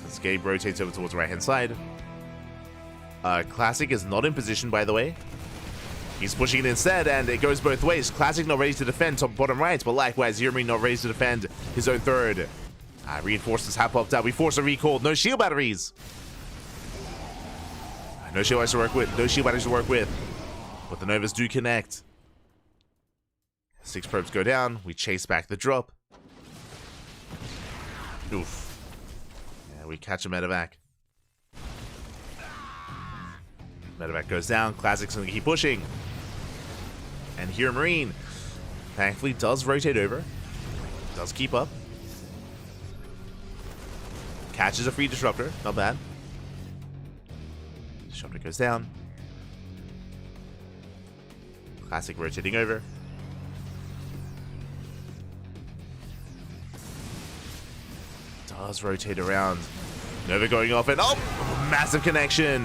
As Gabe rotates over towards the right hand side. Classic is not in position, by the way. He's pushing it instead, and it goes both ways. Classic not ready to defend top bottom right, but likewise, Yurmi not ready to defend his own 3rd. Reinforcements have popped out. We force a recall. No shield batteries. No shield batteries to work with. No shield batteries to work with. But the Novas do connect. 6 probes go down. We chase back the drop. Oof. Yeah, we catch a medevac. Medevac goes down. Classic's going to keep pushing. And here Marine, thankfully, does rotate over. Does keep up. Catches a free disruptor. Not bad. Disruptor goes down. Classic rotating over. Does rotate around. Nova going off and oh! Massive connection!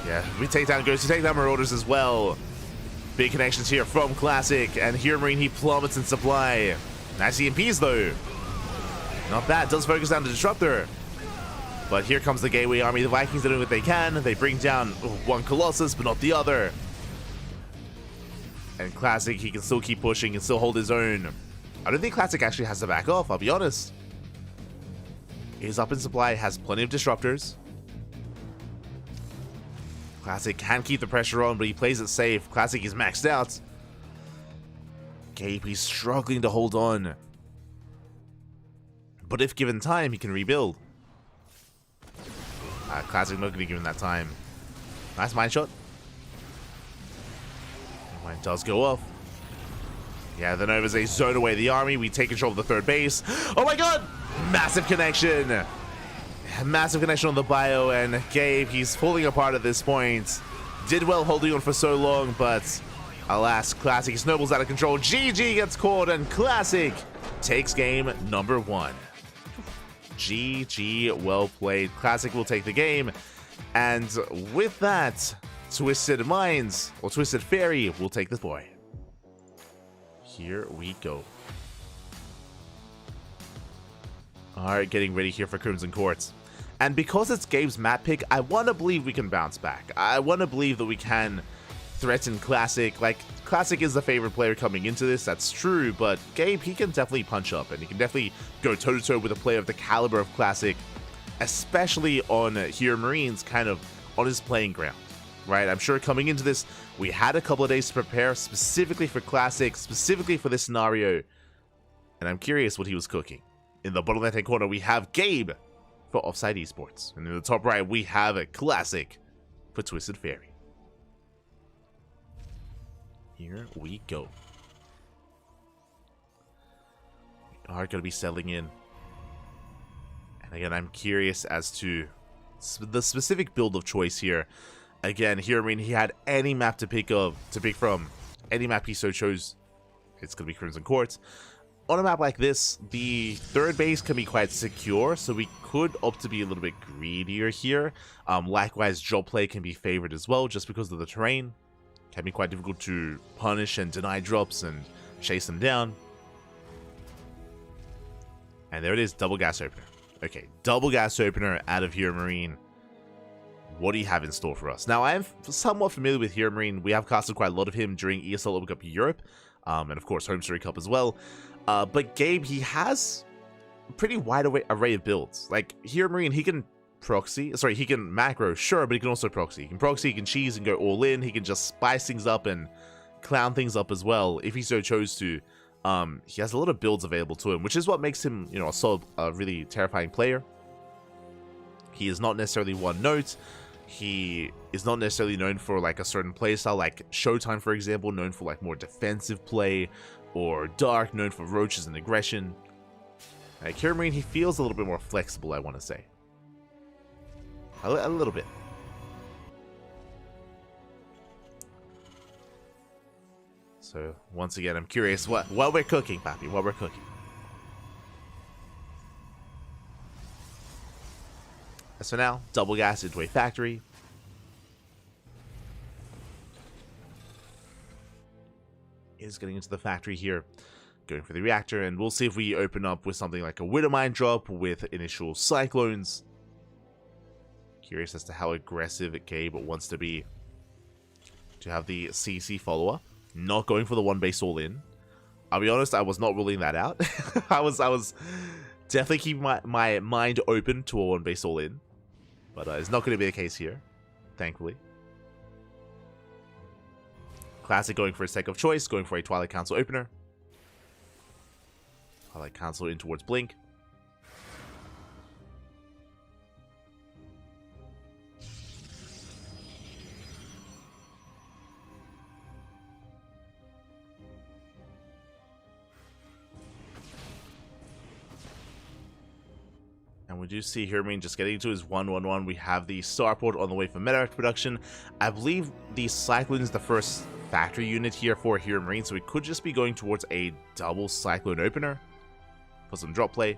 Yeah, we take down, goes to take down Marauders as well. Big connections here from Classic, and here Marine, he plummets in supply. Nice EMPs though. Not bad, does focus down the Disruptor. But here comes the Gateway Army. The Vikings are doing what they can. They bring down one Colossus, but not the other. And Classic, he can still keep pushing and still hold his own. I don't think Classic actually has to back off, I'll be honest. He's up in supply, has plenty of Disruptors. Classic can keep the pressure on, but he plays it safe. Classic is maxed out. Gabe, he's struggling to hold on. But if given time, he can rebuild. Classic not going to give him that time. Nice mine shot. Mine does go off. Yeah, the Nova's a zone away the army. We take control of the third base. Oh my god! Massive connection. Massive connection on the bio, and Gabe, he's falling apart at this point. Did well holding on for so long, but alas, Classic snowballs out of control. GG gets caught, and Classic takes game number 1. GG, well played. Classic will take the game, and with that, Twisted Minds, or Twisted Fairy, will take the boy. Here we go. Alright, getting ready here for Crimson Courts. And because it's Gabe's map pick, I want to believe we can bounce back. I want to believe that we can threaten Classic. Like, Classic is the favorite player coming into this, that's true, but Gabe, he can definitely punch up, and he can definitely go toe-to-toe with a player of the caliber of Classic, especially on Hero Marines, kind of on his playing ground, right? I'm sure coming into this, we had a couple of days to prepare specifically for Classic, specifically for this scenario, and I'm curious what he was cooking. In the bottom left-hand corner, we have Gabe for Offside Esports, and in the top right, we have a Classic for Twisted Fairy. Here we go. We are going to be settling in. And again, I'm curious as to the specific build of choice here. Again, here, I mean, he had any map to pick from. Any map he so chose, it's going to be Crimson Courts. On a map like this, the third base can be quite secure, so we could opt to be a little bit greedier here. Likewise, job play can be favored as well, just because of the terrain. Can be quite difficult to punish and deny drops and chase them down. And there it is, double gas opener. Okay, double gas opener out of Hero Marine. What do you have in store for us? Now, I am somewhat familiar with Hero Marine. We have casted quite a lot of him during ESL Open Cup Europe, and of course Home Story Cup as well. But Gabe, he has a pretty wide array of builds. Like, Hero Marine, he can proxy, sorry, he can macro, sure, but he can also proxy. He can proxy, he can cheese and go all in. He can just spice things up and clown things up as well, if he so chose to. He has a lot of builds available to him, which is what makes him, you know, a really terrifying player. He is not necessarily one note. He is not necessarily known for like a certain playstyle, like Showtime, for example, known for like more defensive play, or Dark, known for roaches and aggression. Like Hero Marine, he feels a little bit more flexible, I want to say. A little bit. So, once again, I'm curious what we're cooking, Papi, what we're cooking. As for now, double gas into a factory. Is getting into the factory here, going for the reactor, and we'll see if we open up with something like a Widowmine drop with initial Cyclones. Curious as to how aggressive Gabe wants to be. To have the CC follow-up. Not going for the one base all in. I'll be honest, I was not ruling that out. I was definitely keeping my mind open to a one base all in. But it's not going to be the case here, thankfully. Classic going for a sec of choice, going for a Twilight Council opener. Twilight Council in towards Blink. And we do see Hero Marine just getting into his 1-1-1. We have the Starport on the way for Meteorite production. I believe the Cyclone is the first factory unit here for Hero Marine, so we could just be going towards a double Cyclone opener for some drop play.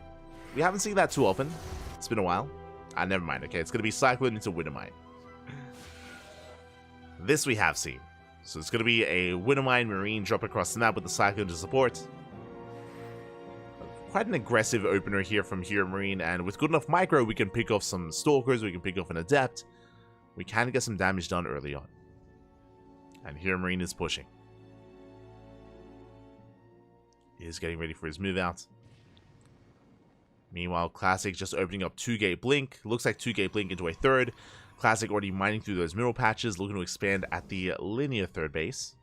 We haven't seen that too often. It's been a while. Never mind. Okay, it's going to be Cyclone into Wintermine. This we have seen. So it's going to be a Wintermine Marine drop across the map with the Cyclone to support. Quite an aggressive opener here from Hero Marine, and with good enough micro, we can pick off some Stalkers, we can pick off an Adept. We can get some damage done early on. And Hero Marine is pushing. He is getting ready for his move out. Meanwhile, Classic just opening up 2-gate Blink. Looks like 2-gate Blink into a third. Classic already mining through those mineral patches, looking to expand at the linear third base.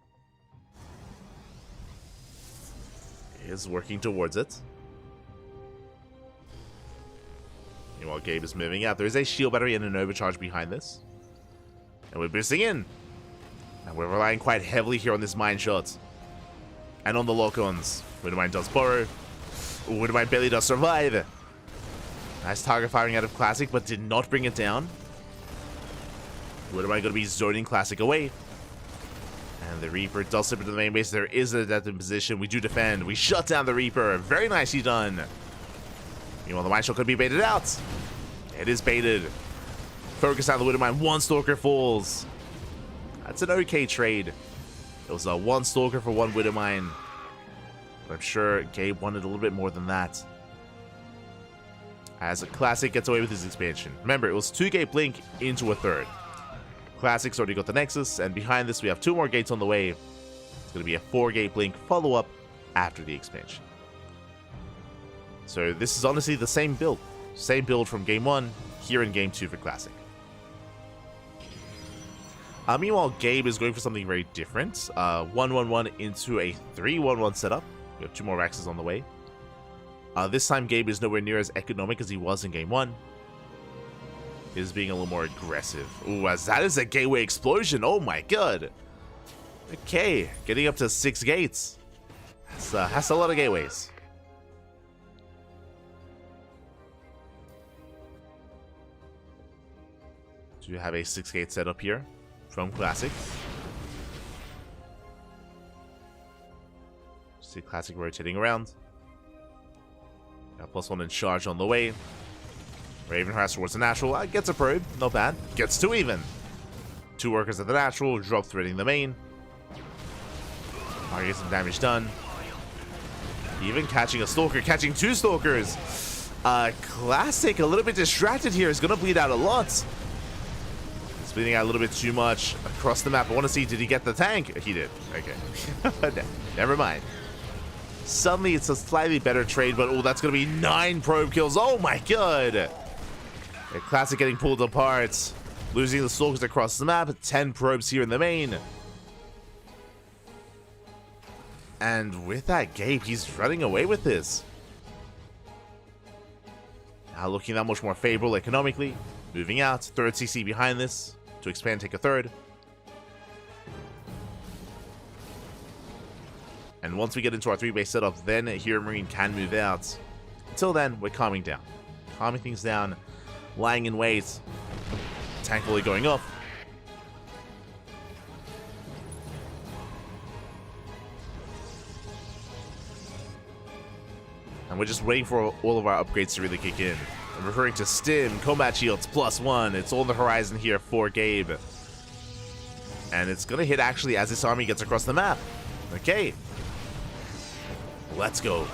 He is working towards it. Meanwhile, Gabe is moving out. There is a shield battery and an overcharge behind this. And we're boosting in. And we're relying quite heavily here on this mine shot. And on the lock-ons. Wintermine does borrow. Wintermine barely does survive. Nice target firing out of Classic, but did not bring it down. Wintermine going to be zoning Classic away. And the Reaper does slip into the main base. There is an Adept in position. We do defend. We shut down the Reaper. Very nicely done. Meanwhile, the mine shot could be baited out. It is baited. Focus on the Wintermine. One Stalker falls. That's an okay trade. It was a one Stalker for one Wintermine. But I'm sure Gabe wanted a little bit more than that. As a Classic gets away with his expansion. Remember, it was 2-gate Blink into a third. Classic's already got the Nexus, and behind this we have 2 more gates on the way. It's going to be a 4-gate Blink follow-up after the expansion. So this is honestly the same build. Same build from Game 1, here in Game 2 for Classic. Meanwhile, Gabe is going for something very different. 1-1-1 into a 3-1-1 setup. We have 2 more Raxes on the way. This time, Gabe is nowhere near as economic as he was in Game 1. He is being a little more aggressive. Ooh, as that is a gateway explosion. Oh my god. Okay, getting up to 6 gates. That's a lot of gateways. Do you have a 6-gate setup here from Classic? See Classic rotating around. Got +1 in charge on the way. Raven harass towards the natural. Gets a probe. Not bad. Gets 2 even. 2 workers at the natural. Drop threading the main. Get some damage done. Even catching a Stalker. Catching 2 Stalkers. Classic, a little bit distracted here. Is going to bleed out a lot. He's bleeding out a little bit too much across the map. I want to see, did he get the tank? He did. Okay. Never mind. Suddenly, it's a slightly better trade, but oh, that's going to be 9 probe kills. Oh my god. Classic getting pulled apart. Losing the Stalkers across the map. 10 probes here in the main. And with that Gabe, he's running away with this. Now looking that much more favorable economically. Moving out. 3rd CC behind this. To expand, take a 3rd. And once we get into our 3-base setup, then Hero Marine can move out. Until then, we're calming down. Calming things down. Lying in wait. Tank volley going off. And we're just waiting for all of our upgrades to really kick in. I'm referring to Stim, Combat Shields, +1. It's on the horizon here for Gabe. And it's going to hit actually as this army gets across the map. Okay. Let's go.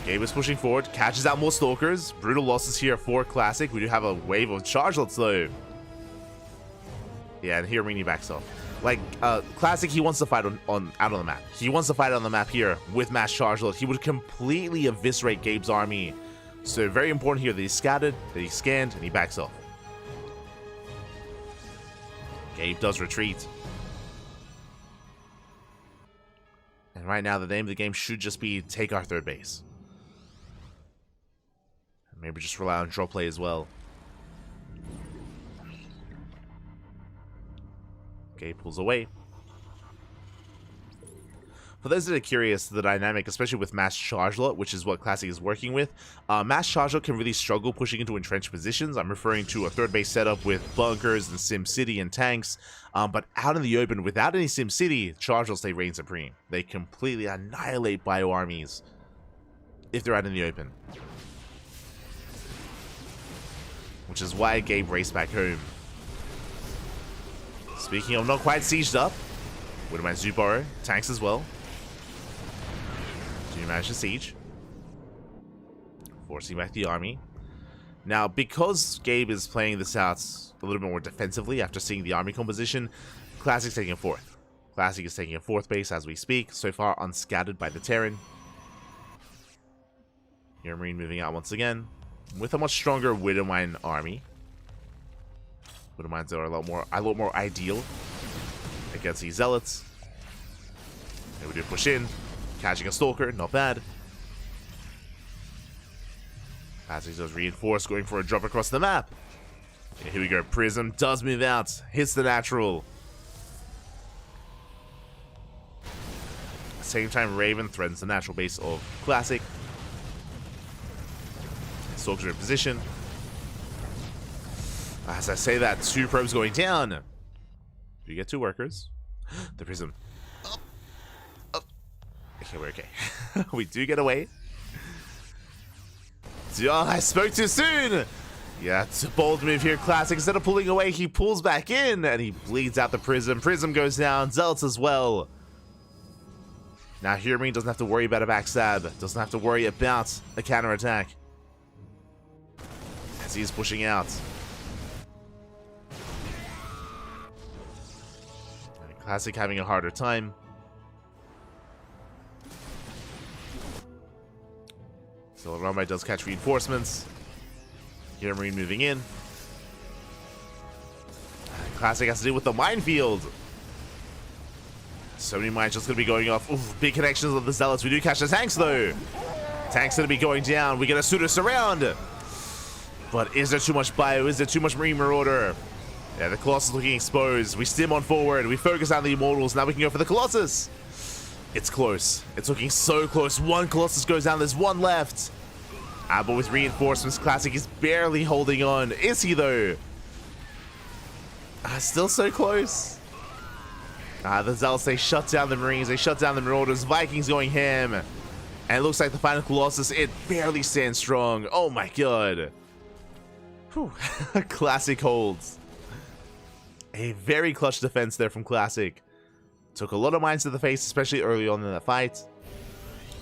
Gabe is pushing forward, catches out more Stalkers. Brutal losses here for Classic. We do have a wave of chargelets though. Yeah, and here Rini backs off. Like, Classic, he wants to fight out on the map. He wants to fight on the map here with mass chargelet. He would completely eviscerate Gabe's army. So very important here that he scattered, that he scanned, and he backs off. Gabe does retreat. And right now, the name of the game should just be take our 3rd base. Maybe just rely on drop play as well. Okay, pulls away. For those that are curious, the dynamic, especially with Mass Charge Lot, which is what Classic is working with, Mass Charge Lot can really struggle pushing into entrenched positions. I'm referring to a third base setup with bunkers and SimCity and tanks. But out in the open, without any SimCity, Charge Lots, they reign supreme. They completely annihilate bio armies if they're out in the open. Which is why Gabe raced back home. Speaking of not quite sieged up, Widowmine Zubaro, tanks as well. Do you manage to siege? Forcing back the army. Now, because Gabe is playing this out a little bit more defensively after seeing the army composition, Classic's taking a fourth. Classic is taking a fourth base as we speak, so far unscattered by the Terran. Here, Marine moving out once again, with a much stronger Widowmine army. Widowmines are a lot more ideal against these Zealots. Here we do push in. Catching a Stalker, not bad. Classic does reinforce, going for a drop across the map. Okay, here we go. Prism does move out, hits the natural. Same time, Raven threatens the natural base of Classic. Stalkers are in position. As I say that, 2 probes going down. You get 2 workers. The Prism. Okay, we're okay. We do get away. Oh, I spoke too soon! Yeah, it's a bold move here, Classic. Instead of pulling away, he pulls back in, and he bleeds out the Prism. Prism goes down, Zealots as well. Now, Hirmin doesn't have to worry about a backstab. Doesn't have to worry about a counterattack. As he's pushing out. Classic having a harder time. So Rambai does catch reinforcements. Here, Marine moving in. Classic has to deal with the minefield. So many mines just going to be going off. Oof, big connections of the Zealots. We do catch the tanks, though. Tanks going to be going down. We get a Pseudo around. But is there too much bio? Is there too much Marine Marauder? Yeah, the Colossus looking exposed. We stim on forward. We focus on the Immortals. Now we can go for the Colossus. It's close. It's looking so close. 1 Colossus goes down. There's 1 left. But with reinforcements, Classic is barely holding on. Is he, though? Still so close. The Zealots, they shut down the Marines. They shut down the Marauders. Vikings going ham. And it looks like the final Colossus, it barely stands strong. Oh, my God. Whew. Classic holds. A very clutch defense there from Classic. Took a lot of mines to the face, especially early on in the fight.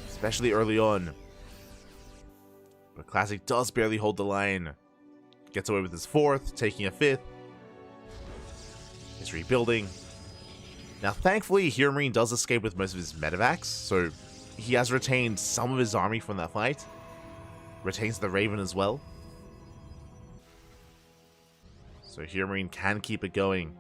Especially early on. But Classic does barely hold the line. Gets away with his 4th, taking a 5th. He's rebuilding. Now, thankfully, here Marine does escape with most of his medevacs, so he has retained some of his army from that fight. Retains the Raven as well. So here Marine can keep it going.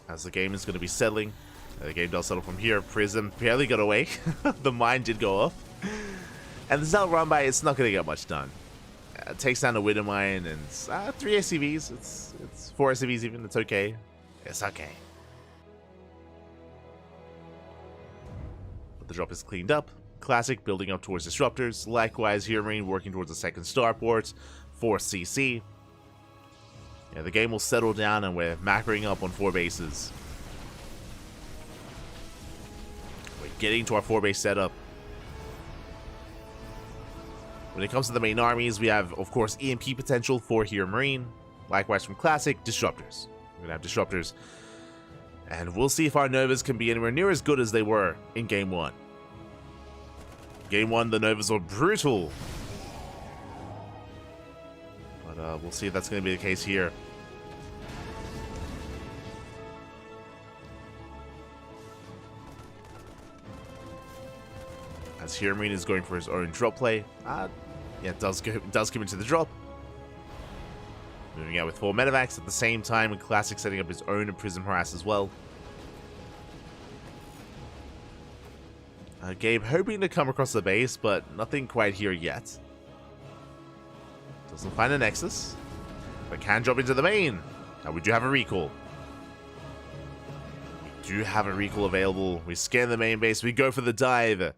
As the game is going to be settling. The game does settle from here. Prism barely got away. The mine did go off. And the Zealot run by, it's not going to get much done. It takes down the Widowmine and 3 SCVs. It's 4 SCVs even. It's okay. It's okay. But the drop is cleaned up. Classic building up towards Disruptors. Likewise, here Marine working towards a 2nd starport for CC. Yeah, the game will settle down and we're macroing up on 4 bases. We're getting to our 4-base setup. When it comes to the main armies, we have, of course, EMP potential for here Marine. Likewise from Classic, Disruptors. We're going to have Disruptors. And we'll see if our Novas can be anywhere near as good as they were in Game 1. Game 1, the Novas were brutal. But we'll see if that's going to be the case here. As here Marine is going for his own drop play. Yeah, it does come into the drop. Moving out with 4 medevacs at the same time, and Classic setting up his own Prism Harass as well. Gabe hoping to come across the base, but nothing quite here yet. Doesn't find a Nexus, but can drop into the main. Now we do have a recall. We do have a recall available. We scan the main base, we go for the dive. And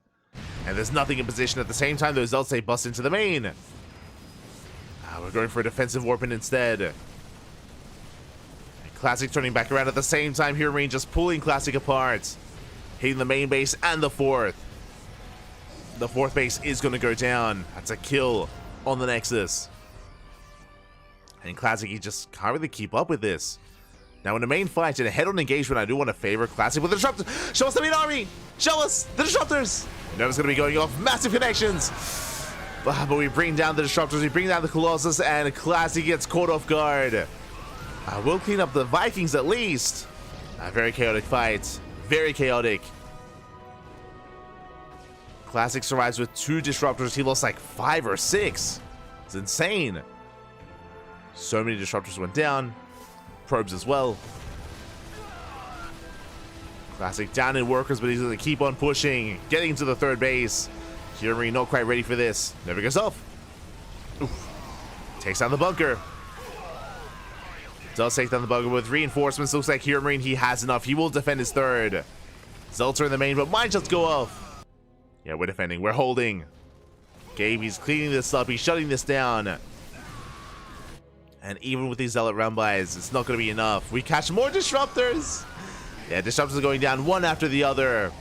there's nothing in position at the same time. Those Zelts, they bust into the main. We're going for a defensive warping instead. And Classic turning back around at the same time. Here, Marine just pulling Classic apart. Hitting the main base and the fourth. The fourth base is going to go down. That's a kill on the Nexus. And Classic, he just can't really keep up with this. Now in the main fight, in a head-on engagement, I do want to favor Classic with the disruptors. Show us the main army! Show us the disruptors! Nova's going to be going off. Massive connections! But we bring down the disruptors, we bring down the Colossus, and Classic gets caught off guard. We'll clean up the Vikings at least. A very chaotic fight. Very chaotic. Classic survives with 2 disruptors. He lost like 5 or 6. It's insane. So many disruptors went down. Probes as well. Classic down in workers, but he's going to keep on pushing. Getting to the third base. Fury not quite ready for this. Never goes off. Oof. Takes down the bunker. Does take down the bunker with reinforcements. Looks like Hero Marine, he has enough. He will defend his third. Zelter in the main, but mine just go off. Yeah, we're defending. We're holding. Gabe, he's cleaning this up. He's shutting this down. And even with these Zealot run-bys, it's not going to be enough. We catch more disruptors. Yeah, disruptors are going down one after the other.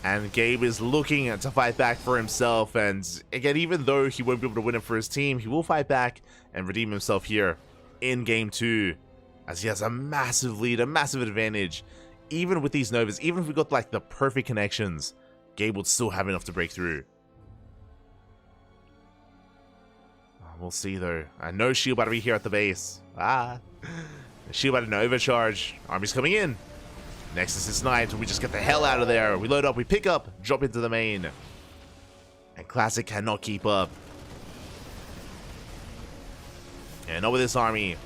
And Gabe is looking to fight back for himself. And again, even though he won't be able to win it for his team, he will fight back and redeem himself here in game 2. As he has a massive lead, a massive advantage. Even with these Novas, even if we got like the perfect connections, Gabe would still have enough to break through. We'll see though. No shield battery here at the base. Shield battery, no overcharge. Army's coming in. Nexus is sniped. We just get the hell out of there. We load up, we pick up, drop into the main. And Classic cannot keep up. And not with this army.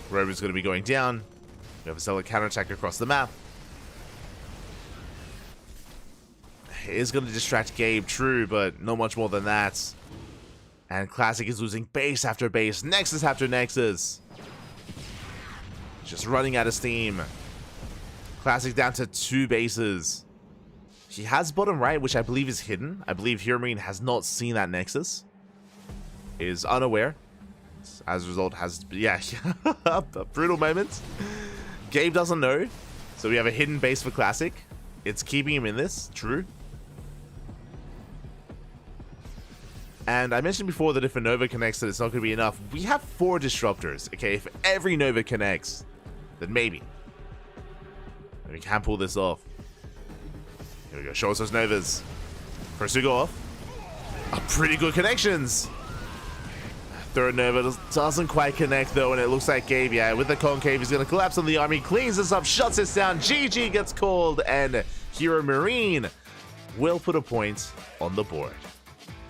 Rover's going to be going down. We have a solid counterattack across the map. It is going to distract Gabe, true, but not much more than that. And Classic is losing base after base, Nexus after Nexus. Just running out of steam. Classic down to 2 bases. He has bottom right, which I believe is hidden. I believe Hero Marine has not seen that Nexus. Is unaware. As a result, has, yeah, a brutal moment. Gabe doesn't know. So we have a hidden base for Classic. It's keeping him in this, true. And I mentioned before that if a Nova connects, that it's not going to be enough. We have 4 disruptors. Okay, if every Nova connects, then maybe. And we can pull this off. Here we go. Show us those Novas. First to go off. Pretty good connections. Third Nova doesn't quite connect though, and it looks like Gabe, yeah, with the concave, he's going to collapse on the army, cleans this up, shuts this down. GG gets called, and Hero Marine will put a point on the board.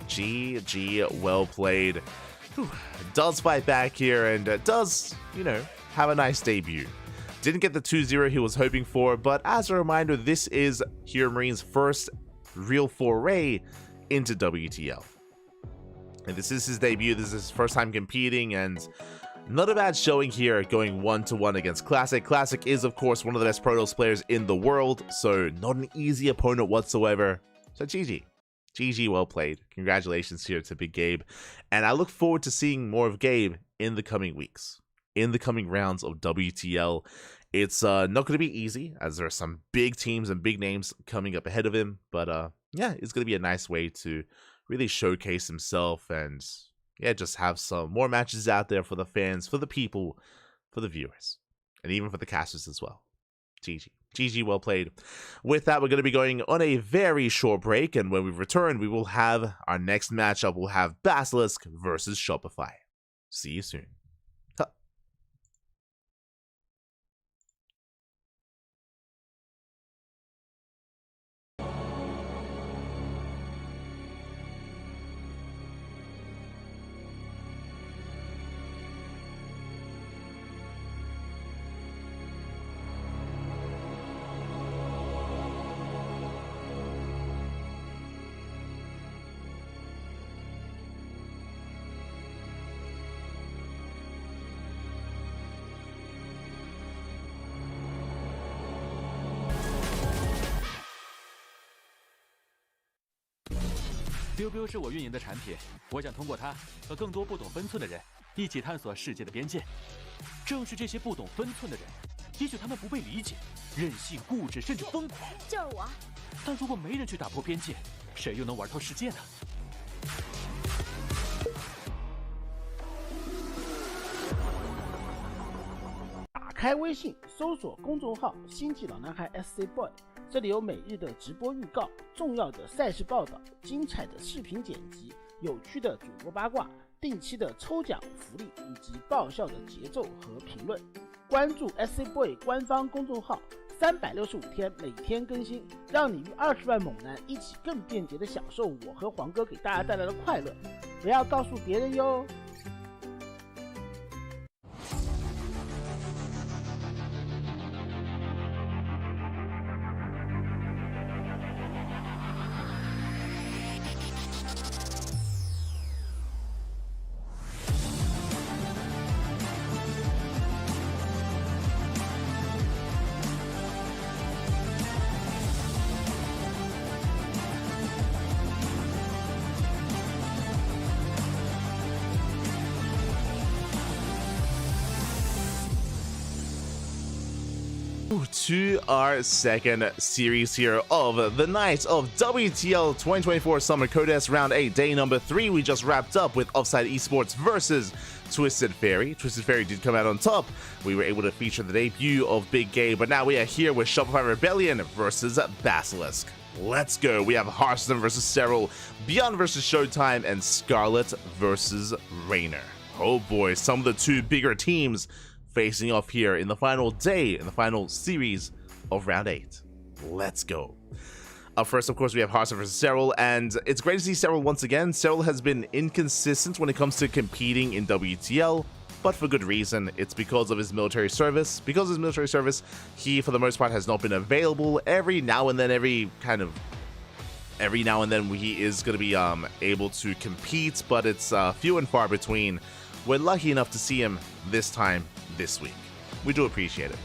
GG, well played. Whew. Does fight back here and does, you know, have a nice debut. Didn't get the 2-0 he was hoping for, but as a reminder, this is Hero Marine's first real foray into WTL. And this is his debut, this is his first time competing, and not a bad showing here, going 1-1 against Classic. Classic is, of course, one of the best Protoss players in the world, so not an easy opponent whatsoever. So GG. GG, well played. Congratulations here to Big Gabe. And I look forward to seeing more of Gabe in the coming weeks, in the coming rounds of WTL. It's not going to be easy, as there are some big teams and big names coming up ahead of him. But yeah, it's going to be a nice way to really showcase himself and yeah, just have some more matches out there for the fans, for the people, for the viewers, and even for the casters as well. GG. GG, well played. With that, we're going to be going on a very short break, and when we return, we will have our next matchup. We'll have Basilisk versus Shopify. See you soon. biu 是我运营的产品，我想通过它和更多不懂分寸的人一起探索世界的边界。正是这些不懂分寸的人，也许他们不被理解，任性、固执，甚至疯狂。就是我。但如果没人去打破边界，谁又能玩透世界呢？打开微信，搜索公众号“星际老男孩 SC Boy”， 这里有每日的直播预告、重要的赛事报道、精彩的视频剪辑、有趣的主播八卦、定期的抽奖福利以及爆笑的节奏和评论。关注 SC Boy 官方公众号，365天每天更新，让你与20万猛男一起更便捷的享受我和黄哥给大家带来的快乐。不要告诉别人哟。To our second series here of the night of WTL 2024 Summer Contest Round 8, day number 3. We just wrapped up with Offside Esports versus Twisted Fairy. Twisted Fairy did come out on top. We were able to feature the debut of Big Gay, but now we are here with Shopify Rebellion versus Basilisk. Let's go. We have Hearthstone versus Serral, Beyond versus Showtime, and Scarlet versus Raynor. Oh boy, some of the two bigger teams facing off here in the final day, in the final series of Round 8. Let's go. Up first, of course, we have Hearthstone versus Serral, and it's great to see Serral once again. Serral has been inconsistent when it comes to competing in WTL, but for good reason. It's because of his military service. Because of his military service, he, for the most part, has not been available. Every now and then he is going to be able to compete, but it's few and far between. We're lucky enough to see him this time this week. We do appreciate it.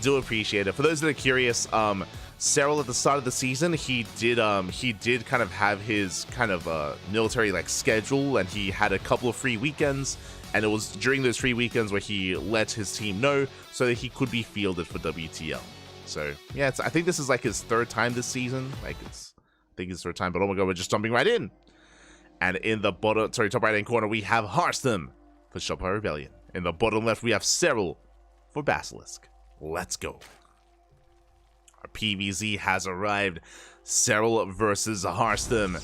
For those that are curious, Serral at the start of the season, he did kind of have his kind of military like schedule, and he had a couple of free weekends, and it was during those free weekends where he let his team know so that he could be fielded for WTL. So yeah, I think this is like his third time this season. I think it's third time, but oh my god, we're just jumping right in. And in the top right hand corner, we have Hearthstone for Shopify Rebellion. In the bottom left, we have Serral for Basilisk. Let's go. Our PVZ has arrived. Serral versus Hearthstone.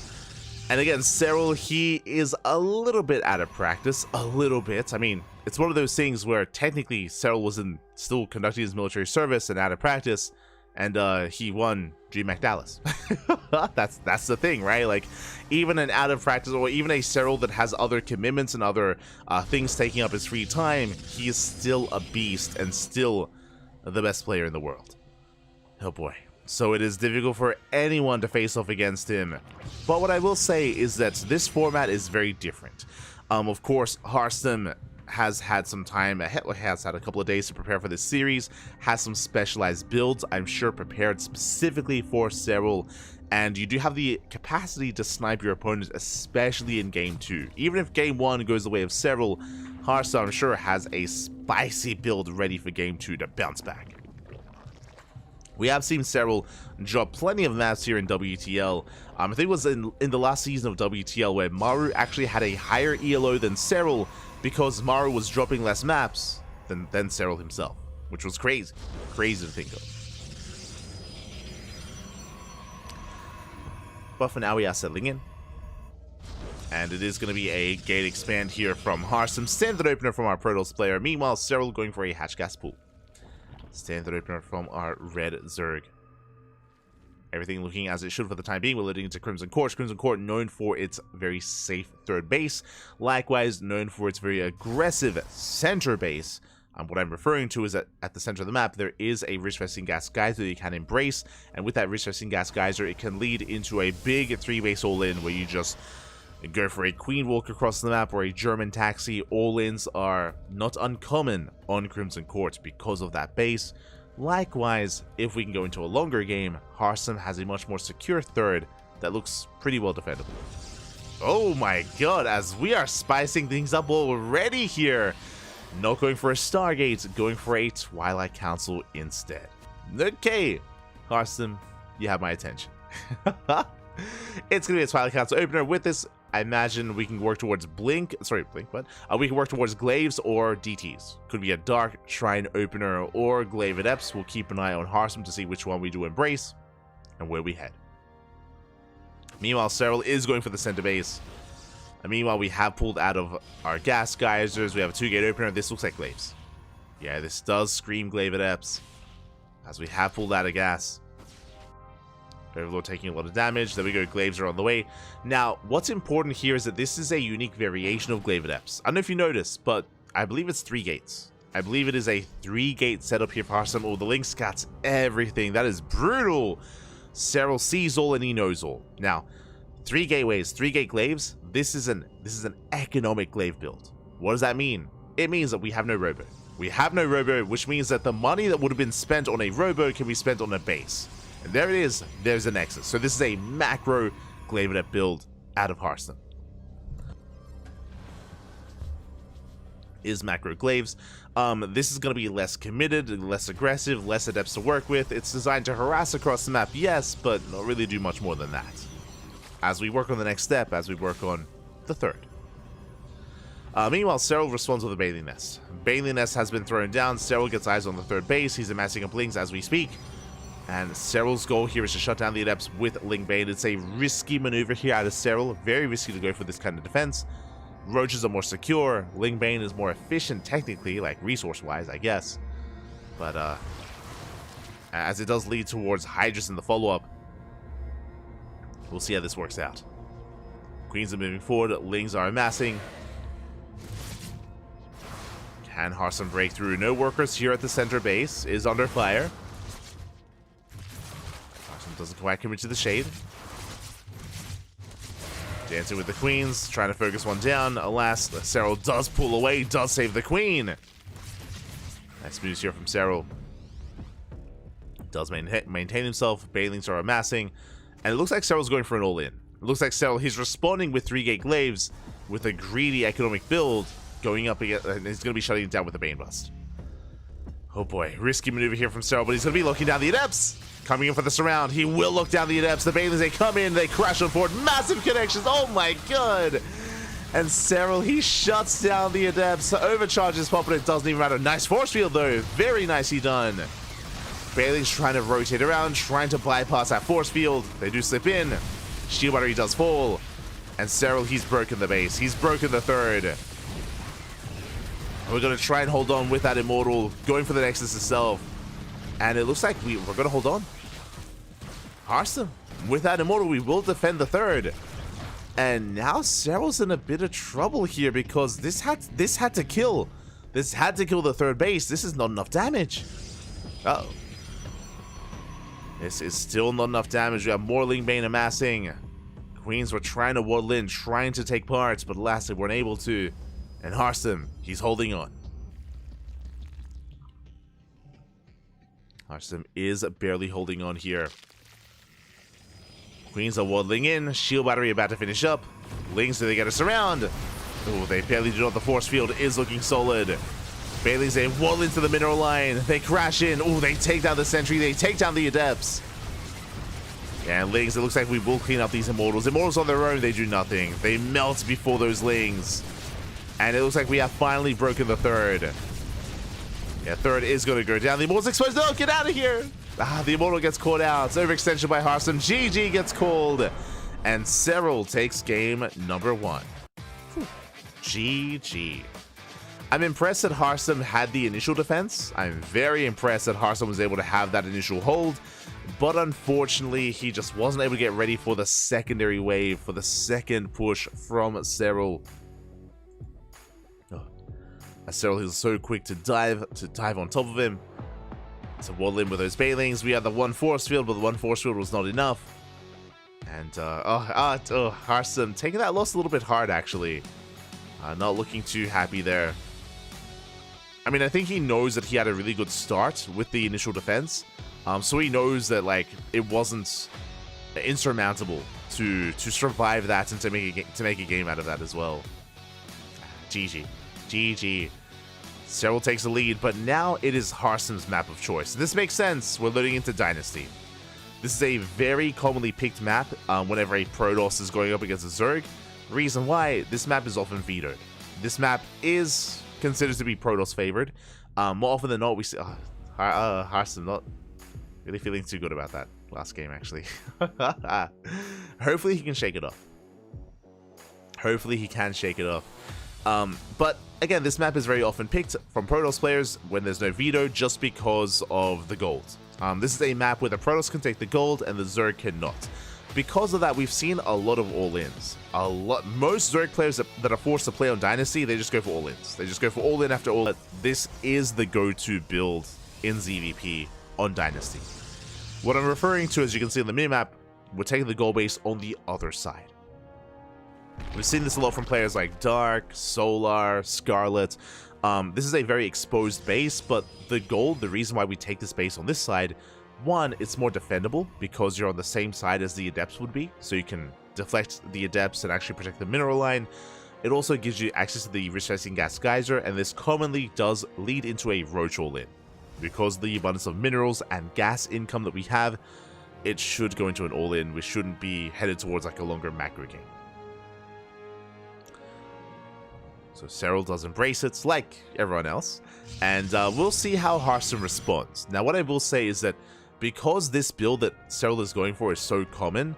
And again, Serral, he is a little bit out of practice. A little bit. I mean, it's one of those things where technically Serral was still conducting his military service and out of practice. And he won DreamHack Dallas. That's the thing, right? Like, even an out of practice, or even a Serral that has other commitments and other things taking up his free time, he is still a beast and still the best player in the world. Oh boy. So it is difficult for anyone to face off against him. But what I will say is that this format is very different. Of course, Hearthstone has had some time, has had a couple of days to prepare for this series, has some specialized builds, I'm sure prepared specifically for Serral, and you do have the capacity to snipe your opponents, especially in Game 2. Even if Game 1 goes the way of Serral, Hearthstone, I'm sure, has a spicy build ready for Game 2 to bounce back. We have seen Serral drop plenty of maps here in WTL. I think it was in the last season of WTL where Maru actually had a higher ELO than Serral, because Maru was dropping less maps than Serral himself, which was crazy to think of. But for now, we are settling in, and it is going to be a gate expand here from Hearthstone. Standard opener from our Protoss player. Meanwhile, Serral going for a hatch gas pool. Standard opener from our red Zerg. Everything looking as it should for the time being. We're leading into Crimson Court. Crimson Court known for its very safe third base. Likewise, known for its very aggressive center base. What I'm referring to is that at the center of the map, there is a Risk-Vesting Gas Geyser that you can embrace. And with that Risk-Vesting Gas Geyser, it can lead into a big 3-base all-in where you just go for a Queen Walk across the map or a German Taxi. All-ins are not uncommon on Crimson Court because of that base. Likewise, if we can go into a longer game, Hearthstone has a much more secure third that looks pretty well defendable. Oh my god, as we are spicing things up already here. Not going for a Stargate, going for a Twilight Council instead. Okay, Hearthstone, you have my attention. It's going to be a Twilight Council opener. With this, I imagine we can work towards Blink, what? We can work towards Glaives or DTs. Could be a Dark Shrine opener or Glaive Adepts. We'll keep an eye on Hearthstone to see which one we do embrace and where we head. Meanwhile, Cyril is going for the center base. And meanwhile, we have pulled out of our gas geysers. We have a 2-gate opener. This looks like Glaives. Yeah, this does scream Glaive Adepts, as we have pulled out of gas. Overlord taking a lot of damage. There we go. Glaives are on the way. Now, what's important here is that this is a unique variation of Glaive Adepts. I don't know if you noticed, but I believe it's 3 gates. I believe it is a 3-gate setup here for Hearthstone. Oh, the Link scats everything. That is brutal. Cyril sees all and he knows all. Now, 3 gateways, 3-gate glaives. This is an economic glaive build. What does that mean? It means that we have no robo. We have no robo, which means that the money that would have been spent on a robo can be spent on a base. And there it is. There's a nexus. So this is a macro glaive adept build out of Hearthstone. Is macro glaives. This is going to be less committed, less aggressive, less adepts to work with. It's designed to harass across the map, yes, but not really do much more than that. As we work on the next step, as we work on the third. Meanwhile, Cyril responds with a Bathing Nest. Bathing Nest has been thrown down. Cyril gets eyes on the third base. He's amassing up Lings as we speak. And Cyril's goal here is to shut down the adepts with Link Bane. It's a risky maneuver here out of Cyril. Very risky to go for this kind of defense. Roaches are more secure. Link Bane is more efficient technically, like resource-wise, I guess. But as it does lead towards Hydrus in the follow-up, we'll see how this works out. Queens are moving forward. Lings are amassing. Can Hearthstone break through? No workers here at the center base. Is under fire. Hearthstone doesn't quite commit to the shade. Dancing with the queens, trying to focus one down. Alas, Cyril does pull away, does save the queen. Nice moves here from Cyril. Does maintain himself. Balings are amassing. And it looks like Cyril's going for an all-in. It looks like Cyril, he's responding with 3-gate glaives with a greedy economic build going up against, and he's going to be shutting it down with a Bane Bust. Oh boy, risky maneuver here from Cyril, but he's going to be looking down the adepts. Coming in for the surround. He will look down the adepts. The Balings, they come in, they crash on forward. Massive connections. Oh my god. And Cyril, he shuts down the adepts. Overcharges pop, but it doesn't even matter. Nice force field though. Very nicely done. Balings trying to rotate around, trying to bypass that force field. They do slip in. Shield battery does fall. And Cyril, he's broken the base. He's broken the third. We're going to try and hold on with that Immortal, going for the Nexus itself. And it looks like we're going to hold on. Hearthstone, with that Immortal, we will defend the third. And now Cyril's in a bit of trouble here because this had to kill. This had to kill the third base. This is not enough damage. Uh-oh. This is still not enough damage. We have more Link Bane amassing. Queens were trying to waddle in, trying to take parts, but alas, they weren't able to. And Hearthstone, he's holding on. Hearthstone is barely holding on here. Queens are waddling in. Shield battery about to finish up. Lings, do they get us around? Oh, they barely do not. The force field is looking solid. Bailey's, they waddle into the mineral line. They crash in. Oh, they take down the sentry. They take down the adepts. And Lings, it looks like we will clean up these Immortals. Immortals on their own, they do nothing. They melt before those Lings. And it looks like we have finally broken the third. Yeah, third is going to go down. The Immortal's exposed. No, get out of here. Ah, the Immortal gets caught out. It's overextension by Hearthstone. GG gets called. And Cyril takes game number 1. Whew. GG. I'm impressed that Hearthstone had the initial defense. I'm very impressed that Hearthstone was able to have that initial hold. But unfortunately, he just wasn't able to get ready for the secondary wave, for the second push from Cyril. Cyril is so quick to dive on top of him. To waddle in with those Balings. We had the one force field, but the one force field was not enough. And, Hearthstone taking that loss a little bit hard, actually. Not looking too happy there. I mean, I think he knows that he had a really good start with the initial defense. So he knows that, like, it wasn't insurmountable. to survive that and to make a game out of that as well. GG. Cyril takes the lead, but now it is Harstom's map of choice. This makes sense. We're loading into Dynasty. This is a very commonly picked map whenever a Protoss is going up against a Zerg. Reason why, this map is often vetoed. This map is considered to be Protoss favored. More often than not, we see Harstom not really feeling too good about that last game, actually. Hopefully he can shake it off. But again, this map is very often picked from Protoss players when there's no veto, just because of the gold. This is a map where the Protoss can take the gold and the Zerg cannot. Because of that, we've seen a lot of all-ins. Most Zerg players that are forced to play on Dynasty, they just go for all-ins. They just go for all-in after all. This is the go-to build in ZVP on Dynasty. What I'm referring to, as you can see on the minimap, we're taking the gold base on the other side. We've seen this a lot from players like Dark, Solar, Scarlet. This is a very exposed base, but the gold, the reason why we take this base on this side, one, it's more defendable because you're on the same side as the Adepts would be, so you can deflect the Adepts and actually protect the mineral line. It also gives you access to the Recessing Gas Geyser, and this commonly does lead into a Roach all-in. Because of the abundance of minerals and gas income that we have, it should go into an all-in. We shouldn't be headed towards like a longer macro game. So Cyril does embrace it, like everyone else, and we'll see how Harstom responds. Now, what I will say is that because this build that Cyril is going for is so common,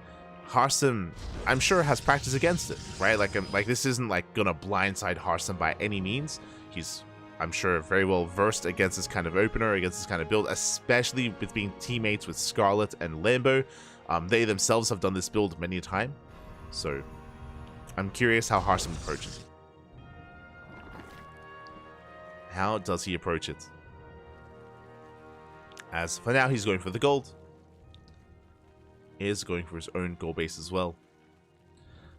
Harstom, I'm sure, has practice against it, right? Like this isn't like gonna blindside Harstom by any means. He's, I'm sure, very well versed against this kind of opener, against this kind of build, especially with being teammates with Scarlet and Lambo. They themselves have done this build many a time, so I'm curious how Harstom approaches it. How does he approach it? As for now, he's going for the gold. He is going for his own gold base as well.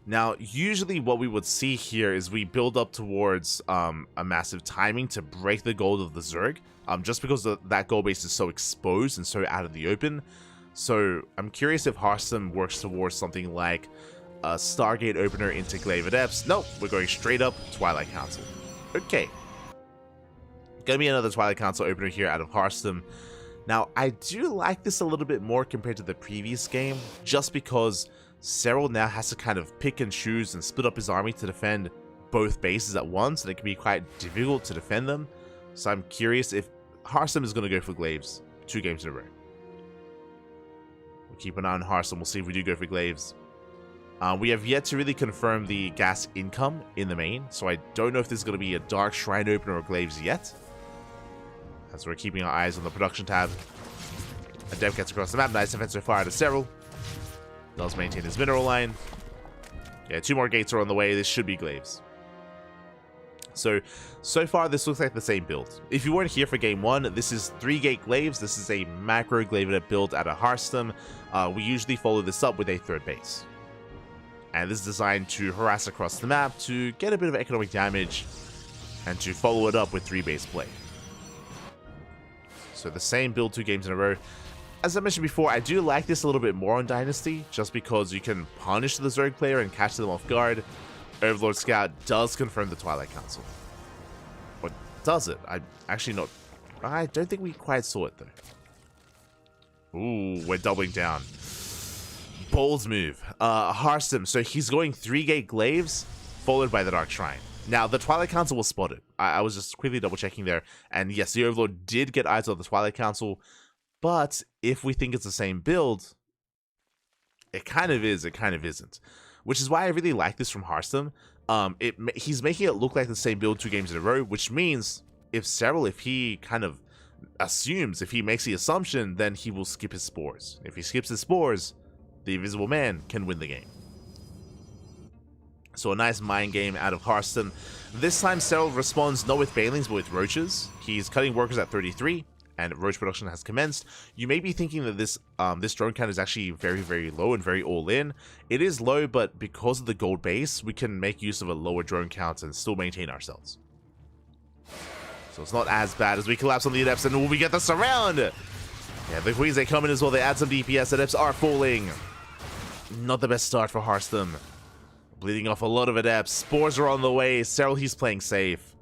Now, usually what we would see here is we build up towards a massive timing to break the gold of the Zerg, just because that gold base is so exposed and so out of the open. So I'm curious if Harstom works towards something like a Stargate opener into Glaive Adepts. Nope, we're going straight up Twilight Council. Okay. Gonna be another Twilight Council opener here out of Harstom. Now, I do like this a little bit more compared to the previous game, just because Cyril now has to kind of pick and choose and split up his army to defend both bases at once, and it can be quite difficult to defend them. So I'm curious if Harstom is going to go for Glaives 2 games in a row. We'll keep an eye on Harstom. We'll see if we do go for Glaives. We have yet to really confirm the gas income in the main, so I don't know if this is going to be a Dark Shrine opener or Glaives yet. As we're keeping our eyes on the production tab. Adept gets across the map. Nice defense so far out of Cyril. Does maintain his mineral line. Yeah, 2 more gates are on the way. This should be Glaives. So far this looks like the same build. If you weren't here for game 1, this is 3 gate Glaives. This is a macro Glaive build out of Harstom. We usually follow this up with a 3rd base. And this is designed to harass across the map to get a bit of economic damage and to follow it up with 3 base play. So the same build 2 games in a row. As I mentioned before, I do like this a little bit more on Dynasty, just because you can punish the Zerg player and catch them off guard. Overlord Scout does confirm the Twilight Council. Or does it? I don't think we quite saw it though. Ooh, we're doubling down. Bold move. Harstom, so he's going 3 gate Glaives, followed by the Dark Shrine. Now, the Twilight Council was spotted. I was just quickly double checking there. And yes, the Overlord did get eyes on the Twilight Council. But if we think it's the same build, it kind of is, it kind of isn't. Which is why I really like this from Harstom. He's making it look like the same build 2 games in a row, which means if he kind of assumes, if he makes the assumption, then he will skip his spores. If he skips his spores, the Invisible Man can win the game. So a nice mind game out of Harstom. This time Cyril responds not with Banelings but with Roaches. He's cutting workers at 33 and Roach production has commenced. You may be thinking that this drone count is actually very, very low and very all in. It is low, but because of the gold base, we can make use of a lower drone count and still maintain ourselves. So it's not as bad as we collapse on the Adepts and we get the surround. Yeah, the Queens, they come in as well. They add some DPS. Adepts are falling. Not the best start for Hearthstone. Bleeding off a lot of adepts. Spores are on the way. Cyril, he's playing safe.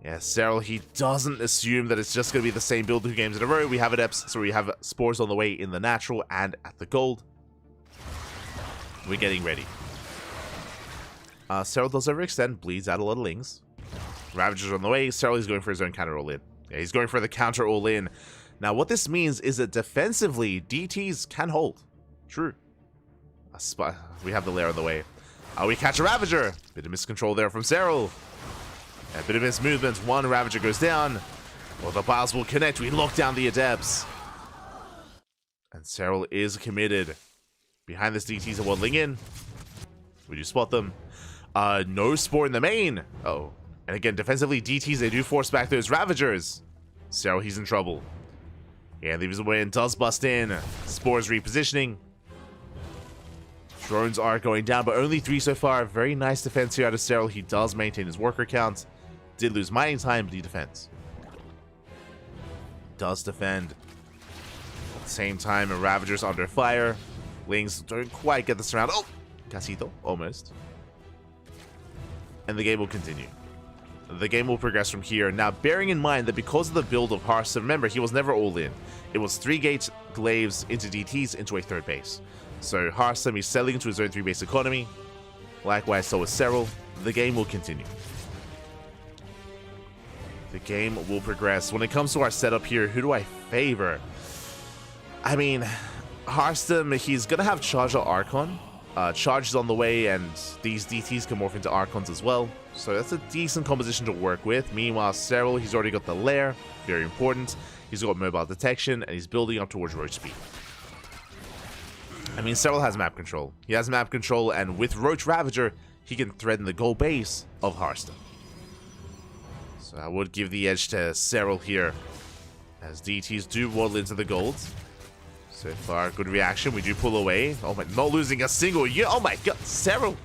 Yeah, Cyril, he doesn't assume that it's just going to be the same build 2 games in a row. We have adepts, so we have spores on the way in the natural and at the gold. We're getting ready. Cyril does overextend, bleeds out a lot of lings. Ravagers on the way. Cyril is going for his own counter all in. Yeah, he's going for the counter all in. Now, what this means is that defensively, DTs can hold. True. We have the lair on the way. We catch a Ravager. Bit of miscontrol there from Cyril. A bit of mismovement. One Ravager goes down. Well, the piles will connect. We lock down the adepts. And Cyril is committed. Behind this, DTs are waddling in. We do spot them. No spore in the main. Oh. And again, defensively, DTs, they do force back those Ravagers. Cyril, he's in trouble. Yeah, leaves away and does bust in. Spores repositioning. Drones are going down, but only 3 so far. Very nice defense here out of Cyril. He does maintain his worker count. Did lose mining time, but he defends. Does defend. At the same time, Ravager's under fire. Lings don't quite get this around. Oh! Casito, almost. And the game will continue. The game will progress from here. Now, bearing in mind that because of the build of Hearthstone, remember, he was never all in. It was 3 gates, glaives, into DTs, into a 3rd base. So Hearthstone is selling into his own 3-base economy. Likewise, so is Cyril. The game will continue. The game will progress. When it comes to our setup here, who do I favor? I mean, Hearthstone, he's going to have Charger Archon. Charge is on the way, and these DTs can morph into Archons as well. So that's a decent composition to work with. Meanwhile, Cyril, he's already got the lair. Very important. He's got mobile detection, and he's building up towards roach speed. I mean, Cyril has map control. He has map control, and with Roach Ravager, he can threaten the goal base of Hearthstone. So I would give the edge to Cyril here, as DTs do waddle into the gold. So far, good reaction. We do pull away. Oh my, not losing a single unit. Oh my god, Cyril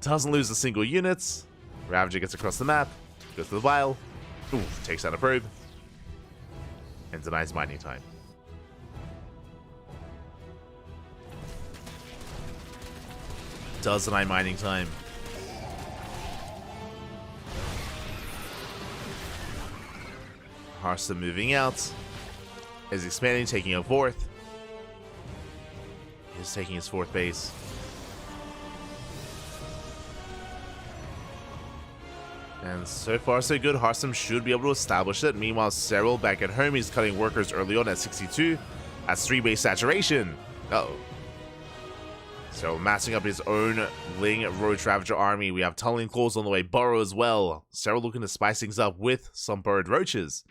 doesn't lose a single unit. Ravager gets across the map, goes to the vial. Ooh, takes out a probe, and denies mining time. Does deny mining time. Hearthstone moving out. Is expanding, taking a 4th. He's taking his 4th base. And so far, so good. Hearthstone should be able to establish it. Meanwhile, Cyril back at home, he's cutting workers early on at 62. That's 3-base saturation. Uh-oh. So massing up his own Ling Roach Ravager army. We have Tunneling Claws on the way, Burrow as well. Cyril looking to spice things up with some burrowed roaches.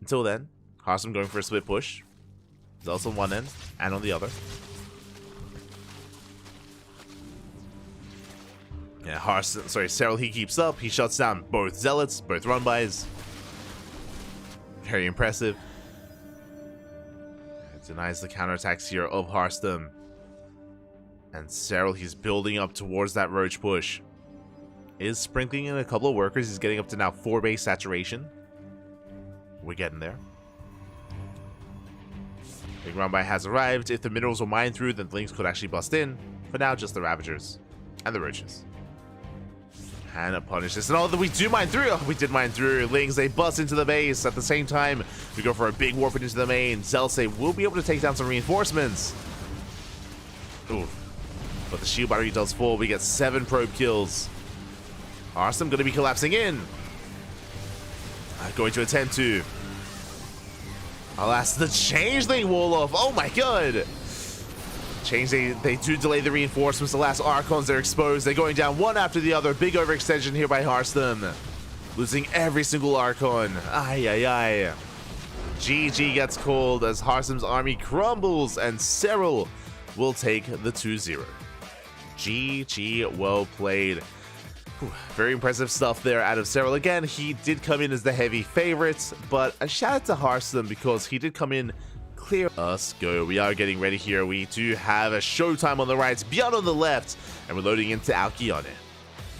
Until then, Hearthstone going for a split push. Zealots on one end and on the other. Yeah, Cyril, he keeps up. He shuts down both Zealots, both run-bys. Very impressive. It denies the counterattacks here of Hearthstone. And Cyril, he's building up towards that Roach push. Is sprinkling in a couple of workers. He's getting up to now 4-base saturation. We're getting there. Big run-by has arrived. If the minerals were mined through, then the Lings could actually bust in. For now, just the Ravagers and the Roaches. And punish this. And oh, we do mine through. Oh, we did mine through. Lings, they bust into the base. At the same time, we go for a big warp into the main. Zealots, they will be able to take down some reinforcements. Oof. But the shield battery does fall. We get 7 probe kills. Hearthstone going to be collapsing in. Going to attempt to. Alas, the Changeling wall off. Oh my god. They do delay the reinforcements. The last Archons, they're exposed. They're going down one after the other. Big overextension here by Hearthstone. Losing every single Archon. Ay, ay, ay. GG gets called as Hearthstone's army crumbles, and Cyril will take the 2-0. GG, well played. Whew, very impressive stuff there out of Cyril. Again, he did come in as the heavy favorite, but a shout out to Hearthstone because he did come in clear. Us go. We are getting ready here. We do have a Showtime on the right, Beyond on the left, and we're loading into Alkione.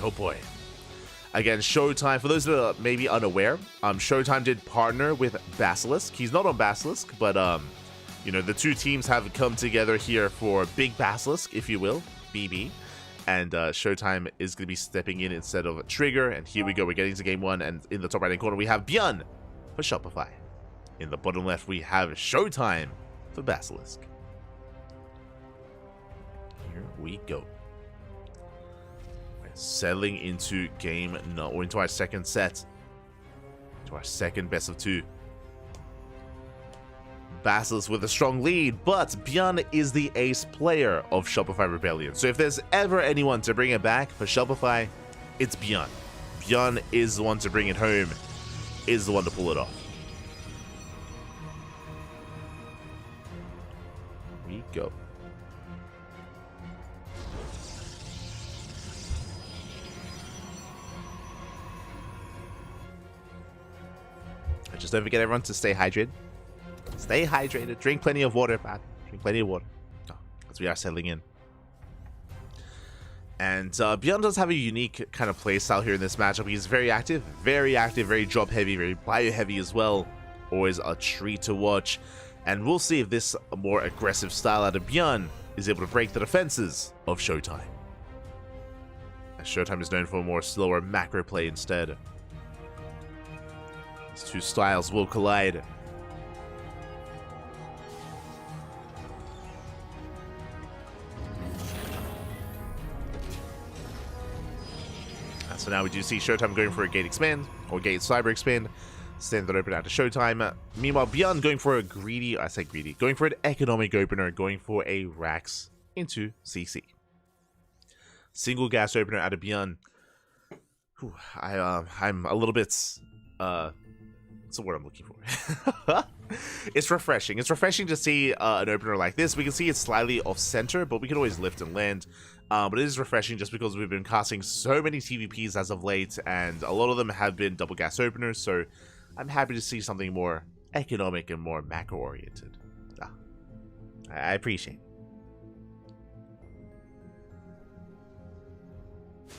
Oh boy. Again, Showtime, for those that are maybe unaware, Showtime did partner with Basilisk. He's not on Basilisk, but You know, the two teams have come together here for Big Basilisk, if you will, BB. And Showtime is going to be stepping in instead of Trigger. And here we go. We're getting to game one. And in the top right-hand corner, we have Bjorn for Shopify. In the bottom left, we have Showtime for Basilisk. Here we go. We're settling into into our second set. To our second best of two. Basilisk with a strong lead, but Bjorn is the ace player of Shopify Rebellion. So if there's ever anyone to bring it back for Shopify, it's Bjorn. Bjorn is the one to bring it home, is the one to pull it off. Here we go. Just don't forget everyone to stay hydrated. Stay hydrated. Drink plenty of water, man. Drink plenty of water. Oh, as we are settling in. And Bjorn does have a unique kind of playstyle here in this matchup. He's very active, very drop heavy, very bio heavy as well. Always a treat to watch. And we'll see if this more aggressive style out of Bjorn is able to break the defenses of Showtime. As Showtime is known for a more slower macro play instead. These two styles will collide. So now we do see Showtime going for a gate expand, or gate cyber expand. Standard open out to Showtime. Meanwhile, Bjorn going for a going for an economic opener, going for a Rax into CC. Single gas opener out of Bjorn. I'm a little bit, what's the word I'm looking for? It's refreshing. It's refreshing to see an opener like this. We can see it's slightly off center, but we can always lift and land. But it is refreshing just because we've been casting so many TVPs as of late, and a lot of them have been double gas openers, so I'm happy to see something more economic and more macro-oriented. I appreciate it.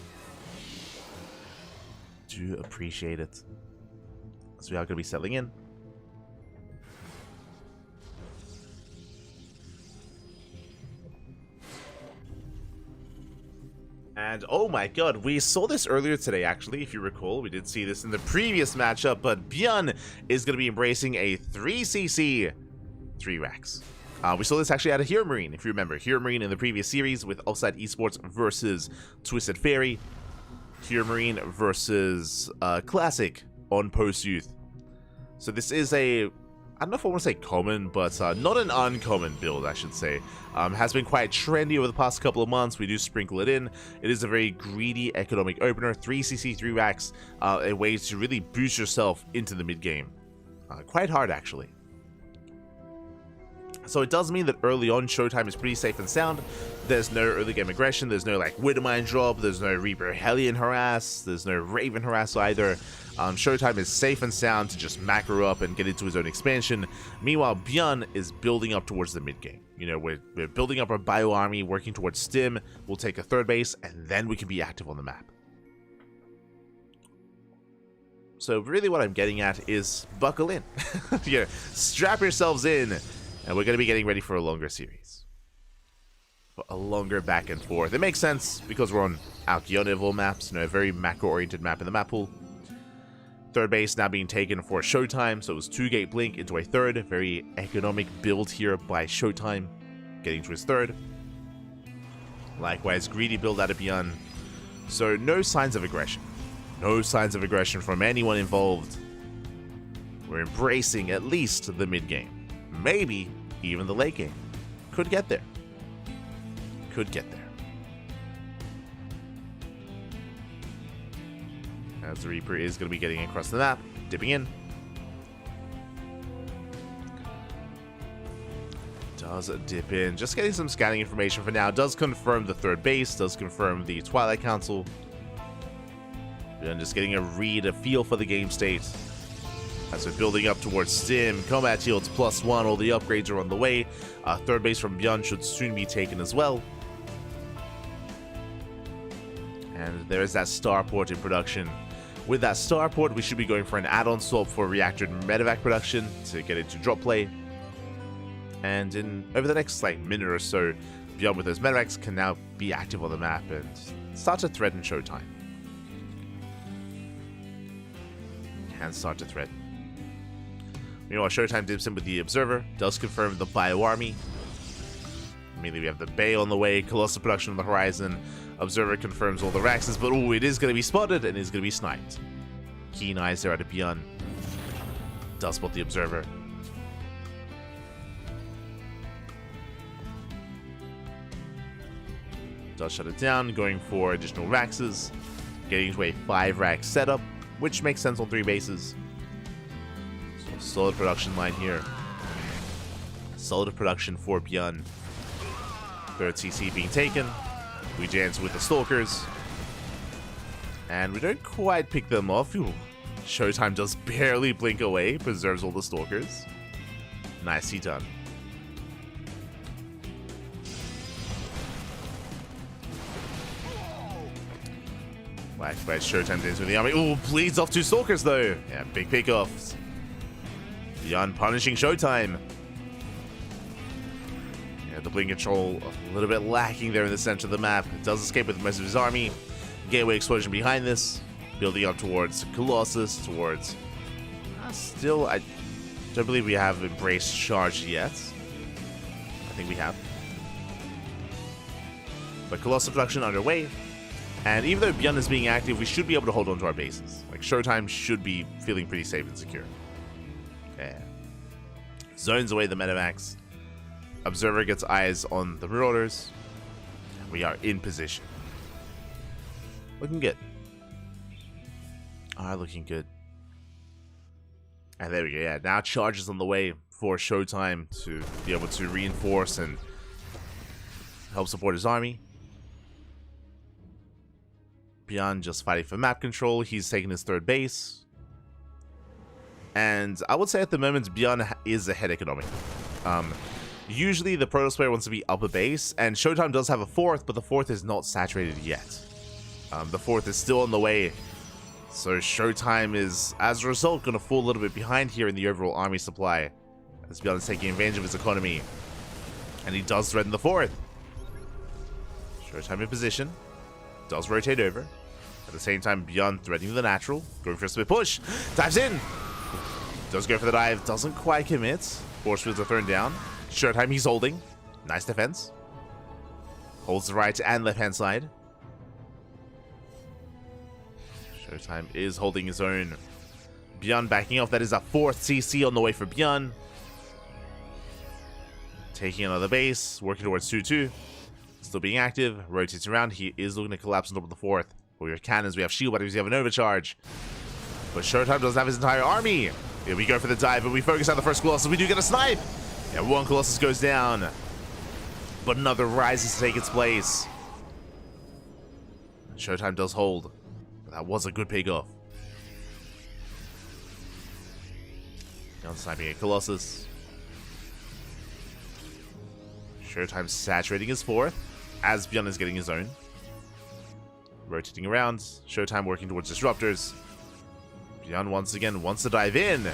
Do appreciate it. So we are going to be settling in. And oh my god, we saw this earlier today actually, if you recall. We did see this in the previous matchup, but Bjorn is going to be embracing a 3cc 3 racks. We saw this actually out of Hero Marine, if you remember. Hero Marine in the previous series with Offside Esports versus Twisted Fairy. Hero Marine versus Classic on Post Youth. So this is a, I don't know if I want to say common, but not an uncommon build, I should say. Has been quite trendy over the past couple of months. We do sprinkle it in. It is a very greedy economic opener. 3cc 3 racks, a way to really boost yourself into the mid game. Quite hard, actually. So it does mean that early on, Showtime is pretty safe and sound. There's no early game aggression. There's no like Widowmine drop. There's no Reaper Hellion harass. There's no Raven harass either. Showtime is safe and sound to just macro up and get into his own expansion. Meanwhile, Bjorn is building up towards the mid game. You know, we're building up our bio army, working towards Stim. We'll take a third base, and then we can be active on the map. So really what I'm getting at is buckle in. Yeah, strap yourselves in. And we're going to be getting ready for a longer series. For a longer back and forth. It makes sense because we're on Alkioniville maps, you know, a very macro-oriented map in the map pool. Third base now being taken for Showtime, so it was 2-gate blink into a third. Very economic build here by Showtime, getting to his third. Likewise, greedy build out of Bjorn. So no signs of aggression. No signs of aggression from anyone involved. We're embracing at least the mid game. Maybe even the late game. Could get there. Could get there. As the Reaper is going to be getting across the map, dipping in. Does dip in. Just getting some scanning information for now. Does confirm the third base. Does confirm the Twilight Council. And just getting a read, a feel for the game state. As we're building up towards Stim, combat shields +1, all the upgrades are on the way. Third base from Bjorn should soon be taken as well. And there is that starport in production. With that starport, we should be going for an add-on swap for reactor and medevac production to get into drop play. And over the next minute or so, Beyond with those medevacs can now be active on the map and start to threaten Showtime. Can start to threaten. Meanwhile, Showtime dips in with the Observer, does confirm the Bio Army. Immediately we have the Bay on the way, Colossal production on the horizon. Observer confirms all the Raxes, but it is going to be spotted and is going to be sniped. Keen eyes there out of Beyond. Does spot the Observer. Does shut it down, going for additional Raxes. Getting into a 5-rack setup, which makes sense on 3 bases. So solid production line here. Solid production for Beyond. 3rd CC being taken. We dance with the Stalkers. And we don't quite pick them off. Ooh. Showtime does barely blink away, preserves all the Stalkers. Nicely done. Whacked by Showtime into the army. Ooh, bleeds off 2 Stalkers though. Yeah, big pickoffs. Beyond punishing Showtime. Yeah, the blink control a little bit lacking there in the center of the map. It does escape with most of his army. Gateway explosion behind this. Building up towards Colossus, towards... still, I don't believe we have embraced charge yet. I think we have. But Colossus production underway. And even though Beyond is being active, we should be able to hold on to our bases. Like, Showtime should be feeling pretty safe and secure. Yeah. Zones away the medevacs. Observer gets eyes on the Marauders. We are in position. Looking good. Looking good. And there we go. Yeah, now charges on the way for Showtime to be able to reinforce and help support his army. Beyond just fighting for map control. He's taking his 3rd base. And I would say at the moment, Beyond is ahead economically. Usually the Protoss player wants to be up a base, and Showtime does have a 4th, but the 4th is not saturated yet. The 4th is still on the way. So Showtime is, as a result, going to fall a little bit behind here in the overall army supply. As Beyond is taking advantage of his economy. And he does threaten the 4th. Showtime in position. Does rotate over. At the same time, Beyond threatening the natural. Going for a split push. Dives in. Does go for the dive. Doesn't quite commit. Force fields are thrown down. Showtime, he's holding. Nice defense. Holds the right and left hand side. Showtime is holding his own. Beyond backing off. That is a 4th CC on the way for Beyond. Taking another base. Working towards 2-2. Still being active. Rotates around. He is looking to collapse on top of the 4th. But we have cannons. We have shield batteries. We have an overcharge. But Showtime doesn't have his entire army. Here we go for the dive. But we focus on the first Colossus. We do get a snipe. Yeah, 1 Colossus goes down. But another rises to take its place. Showtime does hold. That was a good pick-off. Down sniping a Colossus. Showtime saturating his 4th, as Beyond is getting his own. Rotating around. Showtime working towards Disruptors. Beyond once again wants to dive in.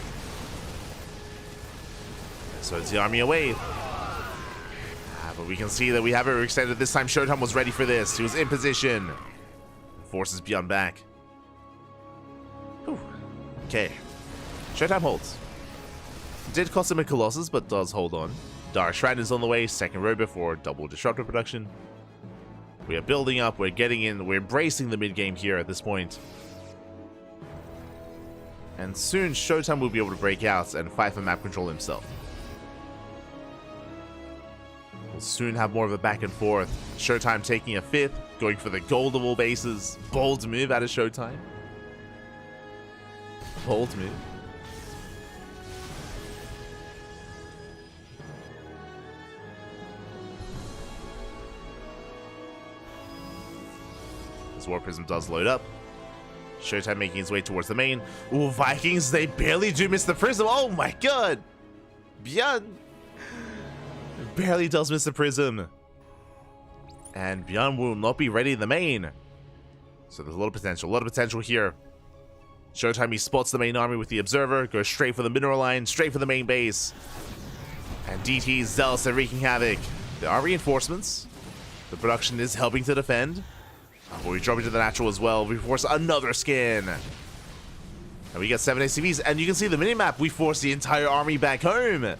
So it's the army away. But we can see that we have it extended. This time Showtime was ready for this. He was in position. Forces Beyond back. Whew. Okay. Showtime holds. Did cost him a Colossus, but does hold on. Dark Shrine is on the way. 2nd row before double Disruptor production. We are building up. We're getting in. We're embracing the mid-game here at this point. And soon Showtime will be able to break out and fight for map control himself. We'll soon have more of a back and forth. Showtime taking a 5th, going for the gold of all bases. Bold move out of Showtime. Bold move. This War Prism does load up. Showtime making his way towards the main. Ooh, Vikings, they barely do miss the Prism. Oh my god! Beyond barely does miss the Prism. And Beyond will not be ready in the main. So there's a lot of potential here. Showtime, he spots the main army with the Observer, goes straight for the mineral line, straight for the main base. And DT's zealous are wreaking havoc. There are reinforcements. The production is helping to defend. But we drop into the natural as well. We force another scan. And we get 7 ACVs. And you can see the minimap. We force the entire army back home. And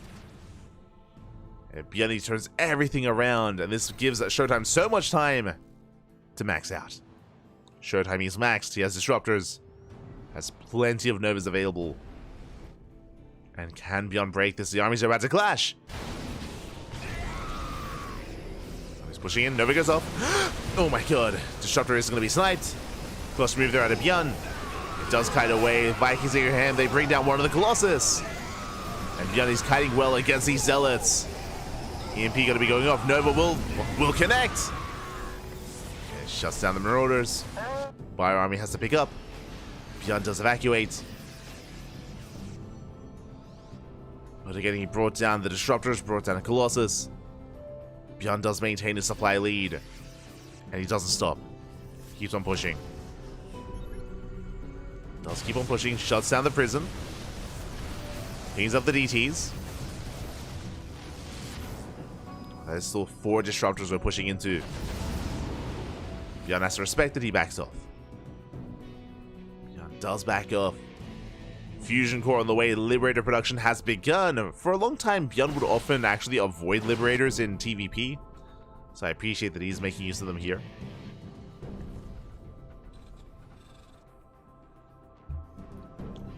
Bjorny turns everything around. And this gives Showtime so much time to max out. Showtime is maxed. He has disruptors. Has plenty of Novas available. And can Bjorn break this? The armies are about to clash. He's pushing in. Nova goes off. Oh my god. Disruptor is going to be sniped. Close move there out of Bjorn. It does kite away. Vikings in your hand. They bring down one of the Colossus. And Bjorn is kiting well against these Zealots. EMP going to be going off. Nova will connect. It shuts down the Marauders. Bio army has to pick up. Bjorn does evacuate. But they're getting brought down. The Disruptors brought down a Colossus. Bjorn does maintain his supply lead. And he doesn't stop. Keeps on pushing. Does keep on pushing. Shuts down the prison. Cleans up the DTs. There's still 4 Disruptors we're pushing into. Bjorn has to respect it. He backs off. Bjorn does back off. Fusion Core on the way. Liberator production has begun. For a long time, Bjorn would often actually avoid Liberators in TVP. So I appreciate that he's making use of them here.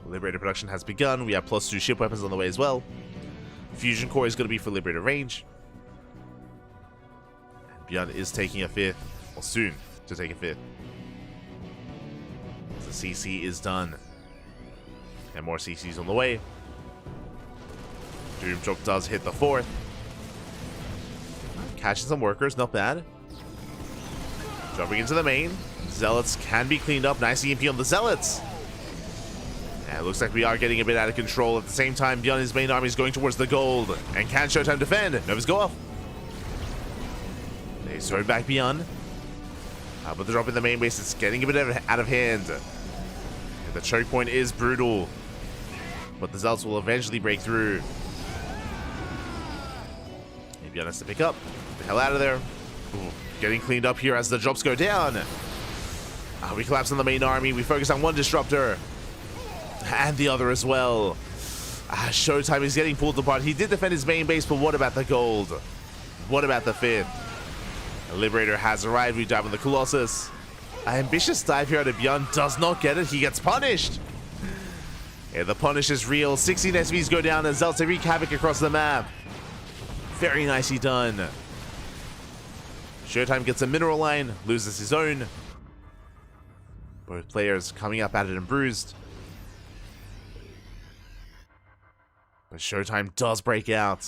Liberator production has begun. We have +2 ship weapons on the way as well. Fusion Core is going to be for Liberator range. And Bjorn is taking a 5th. Or soon to take a 5th. The CC is done. And more CCs on the way. Doom Choke does hit the 4th. Catching some workers, not bad. Jumping into the main. Zealots can be cleaned up. Nice EMP on the Zealots. Yeah, it looks like we are getting a bit out of control. At the same time, Bjorn's main army is going towards the gold. And can Showtime defend? Novas go off. They throw back Bjorn. But the drop in the main base is getting a bit out of hand. The choke point is brutal. But the Zealots will eventually break through. Bjorn has to pick up. Get the hell out of there. Ooh, getting cleaned up here as the drops go down. We collapse on the main army. We focus on one Disruptor. And the other as well. Showtime is getting pulled apart. He did defend his main base, but what about the gold? What about the 5th? The Liberator has arrived. We dive on the Colossus. An ambitious dive here out of Bjorn does not get it. He gets punished. Yeah, the punish is real. 16 SVs go down and Zealots wreak havoc across the map. Very nicely done. Showtime gets a mineral line, loses his own. Both players coming up at it and bruised. But Showtime does break out.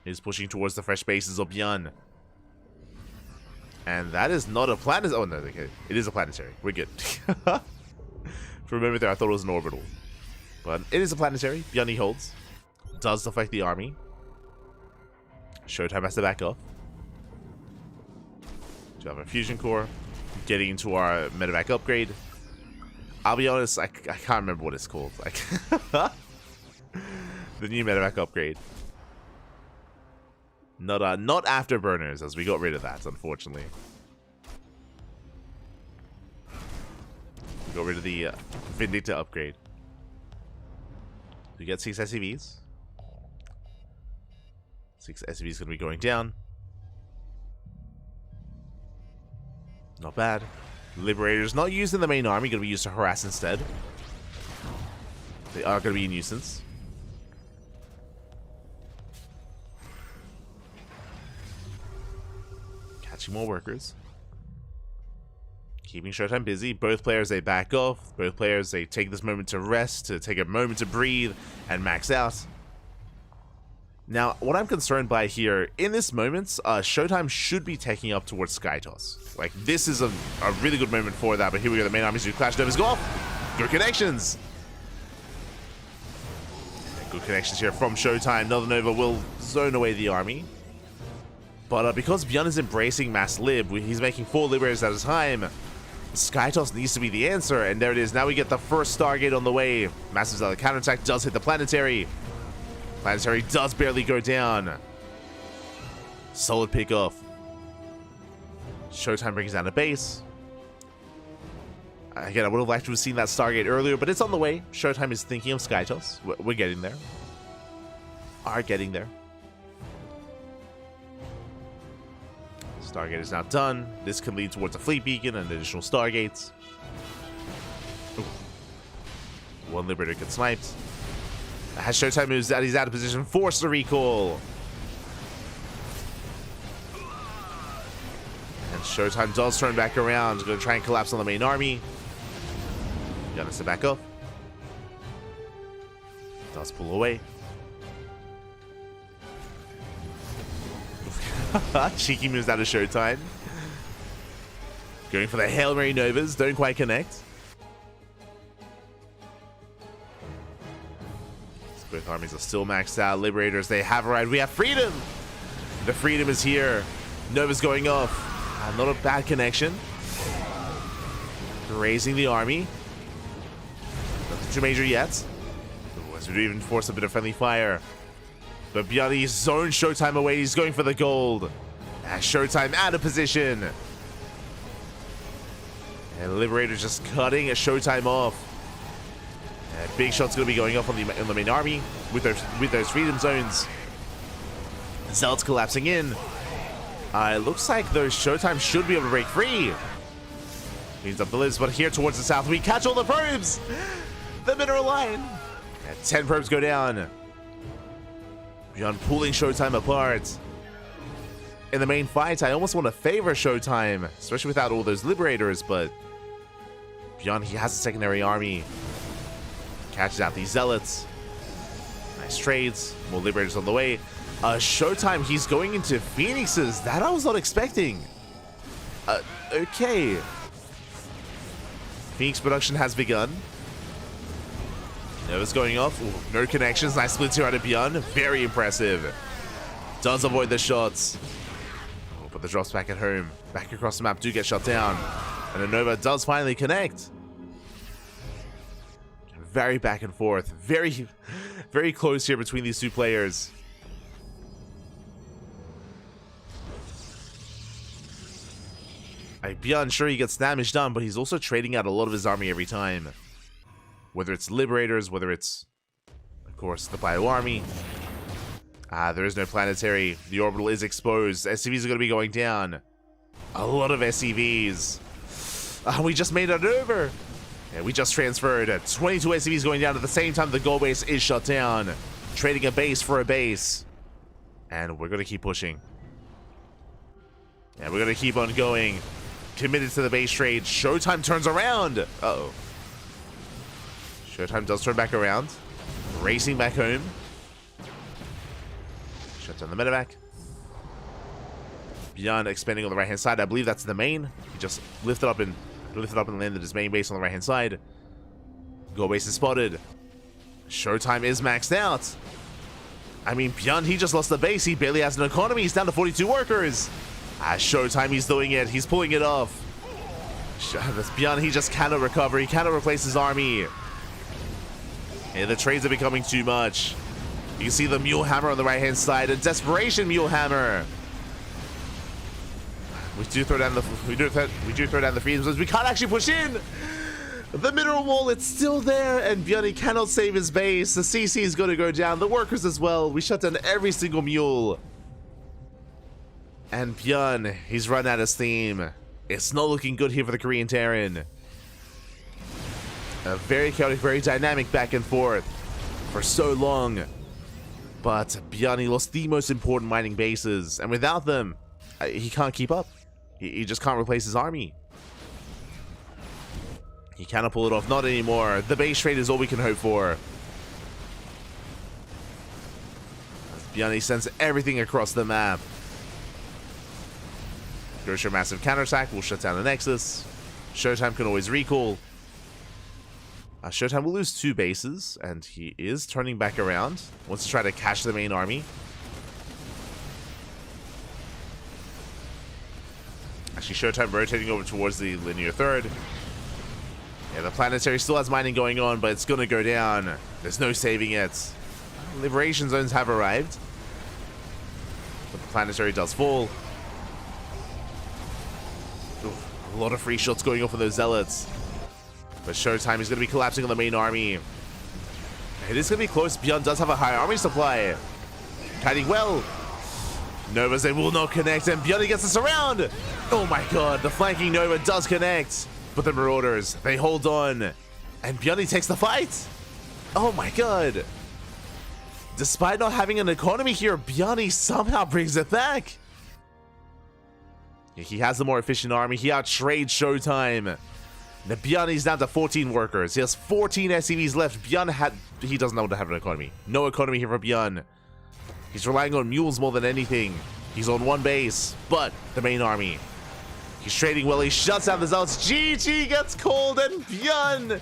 He's pushing towards the fresh bases of Bjorn. And that is not a planet. Oh, no, okay. It is a planetary. We're good. For a moment there, I thought it was an orbital. But it is a planetary. Bjorn holds. Does affect the army. Showtime has to back off. Do have a fusion core. Getting into our medevac upgrade. I'll be honest, I can't remember what it's called. Like the new medevac upgrade. Not afterburners, as we got rid of that, unfortunately. We got rid of the Vindicta upgrade. We get 6 SCVs. 6 SCVs going to be going down. Not bad. Liberators not used in the main army, going to be used to harass instead. They are going to be a nuisance. Catching more workers. Keeping Showtime busy. Both players, they back off. Both players, they take this moment to rest, to take a moment to breathe and max out. Now, what I'm concerned by here, in this moment, Showtime should be taking up towards Skytoss. Like, this is a really good moment for that, but here we go. The main armies do clash. Novas go off. Good connections. Good connections here from Showtime. Another Nova will zone away the army. But because Bjorn is embracing Mass Lib, he's making 4 Liberators at a time. Skytoss needs to be the answer, and there it is. Now we get the first Stargate on the way. Massive Zealot counterattack does hit the planetary. Planetary does barely go down. Solid pick off. Showtime brings down a base. Again, I would have liked to have seen that Stargate earlier, but it's on the way. Showtime is thinking of Skytoss. We're getting there. Are getting there. Stargate is now done. This can lead towards a fleet beacon and additional Stargates. Ooh. One Liberator gets sniped. As Showtime moves out, he's out of position. Forced to recall. And Showtime does turn back around. Going to try and collapse on the main army. Gonna sit back up. Does pull away. Cheeky moves out of Showtime. Going for the Hail Mary Novas. Don't quite connect. Both armies are still maxed out. Liberators, they have arrived. We have freedom. The freedom is here. Nova's going off. Not a bad connection. Raising the army. Nothing too major yet. Otherwise, we'd even force a bit of friendly fire. But beyond, he's zoned Showtime away. He's going for the gold. As Showtime out of position. And Liberator's just cutting a Showtime off. Big shot's going to be going off on the main army with those freedom zones. Zealots collapsing in. It looks like those Showtime should be able to break free. Cleans up the lids, but here towards the south, we catch all the probes. The mineral line. And 10 probes go down. Beyond pulling Showtime apart. In the main fight, I almost want to favor Showtime, especially without all those Liberators, but Beyond, he has a secondary army. Catches out these Zealots. Nice trades. More Liberators on the way. Showtime, he's going into Phoenixes. That I was not expecting. Okay. Phoenix production has begun. Nova's going off. Ooh, no connections. Nice splits here out of Beyond. Very impressive. Does avoid the shots. Oh, but the drops back at home. Back across the map do get shut down. And a Nova does finally connect. Very back and forth. Very, very close here between these two players. Beyond, sure, he gets damage done, but he's also trading out a lot of his army every time. Whether it's Liberators, whether it's, of course, the Bio Army. There is no planetary. The orbital is exposed. SCVs are going to be going down. A lot of SCVs. We just made it over. Yeah, we just transferred 22 SCVs going down at the same time the goal base is shut down. Trading a base for a base. And we're going to keep pushing. Yeah, we're going to keep on going. Committed to the base trade. Showtime turns around. Uh-oh. Showtime does turn back around. Racing back home. Shut down the medevac. Beyond expanding on the right-hand side. I believe that's the main. He just lifted up and landed his main base on the right-hand side. Goal base is spotted. Showtime is maxed out. I mean, Beyond, he just lost the base. He barely has an economy. He's down to 42 workers. Showtime, he's doing it. He's pulling it off. Beyond, he just cannot recover. He cannot replace his army. Yeah, the trades are becoming too much. You can see the Mule Hammer on the right-hand side. A Desperation Mule Hammer. We do throw down the freedom zones. We can't actually push in. The mineral wall, it's still there, and Beyond cannot save his base. The CC is going to go down. The workers as well. We shut down every single mule. And Beyond, he's run out of steam. It's not looking good here for the Korean Terran. A very chaotic, very dynamic back and forth for so long. But Beyond, he lost the most important mining bases, and without them, he can't keep up. He just can't replace his army. He cannot pull it off. Not anymore. The base trade is all we can hope for. Beyond, he sends everything across the map. Goes for a massive counterattack. We'll shut down the Nexus. Showtime can always recall. Showtime will lose 2 bases, and he is turning back around. Wants to try to catch the main army. Actually, Showtime rotating over towards the linear third. Yeah, the planetary still has mining going on, but it's going to go down. There's no saving it. Liberation zones have arrived. But the planetary does fall. Oof, a lot of free shots going off of those zealots. But Showtime is going to be collapsing on the main army. It is going to be close. Beyond does have a high army supply. Kiting well. Novas, they will not connect, and Beyond gets us around. Oh my god, the flanking Nova does connect. But the Marauders, they hold on. And Beyond takes the fight. Oh my god. Despite not having an economy here, Beyond somehow brings it back. He has the more efficient army. He outtrades Showtime. Now Beyond down to 14 workers. He has 14 SCVs left. Beyond he doesn't know how to have an economy. No economy here for Beyond. He's relying on mules more than anything. He's on one base, but the main army. He's trading well. He shuts down the Zealots. GG gets called, and Beyond,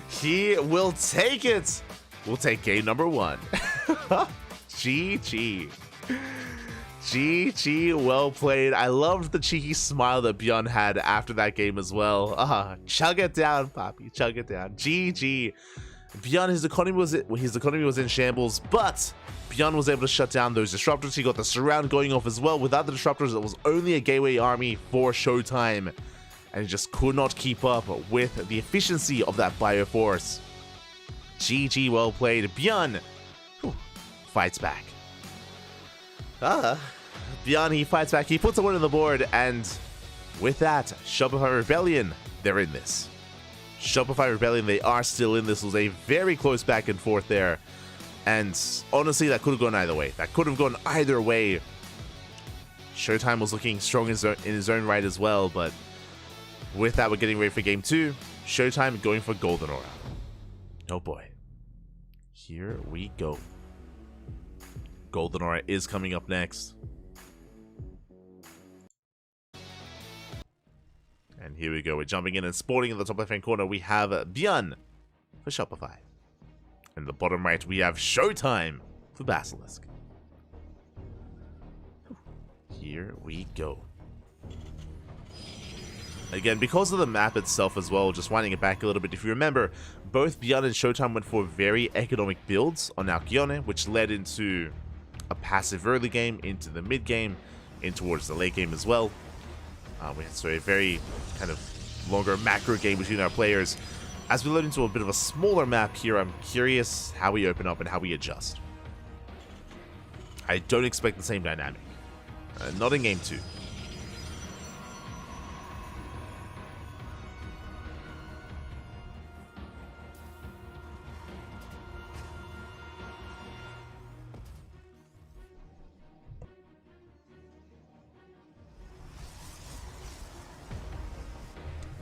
he will take it. We'll take game number 1. GG. GG, well played. I loved the cheeky smile that Beyond had after that game as well. Chug it down, Poppy. Chug it down. GG. Beyond, his economy was in shambles, but Beyond was able to shut down those disruptors. He got the surround going off as well. Without the disruptors, it was only a gateway army for Showtime, and he just could not keep up with the efficiency of that Bioforce. GG, well played. Beyond fights back. Beyond, he fights back. He puts a win on the board, and with that, Shopify Rebellion, they're in this. Shopify Rebellion, they are still in this. It was a very close back and forth there. And honestly, that could have gone either way. That could have gone either way. Showtime was looking strong in his own right as well, but with that, we're getting ready for game 2. Showtime going for Golden Aura. Oh boy. Here we go. Golden Aura is coming up next. And here we go. We're jumping in and sporting in the top left-hand corner. We have Beyond for Shopify. In the bottom right, we have Showtime for Basilisk. Here we go. Again, because of the map itself as well, just winding it back a little bit, if you remember, both Beyond and Showtime went for very economic builds on Alcyone, which led into a passive early game, into the mid game, in towards the late game as well. We had a very kind of longer macro game between our players. As we load into a bit of a smaller map here, I'm curious how we open up and how we adjust. I don't expect the same dynamic. Not in game 2.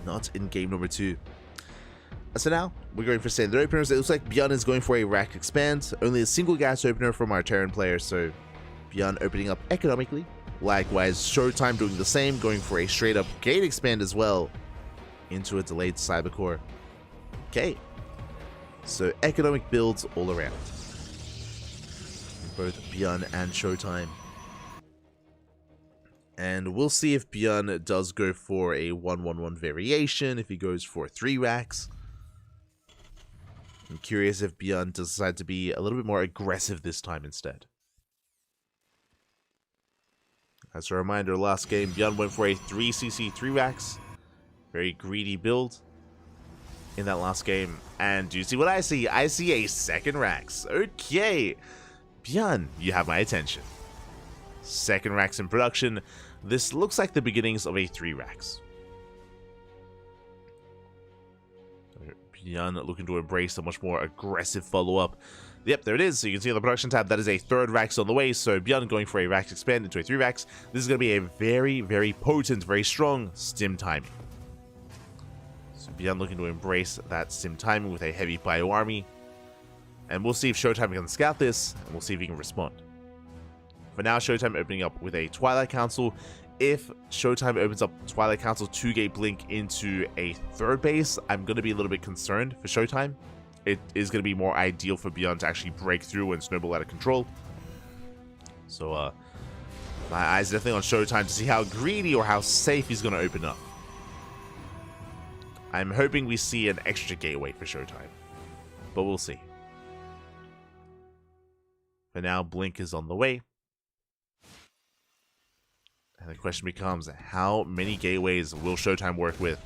Not in game number 2. So now, we're going for standard openers. It looks like Beyond is going for a rack expand. Only a single gas opener from our Terran players, so Beyond opening up economically. Likewise, Showtime doing the same, going for a straight up gate expand as well into a delayed Cybercore. Okay, so economic builds all around. Both Beyond and Showtime. And we'll see if Beyond does go for a 1-1-1 variation, if he goes for 3 racks. I'm curious if Beyond does decide to be a little bit more aggressive this time instead. As a reminder, last game, Beyond went for a 3cc 3 racks. Very greedy build in that last game. And do you see what I see? I see a 2nd racks. Okay. Beyond, you have my attention. 2nd racks in production. This looks like the beginnings of a 3 racks. Beyond looking to embrace a much more aggressive follow-up. Yep, there it is. So you can see on the production tab, that is a 3rd racks on the way. So Beyond going for a racks expand into a 3 racks. This is going to be a very, very potent, very strong stim timing. So Beyond looking to embrace that stim timing with a heavy bio army. And we'll see if Showtime can scout this, and we'll see if he can respond. For now, Showtime opening up with a Twilight Council. If Showtime opens up Twilight Council 2-gate blink into a 3rd base, I'm going to be a little bit concerned for Showtime. It is going to be more ideal for Beyond to actually break through and snowball out of control. So, my eyes are definitely on Showtime to see how greedy or how safe he's going to open up. I'm hoping we see an extra gateway for Showtime, but we'll see. For now, Blink is on the way. And the question becomes, how many gateways will Showtime work with?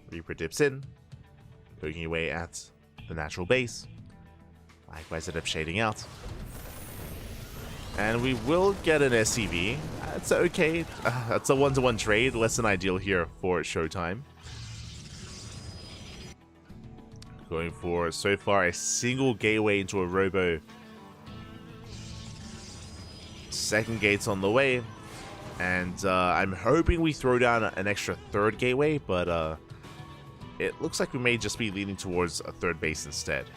Reaper dips in, poking away at the natural base. Likewise, end up shading out. And we will get an SCV. It's okay. That's a one-to-one trade. Less than ideal here for Showtime. Going for, so far, a single gateway into a Robo. Second gate's on the way. And I'm hoping we throw down an extra third gateway, but it looks like we may just be leaning towards a third base instead.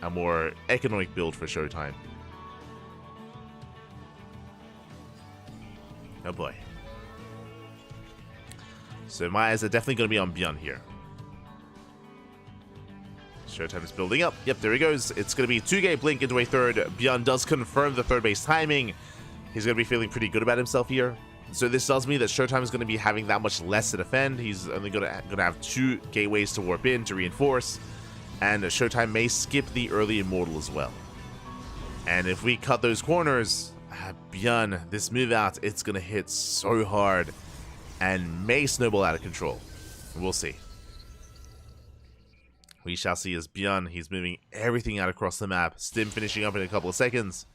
A more economic build for Showtime. Oh boy. So my eyes are definitely going to be on Bjorn here. Showtime is building up. Yep, there he goes. It's going to be 2-gate Blink into a third. Bjorn does confirm the third base timing. He's going to be feeling pretty good about himself here. So this tells me that Showtime is going to be having that much less to defend. He's only going to have 2 gateways to warp in to reinforce. And Showtime may skip the early Immortal as well. And if we cut those corners, Bjorn, this move out, it's going to hit so hard and may snowball out of control. We'll see. We shall see as Bjorn, he's moving everything out across the map. Stim finishing up in a couple of seconds.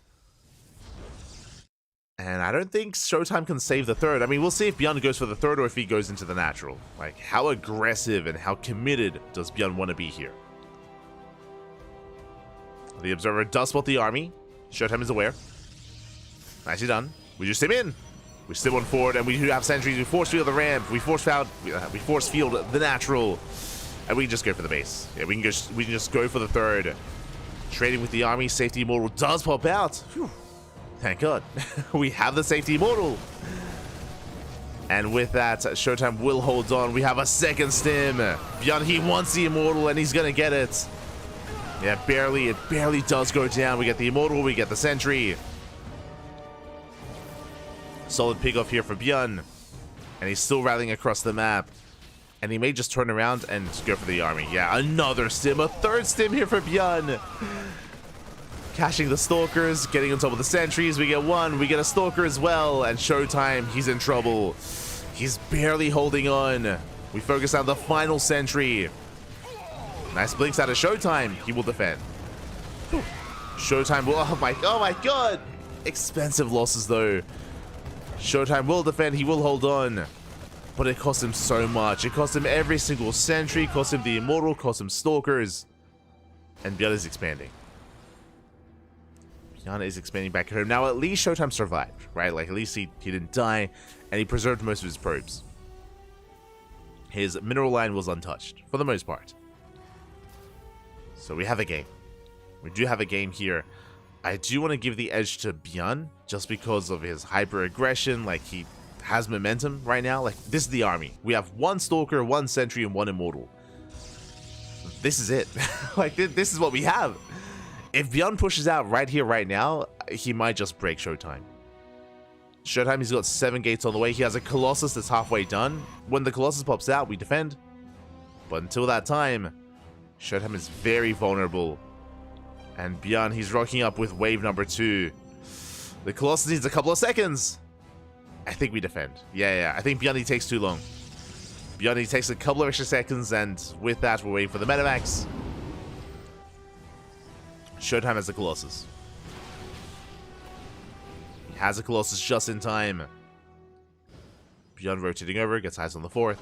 And I don't think Showtime can save the third. I mean, we'll see if Bjorn goes for the third or if he goes into the natural. Like, how aggressive and how committed does Bjorn want to be here? The Observer does spot the army. Showtime is aware. Nicely done. We just stim in. We stim on forward, and we do have sentries. We force field the ramp. We force field the natural, and we can just go for the base. Yeah, we can just go for the third. Trading with the army. Safety Immortal does pop out. Whew. Thank God. We have the Safety Immortal. And with that, Showtime will hold on. We have a second stim. Bjorn, he wants the Immortal, and he's going to get it. Yeah, barely. It barely does go down. We get the Immortal. We get the Sentry. Solid pick off here for Bjorn. And he's still rallying across the map. And he may just turn around and go for the army. Yeah, another stim. A third stim here for Bjorn. Cashing the Stalkers, getting on top of the Sentries. We get one. We get a Stalker as well. And Showtime, he's in trouble. He's barely holding on. We focus on the final Sentry. Nice blinks out of Showtime. He will defend. Showtime will... Oh my God. Expensive losses, though. Showtime will defend. He will hold on. But it cost him so much. It cost him every single Sentry. Cost him the Immortal. Cost him Stalkers. And Bjorn is expanding. Bjorn is expanding back at home. Now, at least Showtime survived, right? Like, at least he didn't die. And he preserved most of his probes. His mineral line was untouched, for the most part. So we have a game. We do have a game here. I do want to give the edge to Bjorn, just because of his hyper-aggression. Like, he has momentum right now. Like, this is the army. We have one Stalker, one Sentry, and one Immortal. This is it. Like, this is what we have. If Bjorn pushes out right here, right now, he might just break Showtime. Showtime, he's got 7 gates on the way. He has a Colossus that's halfway done. When the Colossus pops out, we defend. But until that time, Showtime is very vulnerable. And Bjorn, he's rocking up with wave number 2. The Colossus needs a couple of seconds. I think we defend. Yeah. I think Bjorn, takes too long. Bjorn, takes a couple of extra seconds, and with that, we're waiting for the Metamax. Showtime has the Colossus. He has a Colossus just in time. Bjorn rotating over, gets eyes on the 4th.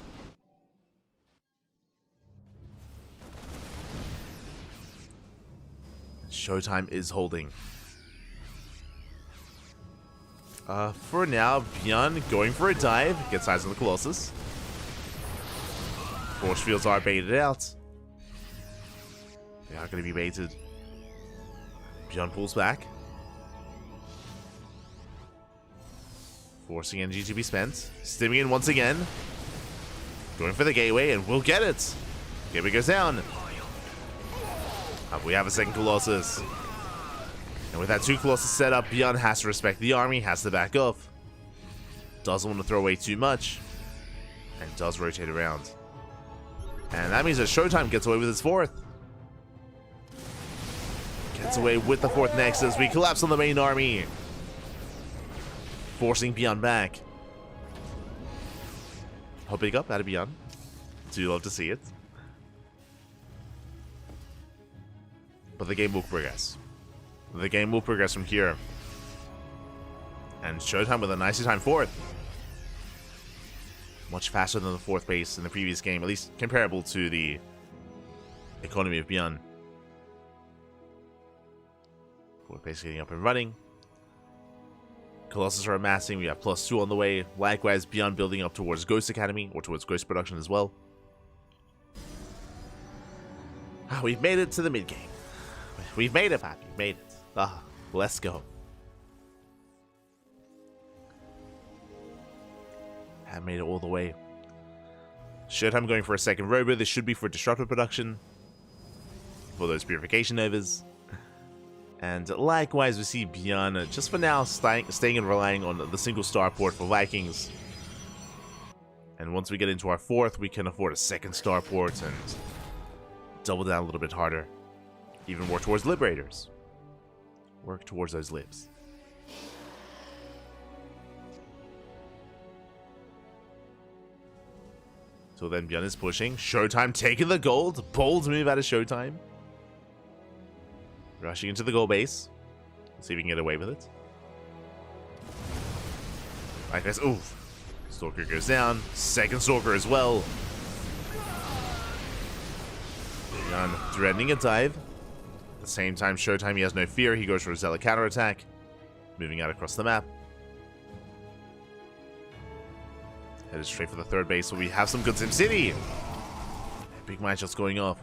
Showtime is holding. For now, Bjorn going for a dive. Gets eyes on the Colossus. Force fields are baited out. They are going to be baited. Bjorn pulls back. Forcing energy to be spent. Stimming in once again. Going for the gateway, and we'll get it. Gateway goes down. We have a second Colossus. And with that 2 Colossus set up, Bjorn has to respect the army, has to back off. Doesn't want to throw away too much. And does rotate around. And that means that Showtime gets away with his 4th. Gets away with the 4th Nexus. We collapse on the main army, forcing Beyond back. Hopping up out of Beyond. Do love to see it. But the game will progress. The game will progress from here. And Showtime with a nicely timed 4th. Much faster than the 4th base in the previous game, at least comparable to the economy of Beyond. 4th base getting up and running. Colossus are amassing. We have +2 on the way. Likewise, Beyond building up towards Ghost Academy, or towards Ghost production as well. We've made it to the mid game. We've made it, Pat. We've made it. Let's go. Have made it all the way. Showtime going for a 2nd Robo. This should be for Disruptor production, for those Purification Novas. And likewise, we see Beyond just for now staying and relying on the single starport for Vikings. And once we get into our 4th, we can afford a 2nd starport and double down a little bit harder. Even more towards Liberators. Work towards those libs. So then Beyond is pushing. Showtime taking the gold. Bold move out of Showtime. Rushing into the gold base. Let's see if we can get away with it. Like this. Oof. Stalker goes down. 2nd Stalker as well. Beyond threatening a dive. At the same time, Showtime, he has no fear. He goes for a Zealot counterattack. Moving out across the map. Headed straight for the 3rd base, so we have some good SimCity. Big matchups going off.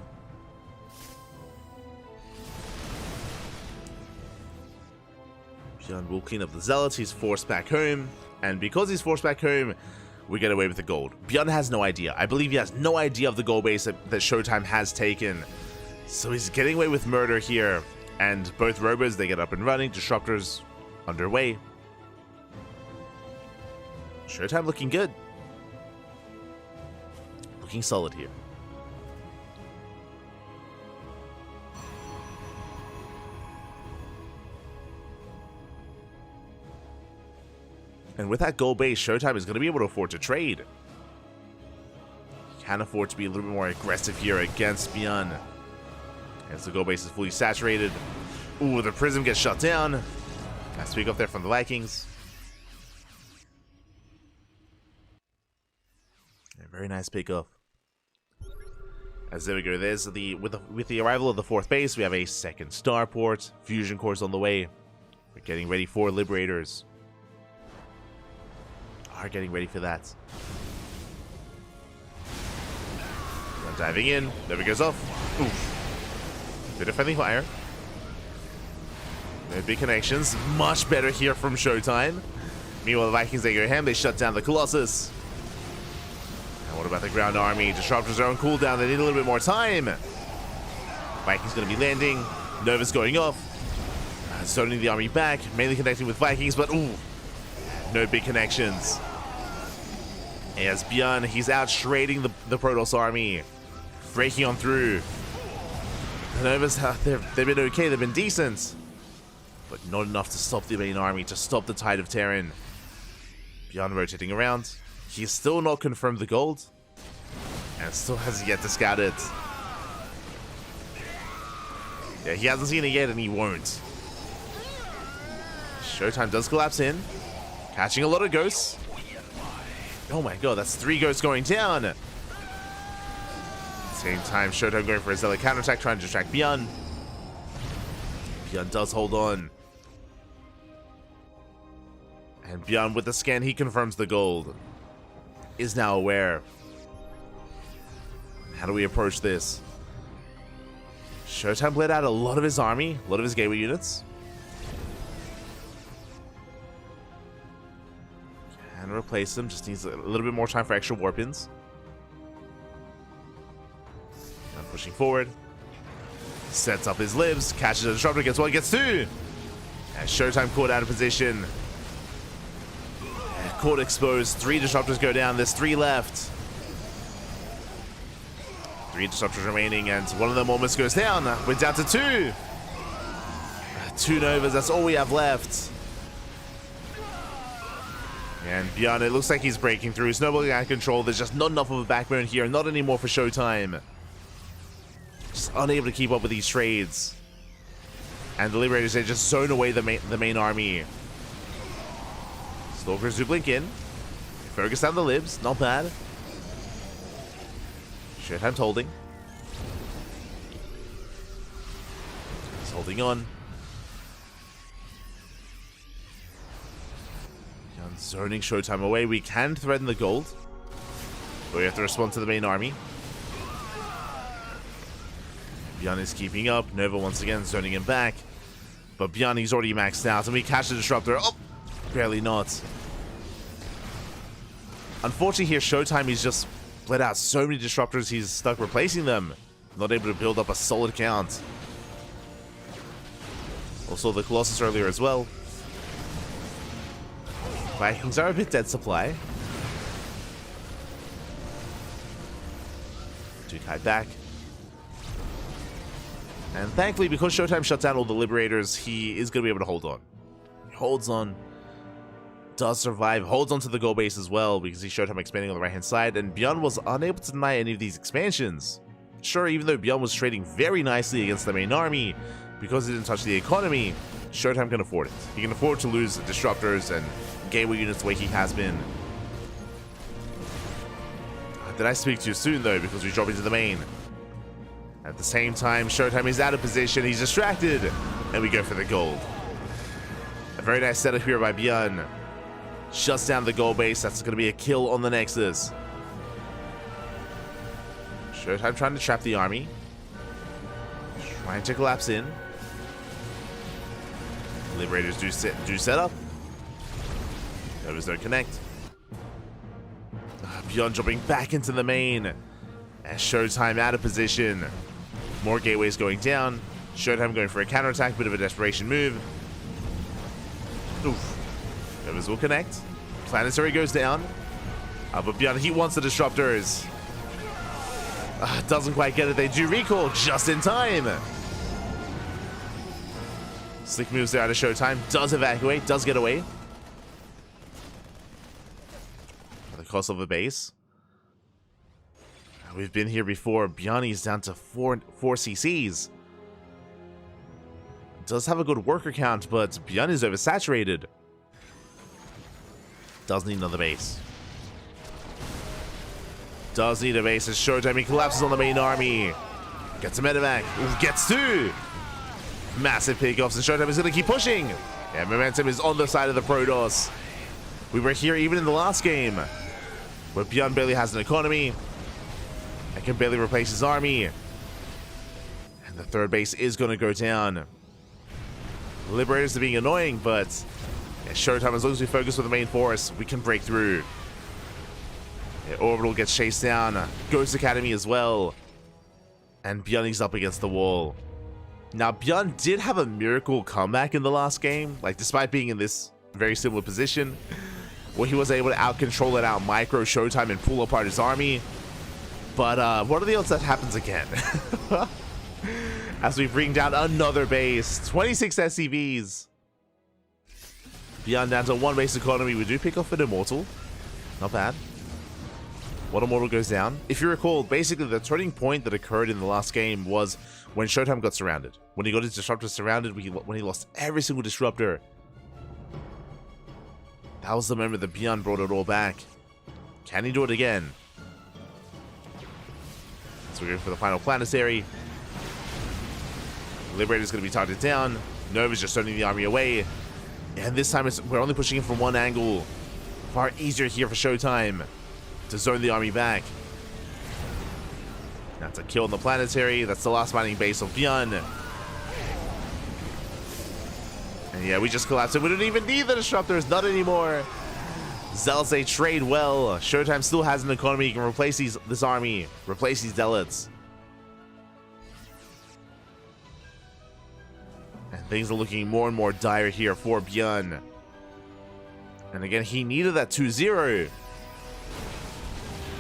Beyond will clean up the Zealots. He's forced back home. And because he's forced back home, we get away with the gold. Beyond has no idea. I believe he has no idea of the gold base that Showtime has taken. So he's getting away with murder here. And both Robos, they get up and running. Disruptors underway. Showtime looking good. Looking solid here. And with that gold base, Showtime is going to be able to afford to trade. He can afford to be a little bit more aggressive here against Beyond. As the gold base is fully saturated. Ooh, the Prism gets shut down. Nice pick up there from the Vikings. A very nice pick up. As there we go, there's with the arrival of the 4th base, we have a 2nd starport. Fusion cores on the way. We're getting ready for Liberators. Are getting ready for that. Diving in. There he goes off. Oof. Bit of friendly fire. No big connections. Much better here from Showtime. Meanwhile, the Vikings, they go ham. They shut down the Colossus. And what about the ground army? Disruptors are on cooldown. They need a little bit more time. Vikings going to be landing. Nova's going off. Zoning the army back. Mainly connecting with Vikings, but ooh. No big connections. As Beyond, he's out trading the Protoss army. Breaking on through. The Novas, they've been okay, they've been decent. But not enough to stop the main army, to stop the tide of Terran. Beyond rotating around. He's still not confirmed the gold. And still has yet to scout it. Yeah, he hasn't seen it yet and he won't. Showtime does collapse in. Catching a lot of ghosts. Oh my god, that's 3 ghosts going down. At the same time, Showtime going for a Zealot counterattack, trying to distract Beyond. Beyond does hold on. And Beyond with the scan, he confirms the gold. Is now aware. How do we approach this? Showtime bled out a lot of his army, a lot of his gateway units. And replace them, just needs a little bit more time for extra warp-ins. Now pushing forward. Sets up his libs, catches a disruptor, gets 1, gets 2. And Showtime caught out of position. And caught exposed, 3 disruptors go down, there's 3 left. 3 disruptors remaining, and one of them almost goes down. We're down to 2. 2 Novas, that's all we have left. And Beyond, it looks like he's breaking through. Snowballing out of control. There's just not enough of a backbone here. Not anymore for Showtime. Just unable to keep up with these trades. And the Liberators, they just zone away the main army. Stalkers do blink in. Focus down the libs. Not bad. Showtime's holding. He's holding on. Zoning Showtime away. We can threaten the gold, but we have to respond to the main army. Beyond is keeping up. Nova once again zoning him back, but Beyond, he's already maxed out, and we catch the disruptor. Oh, barely not. Unfortunately here, Showtime, he's just bled out so many disruptors, he's stuck replacing them. Not able to build up a solid count. Also the Colossus earlier as well. Vikings are a bit dead supply. Too tied back. And thankfully, because Showtime shut down all the Liberators, he is going to be able to hold on. He holds on. Does survive. Holds on to the goal base as well, because he Showtime expanding on the right-hand side. And Beyond was unable to deny any of these expansions. Sure, even though Beyond was trading very nicely against the main army, because he didn't touch the economy, Showtime can afford it. He can afford to lose disruptors and gateway units the way he has been. Did I speak too soon though, because we drop into the main? At the same time, Showtime is out of position, he's distracted, and we go for the gold. A very nice setup here by Beyond. Shuts down the gold base, that's going to be a kill on the Nexus. Showtime trying to trap the army. Trying to collapse in. Liberators do set up. Novas don't connect. Beyond jumping back into the main. And Showtime out of position. More gateways going down. Showtime going for a counterattack, bit of a desperation move. Oof. Novas will connect. Planetary goes down. But Beyond, he wants the disruptors. Doesn't quite get it. They do recall just in time. Slick moves there out of Showtime. Does evacuate. Does get away. At the cost of a base. We've been here before. Beyond's down to 4 CCs. Does have a good worker count, but Beyond is oversaturated. Does need another base. Does need a base as Showtime, he collapses on the main army. Gets a medevac. Ooh, gets 2. Massive pickoffs, and Showtime is going to keep pushing. Yeah, momentum is on the side of the Protoss. We were here even in the last game, where Beyond barely has an economy and can barely replace his army. And the third base is going to go down. Liberators are being annoying, but yeah, Showtime, as long as we focus with the main force, we can break through. Yeah, Orbital gets chased down. Ghost Academy as well. And Beyond is up against the wall. Now, Beyond did have a miracle comeback in the last game, like despite being in this very similar position, where he was able to out-control and out-micro Showtime and pull apart his army. But what are the odds that happens again? As we bring down another base, 26 SCVs. Beyond down to 1 base economy. We do pick off an Immortal. Not bad. One Immortal goes down. If you recall, basically the turning point that occurred in the last game was when Showtime got surrounded. When he got his disruptors surrounded, when he lost every single disruptor. That was the moment that Beyond brought it all back. Can he do it again? So we're going for the final planetary. Liberator's going to be targeted down. Nova's just turning the army away. And this time we're only pushing it from one angle. Far easier here for Showtime to zone the army back. That's a kill on the planetary. That's the last mining base of Beyond. And yeah, we just collapsed it. We don't even need the disruptors. Not anymore. Zealots, they trade well. Showtime still has an economy. He can replace this army. Replace these Zealots. And things are looking more and more dire here for Beyond. And again, he needed that 2-0.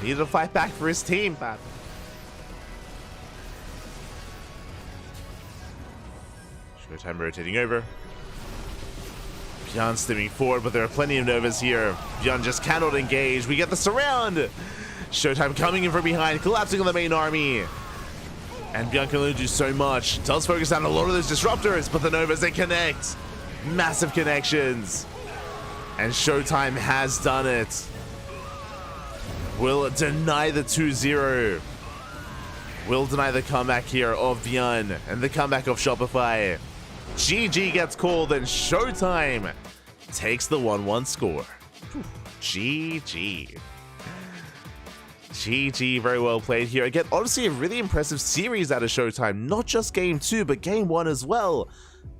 He needed to fight back for his team. Showtime rotating over. Beyond stepping forward, but there are plenty of Novas here. Beyond just cannot engage. We get the surround. Showtime coming in from behind, collapsing on the main army. And Beyond can only do so much. Does focus down a lot of those disruptors, but the Novas, they connect. Massive connections. And Showtime has done it. Will deny the 2-0. Will deny the comeback here of Beyond and the comeback of Shopify. GG gets called and Showtime takes the 1-1 score. GG. GG, very well played here. Again, honestly, a really impressive series out of Showtime. Not just game 2, but game 1 as well.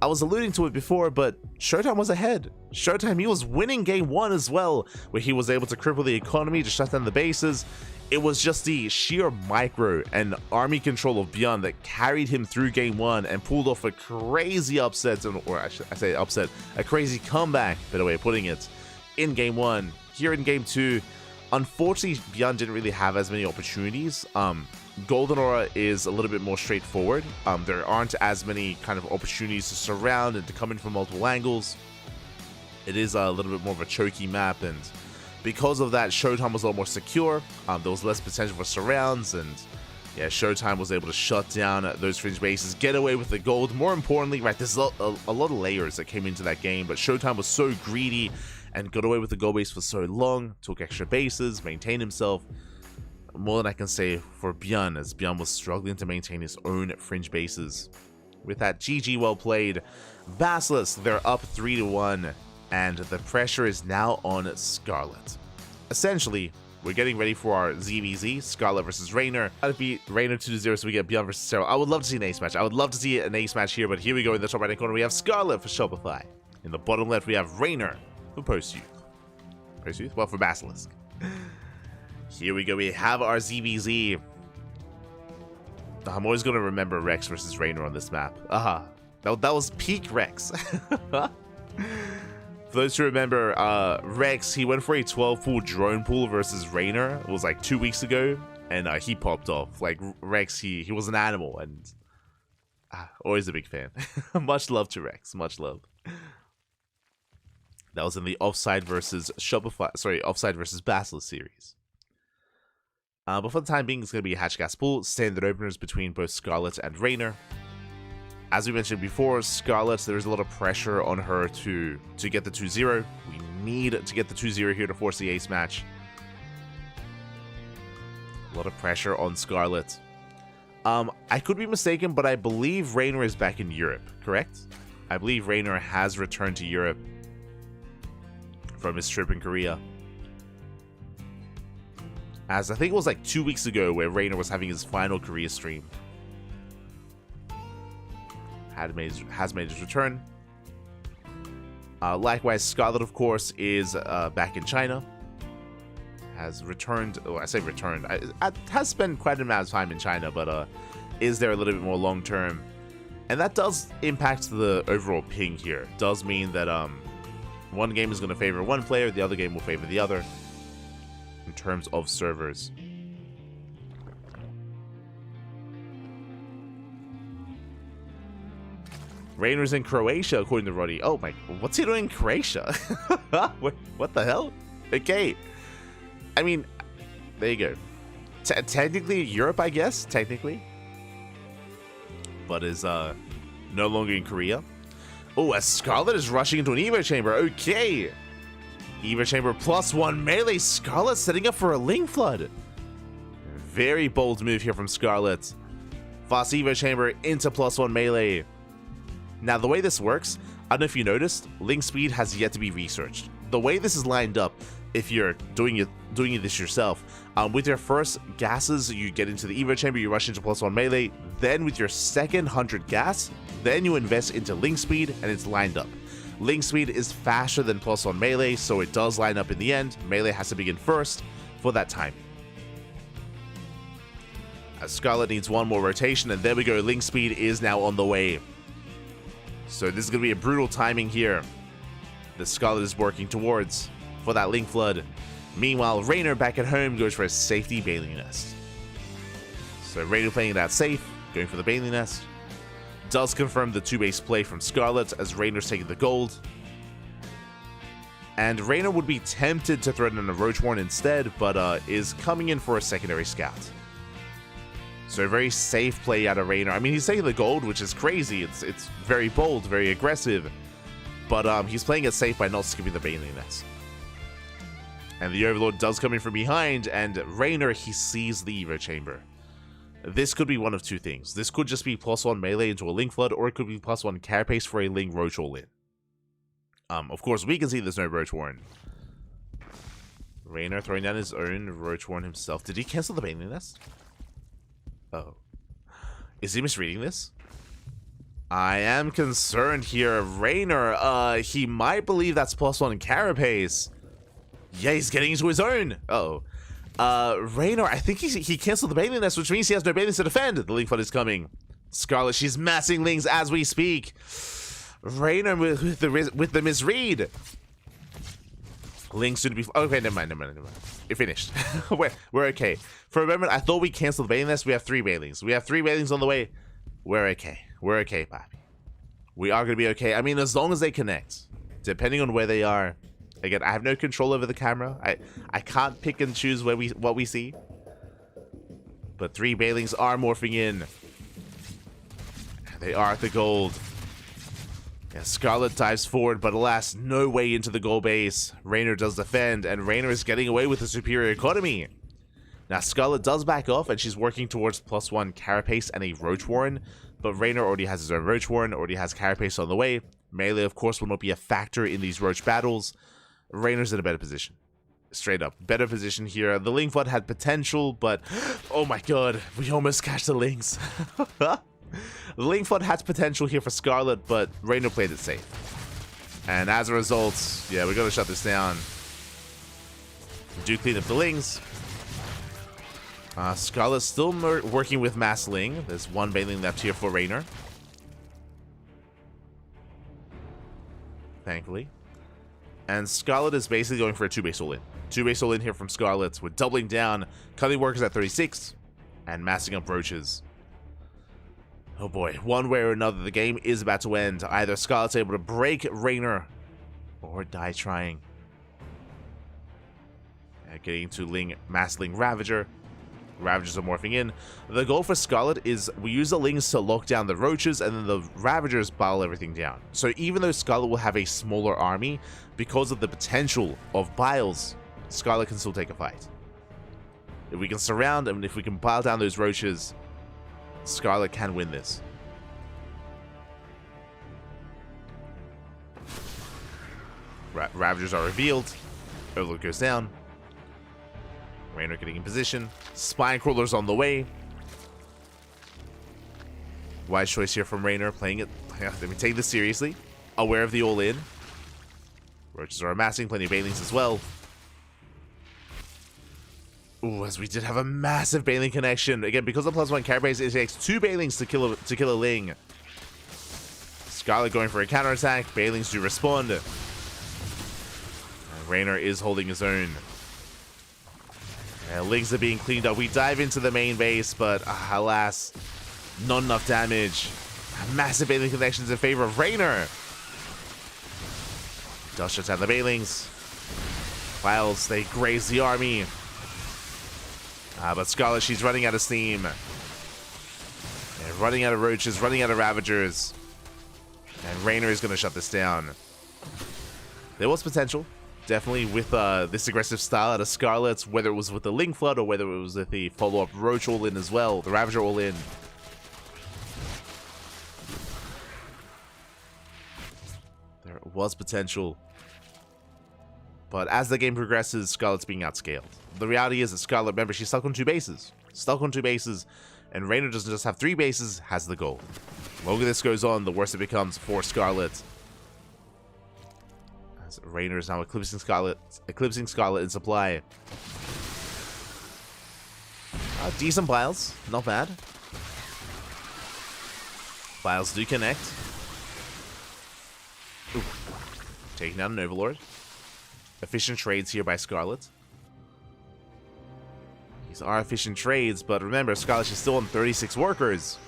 I was alluding to it before, but Showtime was ahead. Showtime, he was winning game 1 as well, where he was able to cripple the economy, to shut down the bases. It was just the sheer micro and army control of Beyond that carried him through game 1 and pulled off a crazy upset, or I say upset, a crazy comeback, better way of putting it, in game 1. Here in game 2, unfortunately, Beyond didn't really have as many opportunities. Golden Aura is a little bit more straightforward. There aren't as many kind of opportunities to surround and to come in from multiple angles. It is a little bit more of a choky map, and because of that, Showtime was a lot more secure. There was less potential for surrounds, and yeah, Showtime was able to shut down those fringe bases, get away with the gold. More importantly, right, there's a lot of layers that came into that game, but Showtime was so greedy and got away with the gold base for so long, took extra bases, maintained himself. More than I can say for Beyond, as Beyond was struggling to maintain his own fringe bases. With that, GG, well played. Basilisk, they're up 3-1, and the pressure is now on Scarlet. Essentially, we're getting ready for our ZVZ, Scarlet versus Raynor. I'd beat Raynor 2-0 so we get Beyond versus Sarah. I would love to see an ace match. I would love to see an ace match here, but here we go. In the top right-hand corner, we have Scarlet for Shopify. In the bottom left, we have Raynor for Post Youth. Post Youth? Well, for Basilisk. Here we go. We have our ZVZ. I'm always going to remember Rex versus Raynor on this map. That was peak Rex. For those who remember, Rex, he went for a 12-pool drone pool versus Raynor. It was like 2 weeks ago, and he popped off. Like, Rex, he was an animal, and always a big fan. Much love to Rex. Much love. That was in the Offside versus Offside versus Basilisk series. But for the time being, it's going to be a Hatch Gas pool, standard openers between both Scarlet and Raynor. As we mentioned before, Scarlet, there's a lot of pressure on her to get the 2-0. We need to get the 2-0 here to force the ace match. A lot of pressure on Scarlet. I could be mistaken, but I believe Raynor is back in Europe, correct? I believe Raynor has returned to Europe from his trip in Korea. As I think it was like 2 weeks ago where Raynor was having his final Korea stream. Has made his return. Likewise, Scarlet, of course, is back in China. Has returned, oh, I say returned, has spent quite an amount of time in China, but is there a little bit more long term. And that does impact the overall ping here. Does mean that one game is going to favor one player, the other game will favor the other. In terms of servers. Raynor's in Croatia, according to Roddy. Oh my, what's he doing in Croatia? What the hell? Okay. I mean, there you go. Technically Europe, I guess, technically. But is no longer in Korea. Oh, as Scarlet is rushing into an Evo Chamber. Okay. Evo Chamber +1 melee. Scarlet setting up for a Ling Flood. Very bold move here from Scarlet. Fast Evo Chamber into +1 melee. Now, the way this works, I don't know if you noticed, Ling Speed has yet to be researched. The way this is lined up, if you're doing this yourself, with your first gases, you get into the Evo Chamber, you rush into +1 melee. Then with your second 100 gas, then you invest into Ling Speed, and it's lined up. Ling Speed is faster than +1 melee, so it does line up in the end. Melee has to begin first for that time. As Scarlet needs one more rotation, and there we go, Ling Speed is now on the way. So this is going to be a brutal timing here that Scarlet is working towards for that Ling Flood. Meanwhile, Raynor back at home goes for a safety Bailey Nest. So Raynor playing that safe, going for the Bailey Nest. does confirm the 2-base play from Scarlet as Raynor's taking the gold. And Raynor would be tempted to threaten a Roachworn instead, but is coming in for a secondary scout. So a very safe play out of Raynor. I mean, he's taking the gold, which is crazy. It's very bold, very aggressive. But he's playing it safe by not skipping the Baneling Nest. And the Overlord does come in from behind, and Raynor, he sees the Evo Chamber. This could be one of two things. This could just be +1 melee into a Link Flood, or it could be +1 Carapace for a Ling Roach all-in. Of course, we can see there's no Roachworn. Raynor throwing down his own Roachworn himself. Did he cancel the Baneling Nest? Oh. Is he misreading this? I am concerned here. Raynor, he might believe that's +1 Carapace. Yeah, he's getting into his own. Uh-oh. Raynor, I think he canceled the Baneling Nest, which means he has no Banelings to defend. The Link Flood is coming. Scarlet, she's massing Lings as we speak. Raynor with the misread. Lings soon to be... Okay, never mind. It finished. we're okay. For a moment, I thought we canceled the Baneling Nest. We have 3 Banelings. We have 3 Banelings on the way. We're okay. We're okay, Pappy. We are going to be okay. I mean, as long as they connect. Depending on where they are. Again, I have no control over the camera. I can't pick and choose what we see. But 3 Banelings are morphing in. They are at the gold. Yeah, Scarlet dives forward, but alas, no way into the gold base. Raynor does defend, and Raynor is getting away with a superior economy. Now, Scarlet does back off, and she's working towards +1 Carapace and a Roachworn, but Raynor already has his own Roachworn, already has Carapace on the way. Melee, of course, will not be a factor in these Roach battles. Raynor's in a better position. Straight up, better position here. The Ling Flood had potential, but oh my god, we almost catch the Lings. The Ling Flood has potential here for Scarlet, but Raynor played it safe. And as a result, yeah, we're going to shut this down. Do clean up the Lings. Scarlet's still working with Mass Ling. There's 1 Baneling left here for Raynor. Thankfully. And Scarlet is basically going for a 2-base all-in. 2-base all-in here from Scarlet. We're doubling down. Cutting Workers at 36. And massing up Roaches. Oh boy, one way or another, the game is about to end. Either Scarlet's able to break Raynor, or die trying. Getting to Mass Ling Ravager. Ravagers are morphing in. The goal for Scarlet is we use the Lings to lock down the Roaches, and then the Ravagers bottle everything down. So even though Scarlet will have a smaller army, because of the potential of Biles, Scarlet can still take a fight. If we can surround them, if we can pile down those Roaches, Scarlet can win this. Ravagers are revealed. Overlook goes down. Raynor getting in position. Spine Crawler's on the way. Wise choice here from Raynor, playing it. Let me take this seriously. Aware of the all-in. Roaches are amassing, plenty of Banelings as well. Ooh, as we did have a massive Baneling connection. Again, because of +1 Carapace, it takes 2 Banelings to kill a Ling. Scarlet going for a counterattack. Banelings do respond. And Raynor is holding his own. Lings are being cleaned up. We dive into the main base, but alas, not enough damage. Massive Baneling connections in favor of Raynor. Does shut down the Banelings. Biles, they graze the army. But Scarlet, she's running out of steam. And running out of Roaches, running out of Ravagers. And Raynor is going to shut this down. There was potential. Definitely with this aggressive style out of Scarlet, whether it was with the Ling Flood or whether it was with the follow-up Roach all-in as well, the Ravager all-in. There was potential. But as the game progresses, Scarlet's being outscaled. The reality is that Scarlet, remember, she's stuck on 2 bases. Stuck on 2 bases, and Raynor doesn't just have 3 bases, has the goal. The longer this goes on, the worse it becomes for Scarlet. Raynor is now eclipsing Scarlet in supply. Decent Biles, not bad. Biles do connect. Ooh. Taking down an Overlord. Efficient trades here by Scarlet. These are efficient trades, but remember, Scarlet is still on 36 workers.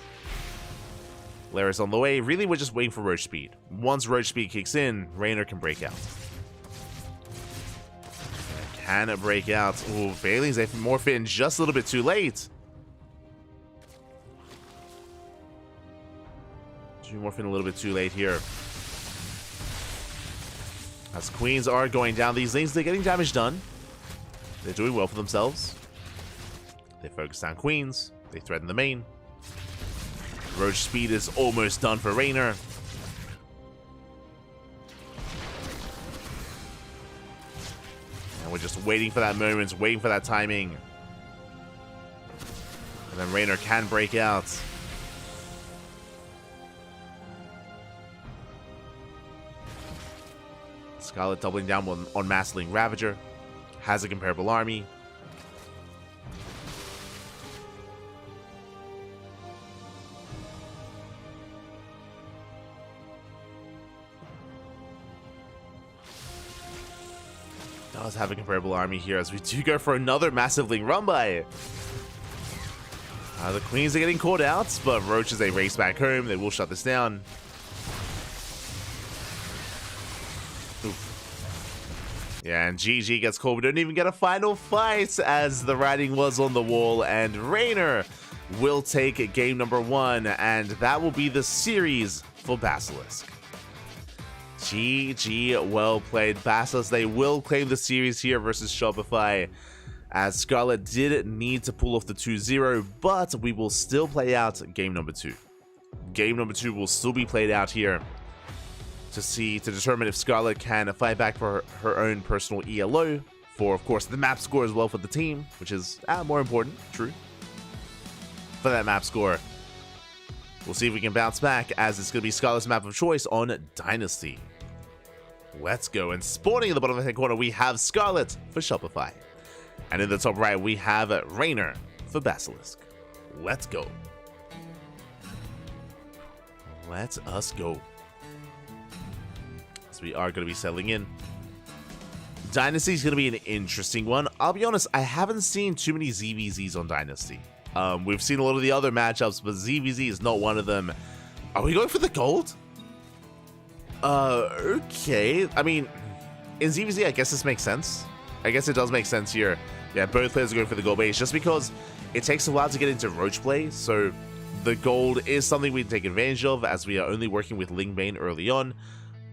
Lara's on the way. Really, we're just waiting for Roach Speed. Once Roach Speed kicks in, Raynor can break out. Can it break out? Ooh, Bailey's they morph in just a little bit too late. Morph in a little bit too late here. As Queens are going down, these lanes, they're getting damage done. They're doing well for themselves. They focus down Queens. They threaten the main. Roach Speed is almost done for Raynor. And we're just waiting for that moment, waiting for that timing. And then Raynor can break out. Scarlet doubling down on Massling Ravager. Has a comparable army. Does have a comparable army here as we do go for another massive Ling run by. The Queens are getting caught out, but Roaches, they race back home. They will shut this down. Yeah, and GG gets called. We don't even get a final fight as the writing was on the wall, and Raynor will take game number 1, and that will be the series for Basilisk. GG, well played, Basilisk. They will claim the series here versus Shopify, as Scarlet did need to pull off the 2-0, but we will still play out game number 2. Game number 2 will still be played out here to determine if Scarlet can fight back for her own personal ELO, for of course the map score as well for the team, which is more important, true, for that map score. We'll see if we can bounce back, as it's going to be Scarlet's map of choice on Dynasty. Let's go, and spawning in the bottom left-hand corner we have Scarlet for Shopify, and in the top right we have Raynor for Basilisk. Let's go. Let us go. We are going to be settling in. Dynasty is going to be an interesting one. I'll be honest, I haven't seen too many ZVZs on Dynasty. We've seen a lot of the other matchups, but ZVZ is not one of them. Are we going for the gold? Okay. I mean, in ZVZ, I guess this makes sense. I guess it does make sense here. Yeah, both players are going for the gold base, just because it takes a while to get into Roach play, so the gold is something we can take advantage of, as we are only working with Ling Bane early on.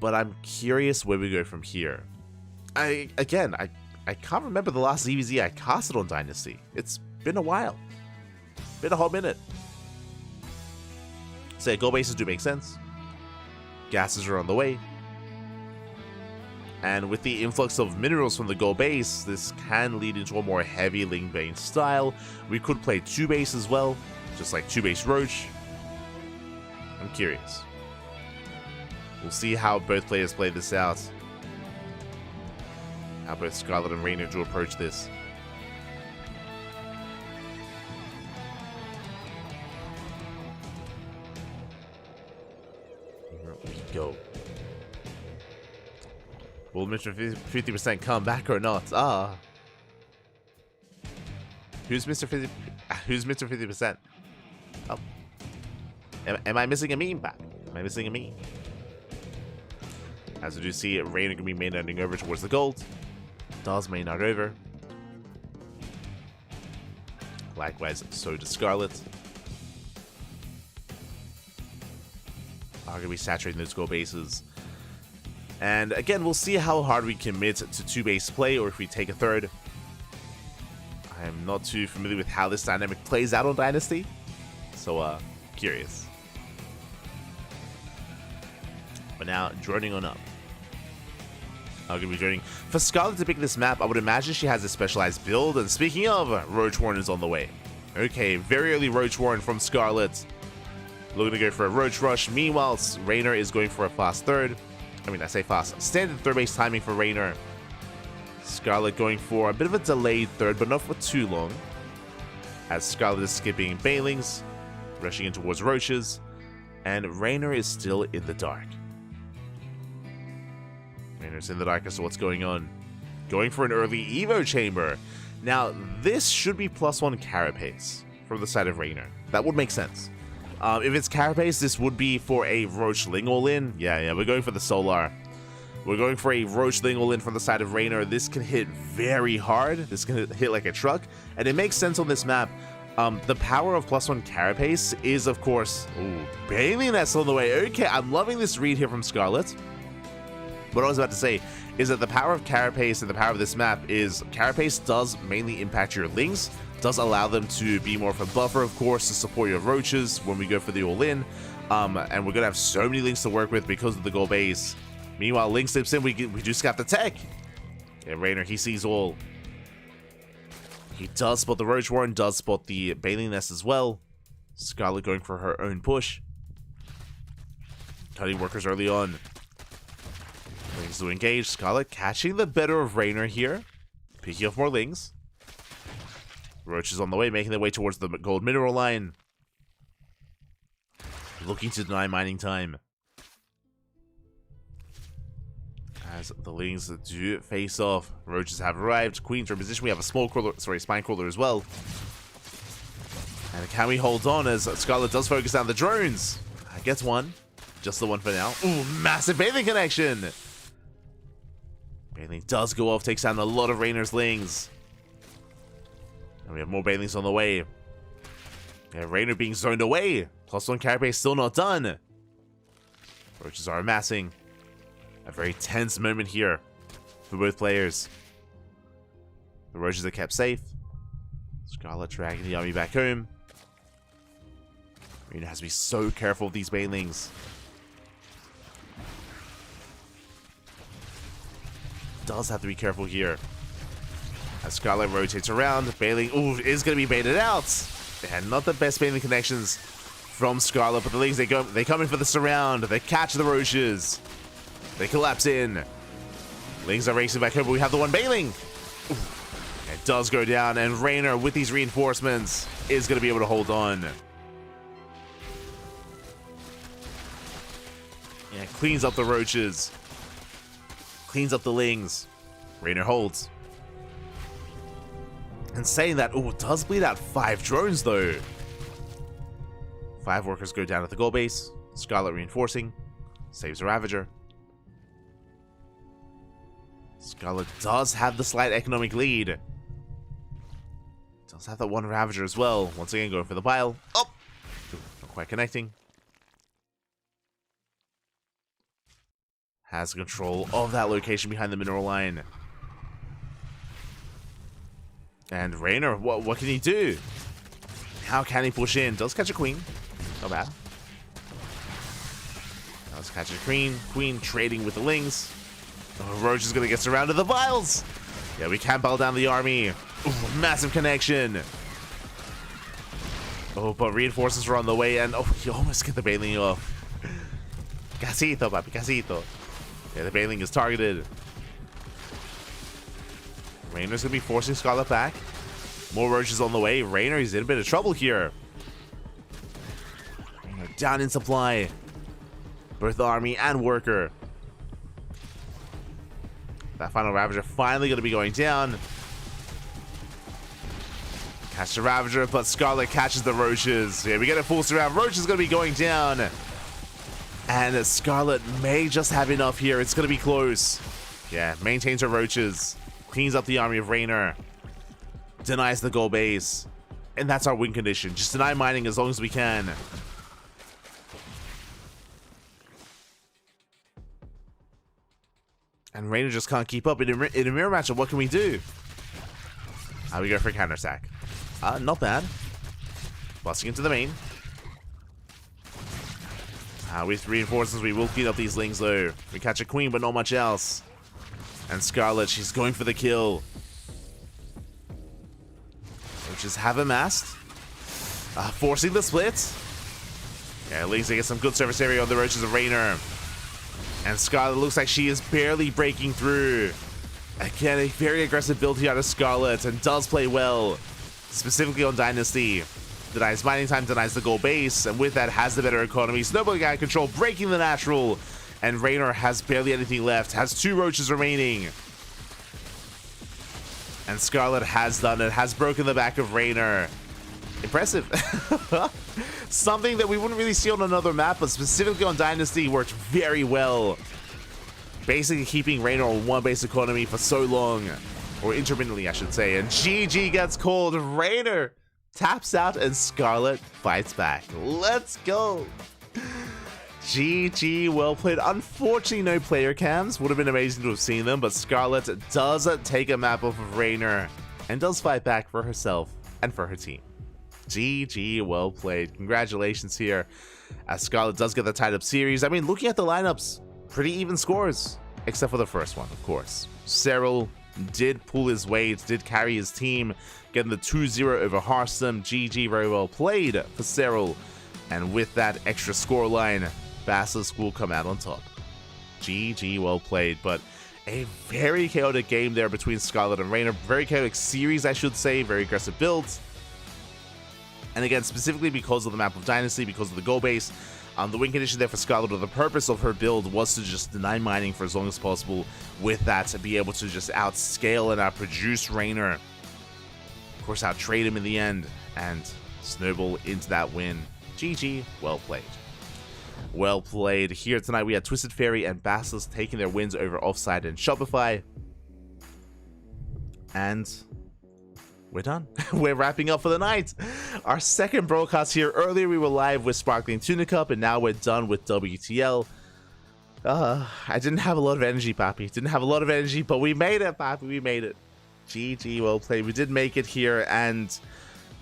But I'm curious where we go from here. I can't remember the last ZVZ I casted on Dynasty. It's been a while. Been a hot minute. So yeah, gold bases do make sense. Gases are on the way. And with the influx of minerals from the gold base, this can lead into a more heavy Ling Bane style. We could play 2 base as well, just like 2 base Roach. I'm curious. We'll see how both players play this out. How both Scarlet and Raynor do approach this. Here we go. Will Mr. 50% come back or not? Who's Mr. 50? Who's Mr. 50%? Oh. Am I missing a meme back? Am I missing a meme? As we do see, Raynor going to be main ending over towards the gold. Does main out over. Likewise, so does Scarlet. Are going to be saturating those gold bases. And again, we'll see how hard we commit to 2-base play, or if we take a third. I am not too familiar with how this dynamic plays out on Dynasty. So, curious. But now, droning on up. I'm going to be droning. For Scarlet to pick this map, I would imagine she has a specialized build. And speaking of, Roach Warren is on the way. Okay, very early Roach Warren from Scarlet. Looking to go for a Roach Rush. Meanwhile, Raynor is going for a fast third. I mean, I say fast. Standard third base timing for Raynor. Scarlet going for a bit of a delayed third, but not for too long. As Scarlet is skipping Bailings, rushing in towards Roaches. And Raynor is still in the dark. Raynor's in the dark as to what's going on. Going for an early Evo Chamber. Now, this should be +1 Carapace from the side of Raynor. That would make sense. If it's Carapace, this would be for a Roachling all-in. Yeah, we're going for the Solar. We're going for a Roachling all-in from the side of Raynor. This can hit very hard. This can hit like a truck. And it makes sense on this map. The power of +1 Carapace is, of course... Ooh, Bailey Nest on the way. Okay, I'm loving this read here from Scarlet. What I was about to say is that the power of Carapace and the power of this map is Carapace does mainly impact your Lings, does allow them to be more of a buffer, of course, to support your Roaches when we go for the all-in. And we're going to have so many Lings to work with because of the gold base. Meanwhile, Link slips in, we just got the tech. Yeah, Raynor, he sees all. He does spot the Roach Warren, does spot the Bailey Nest as well. Scarlet going for her own push. Cutting workers early on. Lings to engage. Scarlet catching the better of Raynor here. Picking up more Lings. Roaches on the way, making their way towards the gold mineral line. Looking to deny mining time. As the Lings do face off. Roaches have arrived. Queens are in position. We have a small crawler, sorry, spine crawler as well. And can we hold on as Scarlet does focus down the drones? Gets one. Just the one for now. Ooh, massive bathing connection. Bathing does go off, takes down a lot of Raynor's Lings. And we have more Bailings on the way. Yeah, Raynor being zoned away. +1 Carapace still not done. Roaches are amassing. A very tense moment here for both players. The Roaches are kept safe. Scarlet dragging the army back home. Raynor has to be so careful of these Banelings. Does have to be careful here. As Scarlet rotates around, Baneling is going to be baited out. They had not the best Baneling connections from Scarlet, but the Lings, they come in for the surround. They catch the Roaches. They collapse in. Lings are racing back home, but we have the one Baneling. It does go down, and Raynor, with these reinforcements, is going to be able to hold on. Yeah, cleans up the Roaches. Cleans up the Lings. Raynor holds. And saying that, does bleed out 5 drones, though. 5 workers go down at the goal base. Scarlet reinforcing. Saves a Ravager. Scarlet does have the slight economic lead. Does have that one Ravager as well. Once again, going for the pile. Oh! Not quite connecting. Has control of that location behind the mineral line. And Raynor, what can he do? How can he push in? Does catch a Queen. Not bad. Does catch a Queen. Queen trading with the Lings. Roach is going to get surrounded the vials. Yeah, we can't bow down the army. Massive connection. But reinforcements are on the way, and you almost get the Baneling off. Casito, papi, casito. Yeah, the Baneling is targeted. Raynor's going to be forcing Scarlet back. More Roaches on the way. Raynor, he's in a bit of trouble here. Down in supply. Both army and worker. That final Ravager finally going to be going down. Catch the Ravager, but Scarlet catches the Roaches. Yeah, we get a full surround. Roach is going to be going down. And Scarlet may just have enough here. It's going to be close. Yeah, maintains her Roaches. Cleans up the army of Raynor. Denies the goal base. And that's our win condition. Just deny mining as long as we can. And Raynor just can't keep up. In a mirror matchup, what can we do? We go for a counterattack. Not bad. Busting into the main. With reinforcements, we will clean up these Lings though. We catch a Queen, but not much else. And Scarlet, she's going for the kill. Roaches have amassed. Forcing the split. Yeah, Lings, they get some good surface area on the Roaches of Raynor. And Scarlet looks like she is barely breaking through. Again, a very aggressive build here out of Scarlet, and does play well. Specifically on Dynasty. Denies mining time, denies the gold base, and with that has the better economy. Snowballing out of control, breaking the natural. And Raynor has barely anything left. Has 2 Roaches remaining. And Scarlet has done it. Has broken the back of Raynor. impressive. Something that we wouldn't really see on another map, but specifically on Dynasty worked very well. Basically keeping Reina on one base economy for so long, or intermittently I should say, and GG gets called. Reina taps out and Scarlet fights back. Let's go. GG, well played. Unfortunately, no player cams. Would have been amazing to have seen them, but Scarlet does take a map off of Reina and does fight back for herself and for her team. GG, well played. Congratulations here, as Scarlet does get the tied up series. I mean, looking at the lineups, pretty even scores, except for the first one, of course. Cyril did pull his weight, did carry his team, getting the 2-0 over Hearthstone. GG, very well played for Cyril. And with that extra scoreline, Basilisk will come out on top. GG, well played. But a very chaotic game there between Scarlet and Reina. Very chaotic series, I should say. Very aggressive builds. And again, specifically because of the map of Dynasty, because of the goal base, the win condition there for Scarlet, or the purpose of her build, was to just deny mining for as long as possible. With that, to be able to just outscale and outproduce Reina. Of course, outtrade him in the end and snowball into that win. GG, well played. Well played. Here tonight we had Twisted Fairy and Basilisk taking their wins over Offside and Shopify. And we're done. We're wrapping up for the night. Our second broadcast here. Earlier we were live with Sparkling Tuna Cup, and now we're done with WTL. I didn't have a lot of energy, Papi. Didn't have a lot of energy, but we made it, Papi. We made it. GG, well played. We did make it here, and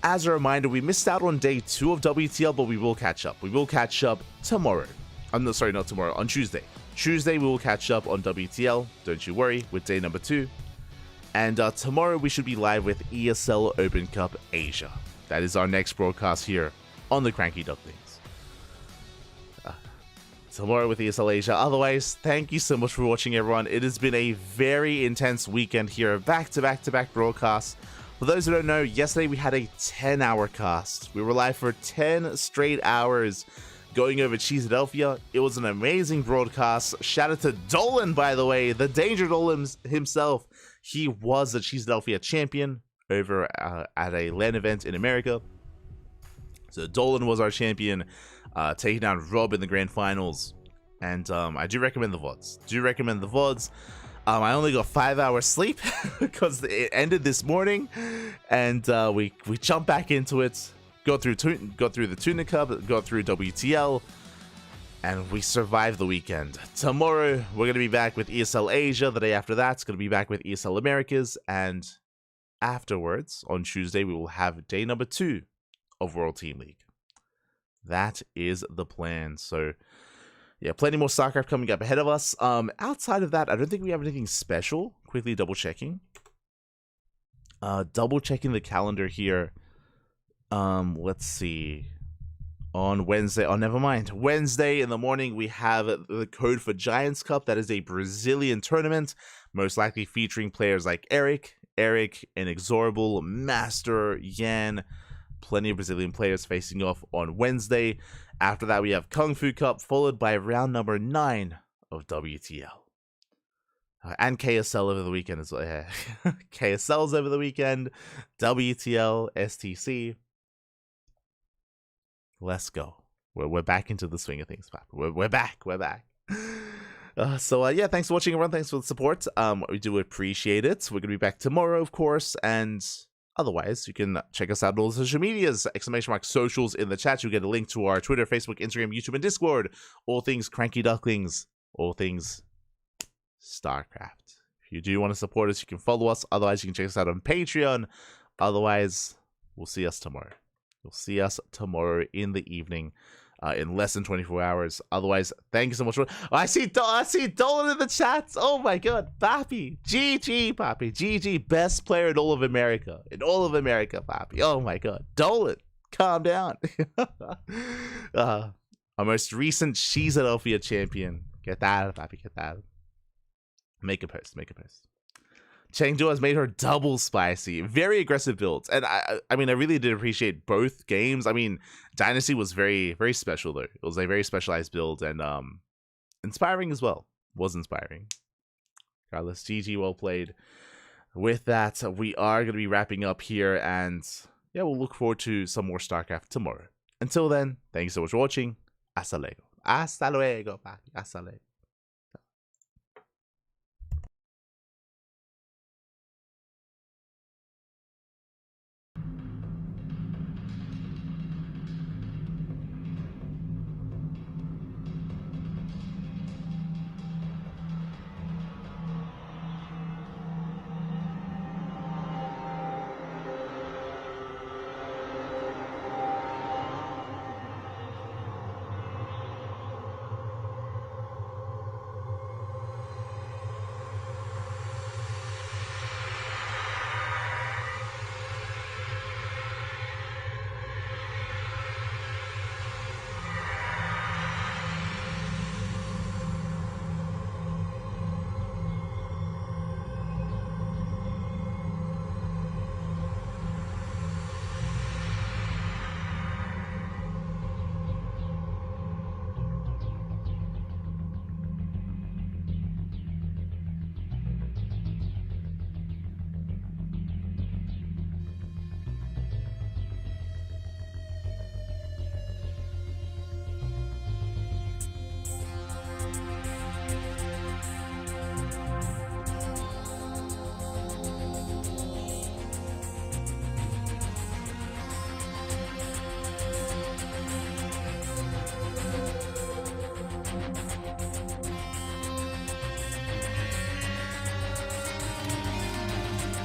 as a reminder, we missed out on day 2 of WTL, but we will catch up. We will catch up tomorrow. Sorry, not tomorrow. On Tuesday. Tuesday, we will catch up on WTL. Don't you worry, with day number 2. And tomorrow, we should be live with ESL Open Cup Asia. That is our next broadcast here on the CranKy Ducklings. Tomorrow with ESL Asia. Otherwise, thank you so much for watching, everyone. It has been a very intense weekend here. Back-to-back broadcasts. For those who don't know, yesterday we had a 10-hour cast. We were live for 10 straight hours going over Cheeseadelphia. It was an amazing broadcast. Shout out to Dolan, by the way, the Danger Dolan himself. He was the Cheeseadelphia champion over at a LAN event in America. So Dolan was our champion, taking down Rob in the grand finals. And I do recommend the VODs. I only got 5 hours sleep because it ended this morning, and we jumped back into it, got through the Tuna Cup, got through WTL, and we survived the weekend. Tomorrow we're gonna be back with ESL Asia. The day after that's gonna be back with ESL Americas, and afterwards on Tuesday we will have day number 2 of World Team League. That is the plan. So yeah, plenty more StarCraft coming up ahead of us. Outside of that, I don't think we have anything special. Quickly double checking. Double checking the calendar here. Let's see. On Wednesday, oh, never mind. Wednesday in the morning, we have the Code for Giants Cup. That is a Brazilian tournament, most likely featuring players like Eric, Inexorable, Master, Yan. Plenty of Brazilian players facing off on Wednesday. After that, we have Kung Fu Cup, followed by round number 9 of WTL. And KSL over the weekend as well. Yeah. KSL's over the weekend. WTL, STC. Let's go. We're back into the swing of things, Pap. We're back. Yeah, thanks for watching, everyone. Thanks for the support. We do appreciate it. We're going to be back tomorrow, of course, and otherwise, you can check us out on all the social medias, !socials in the chat. You'll get a link to our Twitter, Facebook, Instagram, YouTube, and Discord. All things CranKy Ducklings. All things StarCraft. If you do want to support us, you can follow us. Otherwise, you can check us out on Patreon. Otherwise, we'll see us tomorrow. You'll see us tomorrow in the evening, in less than 24 hours. Otherwise, thank you so much. I see Dolan in the chat. Oh my god, Papi. GG, Papi. GG, best player in all of America. Papi. Oh my god. Dolan, calm down. Our most recent Cheeseadelphia champion. Get that, Papi, get that. Make a post. Chengdu has made her double spicy. Very aggressive builds. And I mean, I really did appreciate both games. I mean, Dynasty was very, very special, though. It was a very specialized build and inspiring as well. Was inspiring. Regardless, GG, well played. With that, we are going to be wrapping up here. And yeah, we'll look forward to some more StarCraft tomorrow. Until then, thanks so much for watching. Hasta luego. Hasta luego, papi. Hasta luego.